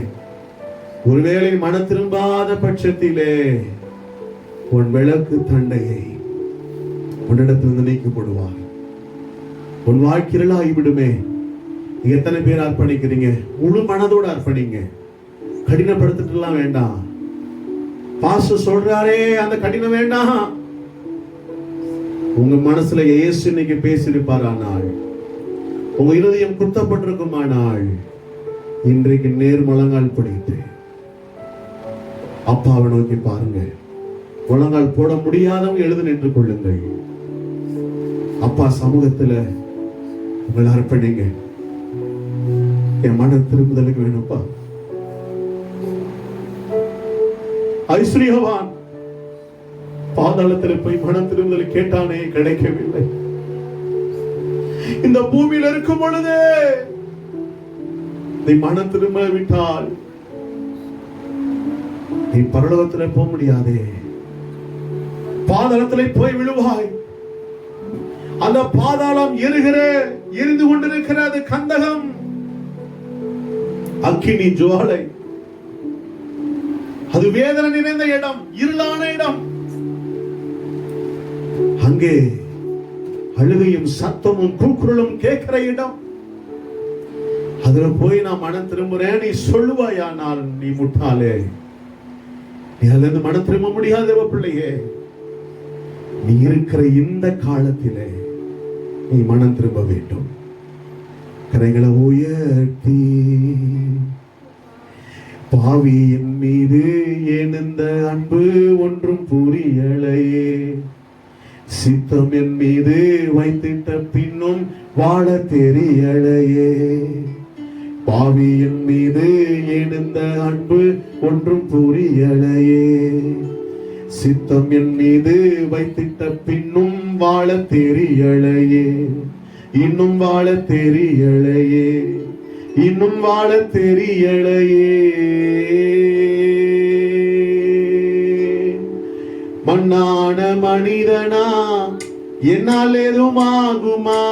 ஒருவேளை மனம் திரும்பாத பட்சத்திலே உன் விளக்கு தண்டையை உன்னிடத்திலிருந்து நீக்கப்படுவார். உன் வாழ்க்கையில ஆகிவிடுமே. நீங்க எத்தனை பேர் அர்ப்பணிக்கிறீங்க? முழு மனதோடு அர்ப்பணிங்க. கடினப்படுத்திட்டுலாம் வேண்டாம். பாஸ்டர் சொல்றாரே அந்த கடினம் வேண்டாம். உங்க மனசுல இயேசு இன்னைக்கு பேசியிருப்பாரானால், உங்க இருதயம் குத்தப்பட்டிருக்குமானால், இன்றைக்கு நேர் முழங்கால் படிட்டு அப்பாவை நோக்கி பாருங்க. முழங்கால் போட முடியாதவங்க எழுந்து நின்று கொள்ளுங்கள். அப்பா சமூகத்துல உங்களை அர்ப்பணிங்க. என் மன திரும்புதலுக்கு வேணும்ப்பா. ஐஸ்வர்யவான் பாதாளத்தில் போய் மனம் திரும்புதல் கேட்டானே, கிடைக்கவில்லை. இந்த பூமியில் இருக்கும் பொழுது நீ மனம் திரும்ப விட்டால் நீ பரலோகத்தில் போக முடியாதே. பாதாளத்தில் போய் விழுவாய். அந்த பாதாளம் எரிந்து கொண்டிருக்கிறது. கந்தகம், அக்கினி ஜுவாலை. அது வேதனை நிறைந்த இடம், இருளான இடம். அங்கே அழுகையும் சத்தமும் கூக்குரலும் கேட்கிற இடம். அதுல போய் நான் மனம் திரும்புறேன் நீ சொல்லுவாயானால் நீ முட்டாளே. நீ அதுல இருந்து மனம் திரும்ப முடியாத பிள்ளையே. நீ இருக்கிற இந்த காலத்திலே நீ மனம் திரும்ப வேண்டும். கரைகளை உயர்த்தி பாவி என் மீது ஏனெந்த அன்பு ஒன்றும் புரியலையே, சித்தம் என் மீது வைத்திட்ட பின்னும் வாழ தெரியலையே. பாவி என் மீது ஏனெந்த அன்பு ஒன்றும் புரியலையே, சித்தம் என் மீது வைத்திட்ட பின்னும் வாழ தெரியலையே. இன்னும் வாழ தெரியலையே, இன்னும் வாழ தெரியலையே. மண்ணான மனிதனா என்னால் எதுவும் ஆகுமா?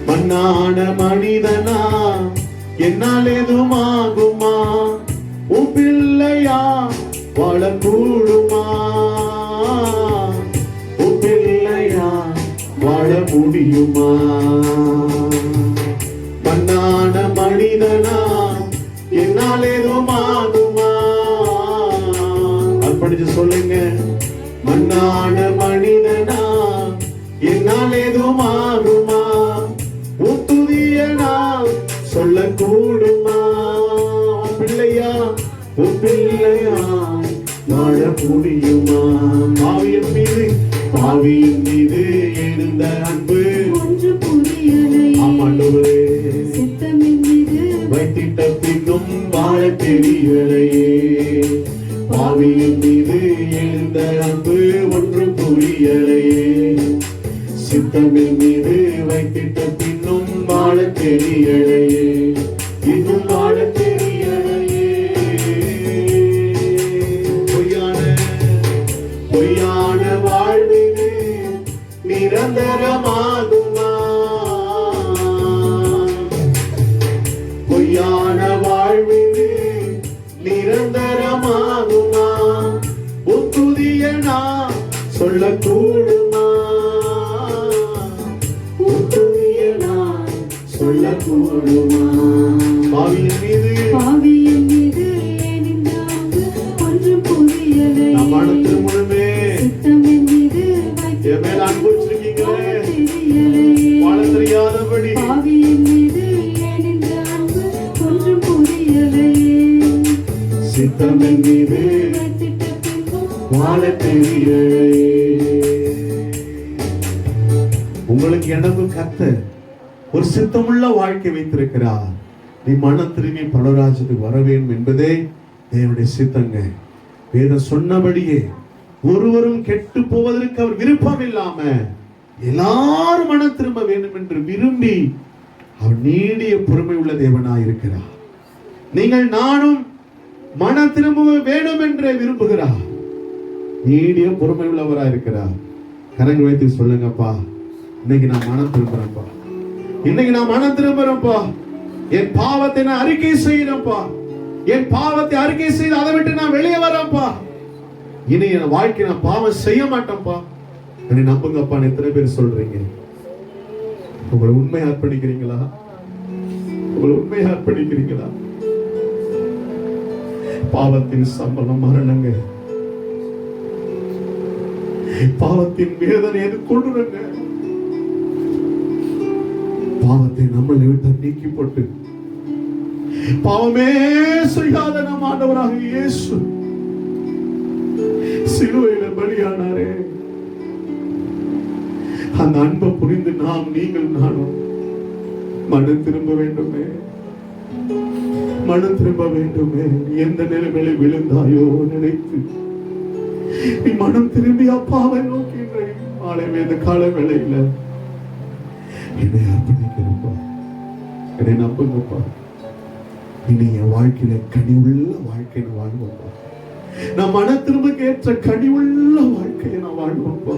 மண்ணான மனிதனா என்னால் எதுவும் ஆகுமா? உன் பிள்ளையா வாழக்கூடுமா? உன் பிள்ளையா வாழ முடியுமா? மண்ணான மனிதனா என்னால் எதுவும் ஆகுமா? அர்ப்பணிச்சு சொல்லுங்க. மண்ணான மனிதனா என்னால் எதுவும் ஆகுமா? உன் துதிய நான் சொல்லக்கூடுமா? பிள்ளையா உன் பிள்ளையா வாழ முடியுமா? பாவியின் மீது எழுந்த அன்பு ஒன்று புரியலை. ஆமாண்டவரே, சித்தமின் மீது வைத்திட்ட பின்னும் வாழ தெரியலையே. பாவியின் மீது எழுந்த அன்பு ஒன்று புரியலையே, சித்தமின் மீது வைத்திட்ட பின்னும் வாழ தெரியலையே. இன்னும் வாழ தெரியலையே. பொய்யான வாழ்விது நிரந்தரமாகுமா? பொய்யான வாழ்விது நிரந்தரமாகுமா? புதிய நான் சொல்லக்கூடுமா? புதிய நான் சொல்லக்கூடுமா? பாவியின் மீது ஒன்றும் புரியலை. மனத்தில் முழுமே சித்தமின் மீது என் மேல அன்பு வச்சிருக்கீங்களே, வாழ தெரியாதபடி. பாவியின் மீது ஒன்றும் புரியலை. சித்தமின் மீது வாழ தெரியலை. உங்களுக்கு எனக்கும் கர்த்தர் ஒரு சித்தமுள்ள வாழ்க்கை வைத்திருக்கிறார். நீ மனம் திரும்பி பரலோகத்துக்கு வர வேண்டும் என்பதே தேவனுடைய சித்தங்க. வேதம் சொன்னபடியே ஒருவரும் கெட்டு போவதற்கு அவர் விருப்பம் இல்லாம எல்லாரும் மனம் திரும்ப வேண்டும் என்று விரும்பி அவர் நீடிய பொறுமை உள்ள தேவனாய் இருக்கிறார். நீங்கள் நானும் மனம் திரும்ப வேண்டும் என்று விரும்புகிறார். நீடிய பொறுமை உள்ளவராய் இருக்கிறார். கரங்கள் வைத்து சொல்லுங்கப்பா, இன்னைக்கு நான் மனம் திரும்புறேன்ப்பா, இன்னைக்கு நான் மனம் திரும்புறேன்ப்பா, என் பாவத்தை நான் அறிக்கை செய்யறேன்ப்பா, என் பாவத்தை அறிக்கை செய்து அதை விட்டு நான் வெளியே வரேன்ப்பா, இனி என் வாழ்க்கை நான் பாவம் செய்ய மாட்டேன்ப்பா. என்னை நம்புங்கப்பா. எத்தனை பேர் சொல்றீங்க? உங்களை உண்மையா அர்ப்பணிக்கிறீங்களா? உங்களை உண்மையா அர்ப்பணிக்கிறீங்களா? பாவத்தின் சம்பளம் மரணங்க. பாவத்தின் வேதனை எது கொண்டுருங்க. பாவத்தை நம்மளை விட்டு நீக்கி போட்டு பாவமே செய்யாத நம் ஆண்டவராக இயேசு சிலுவையில பலியானாரே. அந்த அன்பை புரிந்து நாம், நீங்கள், நானும் மனம் திரும்ப வேண்டுமே, மனம் திரும்ப வேண்டுமே. எந்த நிலைமையில விழுந்தாயோ நினைத்து நீ மனம் திரும்பி அப்பாவை நோக்கின்ற மாலை வேத கால வேளையில என்னை அர்ப்பணிக்கிறப்பா, என்னை நம்புங்கப்பா. இனி என் வாழ்க்கையில கனிவுள்ள வாழ்க்கையை நான் வாழ்வோம்ப்பா. நான் மன திரும்ப ஏற்ற கனிவுள்ள வாழ்க்கையை நான் வாழ்வோம்ப்பா.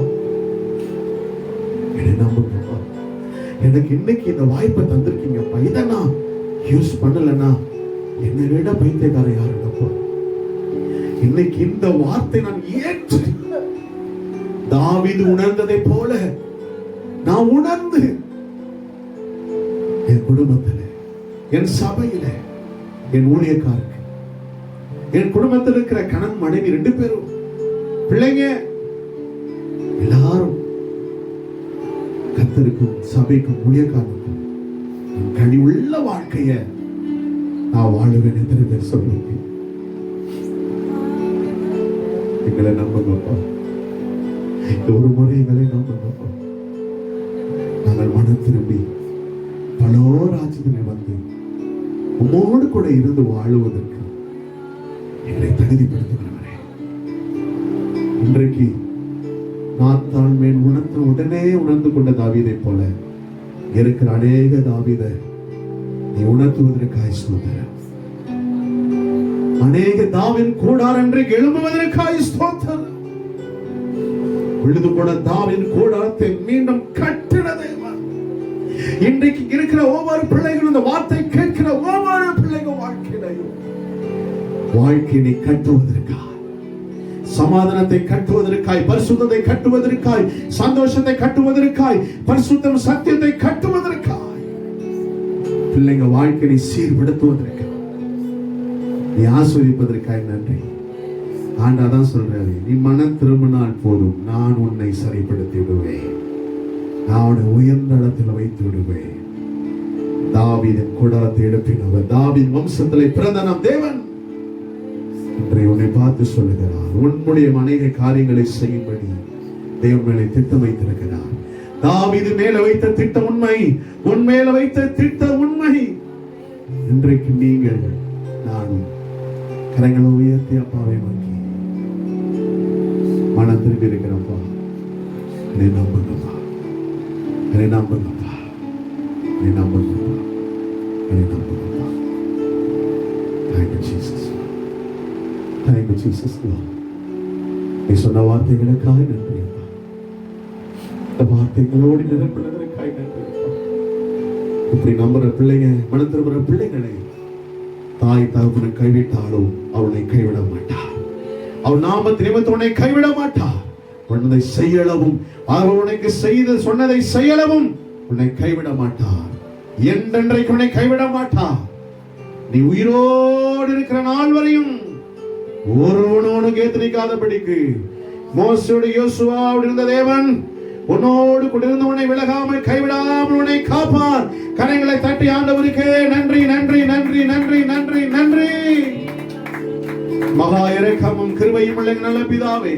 என்னை நம்புங்கப்பா. எனக்கு இன்னைக்கு இந்த வாய்ப்பை தந்திருக்கீங்கப்பா. இதை நான் யூஸ் பண்ணலன்னா என்னை விட பைத்தியக்காரன் யாருங்கப்பா. இன்னைக்கு இந்த வார்த்தை நான் ஏற்று தாவீது உணர்ந்ததை போல நான் உணர்ந்து என் குடும்பத்தில், என் சபையில, என் ஊழியக்காரருக்கு, என் குடும்பத்தில் இருக்கிற கணவன் மனைவி 2 பேரும், பிள்ளைங்க எல்லாரும் கர்த்தருக்கும் சபைக்கும் ஊழியக்காரருக்கும் கனிவுள்ள வாழ்க்கைய நான் வாழுவேன். எத்தனை பேர் சொல்லுங்க? எங்களை நம்புங்கப்பா. ஒரு முறை எங்களை நம்புங்கப்பா. நாங்கள் மனம் திரும்பி பல ராஜ்யத்தில் வந்து உம்மோடு கூட இருந்து வாழுவதற்கு எங்களை தகுதிப்படுத்துகிறவரே. இன்றைக்கு நான் மேல் உணர்ந்து உடனே உணர்ந்து கொண்ட தாவீதை போல இருக்கிற அநேக தாவீதை நீ உணர்த்துவதற்காய் ஸ்தோத்திரம். அநேக தாவின் கூடார் என்று எழும்புவதற்காய் ஸ்தோத்திரம். விழுது போன தாவின் கூடாரத்தை மீண்டும் கட்டிட தேவன். இன்றைக்கு இருக்கிற ஒவ்வொரு பிள்ளைகளும் இந்த வார்த்தை கேட்கிற ஒவ்வொரு பிள்ளைகள் வாழ்க்கையை கட்டுவதற்காய், சமாதானத்தை கட்டுவதற்காய், பரிசுத்தத்தை கட்டுவதற்காய், சந்தோஷத்தை கட்டுவதற்காய், பரிசுத்தம் சத்தியத்தை கட்டுவதற்காய், பிள்ளைங்க வாழ்க்கையை சீர்படுத்துவதற்காய், நீ ஆசீர்வதிப்பதற்காய் நன்றி. ஆண்டாதான் சொல்றாரு, நீ மனம் திரும்பினால் போதும், நான் உன்னை சரிப்படுத்தி விடுவேன், நான் உன்னை உயர்ந்த இடத்தில் வைத்து விடுவேன். தாவீதின் கூடாரத்தை எழுப்பினவர், தாவீதின் வம்சத்திலே பிறந்த நம் தேவன் இன்றைய உன்னை பார்த்து சொல்லுகிறார், உன்னுடைய அநேக காரியங்களை செய்யும்படி தேவன் மேலே திட்டம் வைத்திருக்கிறார். தாவீது மேல வைத்த திட்டம் உண்மை, உன் மேல வைத்த திட்டம் உண்மை. இன்றைக்கு நீங்கள் நான் கரங்களை உயர்த்தி அப்பாவை நோக்கி மனம் திரும்பி இருக்கிறப்பா, என்னை நம்புங்கப்பா, என்னை நம்புங்கப்பா, என்னை நம்புங்கப்பா, என்னை நம்புங்கப்பா. Thank you, Jesus. Thank you, Jesus. நீ சொன்ன வார்த்தைகளுக்காக நன்றி அப்பா. இந்த வார்த்தைகளோடு நிரப்பினதற்காக நன்றி அப்பா. இப்படி நம்புற பிள்ளைங்க, மனம் திரும்புற பிள்ளைகளை தாய் தகப்பனை கைவிட்டாலும் அவனை கைவிட மாட்டார். அவன் நாம நிமித்தவனை கைவிட மாட்டார். உன்னை செய்யளவும் அவர் உனக்கு செய்து சொன்னதை செய்யளவும் உன்னை கைவிட மாட்டார். என்றென்றைக்கு உன்னை கைவிட மாட்டார். நீ உயிரோடு இருக்கிற நாள் வரையும் ஒருவனோடு கேத்திரிக்காதபடிக்கு மோசேயோடு யோசுவாவோடு இருந்த தேவன் உன்னோடு கொண்டிருந்து உன்னை விலகாமல் கைவிடாமல் உன்னை காப்பார். கரங்களை தட்டி ஆண்டவருக்கு நன்றி, நன்றி, நன்றி, நன்றி, நன்றி, நன்றி. மகா இரக்கமும் கிருபையும் உள்ள நல்ல பிதாவே,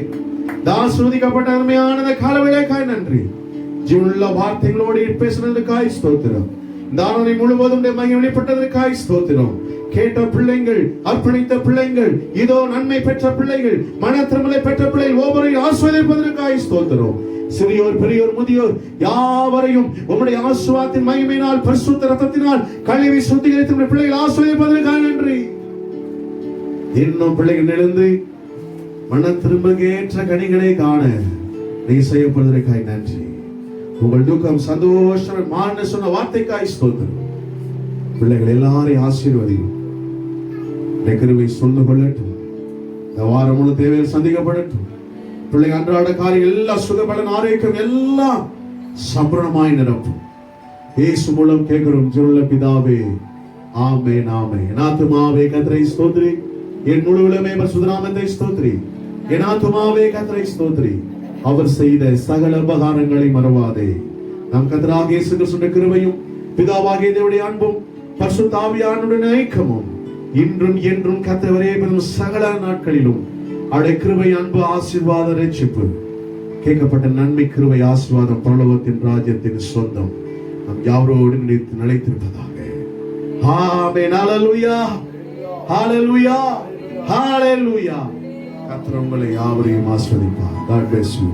ஆசீர்வதிக்கப்பட்ட அருமையான காலவேளைக்காய் நன்றி. ஜீவனுள்ள வார்த்தைகளோடு பேசுனதுக்காய் ஸ்தோத்திரம். இந்த ஆராதனை முழுவதும் மகிமை வெளிப்பட்டதற்காய் ஸ்தோத்திரம். கேட்ட பிள்ளைகள், அர்ப்பணித்த பிள்ளைகள், இதோ நன்மை பெற்ற பிள்ளைகள், மன திருமலை பெற்ற பிள்ளைகள் ஒவ்வொருவரையும் ஆசீர்வதிப்பதற்காய் ஸ்தோத்திரம். சிறியோர் பெரியோர் முதியோர் யாவரையும் உம்முடைய ஆசீர்வாதத்தின் மகிமையினால் பரிசுத்த ரத்தத்தினால் கழுவி சுத்திகரித்து உம்முடைய பிள்ளைகள் ஆசீர்வதிப்பதற்காக நன்றி. இன்னும் பிள்ளைகள் எழுந்து மன திரும்புகேற்ற கனிகளை காண நீ செய்யப்படுவதற்காய் நன்றி. உங்கள் துக்கம் சந்தோஷம் மாற சொன்ன வார்த்தைக்காய் ஸ்தோத்திரம். பிள்ளைகள் எல்லாரையும் ஆசீர்வதியும். கிருபை சொந்து கொள்ளட்டும். இந்த வாரம் முழு தேவையில் சந்திக்கப்படட்டும். பிள்ளைங்க அன்றாட காரியம் எல்லாம் சுகபலன் ஆரோக்கியம் எல்லாம் சம்பூர்ணமாய் நிரப்பும். இயேசு மூலம் கேட்கிறோம் ஜீவனுள்ள பிதாவே, ஆமென் ஆமென். என் ஆத்துமாவே கர்த்தரை ஸ்தோத்திரி, என் முழு உள்ளமே பரிசுத்த நாமத்தை ஸ்தோத்திரி. என் ஆத்துமாவே கர்த்தரை ஸ்தோத்திரி, அவர் செய்த சகல உபகாரங்களை மறவாதே. நம் கர்த்தராகிய இயேசு கிறிஸ்துவின் கிருபையும் பிதாவாகிய தேவனுடைய அன்பும் பரிசுத்த ஆவியானவருடைய ஐக்கியமும் இன்றும் என்றும் கர்த்தரே பெறும் சகல நாட்களிலும் அவருடைய கிருபை, அன்பு, ஆசீர்வாத, ரட்சிப்பு, கேட்கப்பட்ட நன்மை, கிருபை, ஆசீர்வாதம் பரலோகத்தின் ராஜ்யத்தின் சொந்தம் நம் யாவரோடு நிலைத்திருப்பதாக. ஆமென். ஹல்லேலூயா, ஹல்லேலூயா, ஹல்லேலூயா. கர்த்தர் உங்களை யாவரையும் ஆசீர்வதிப்பார். God bless you.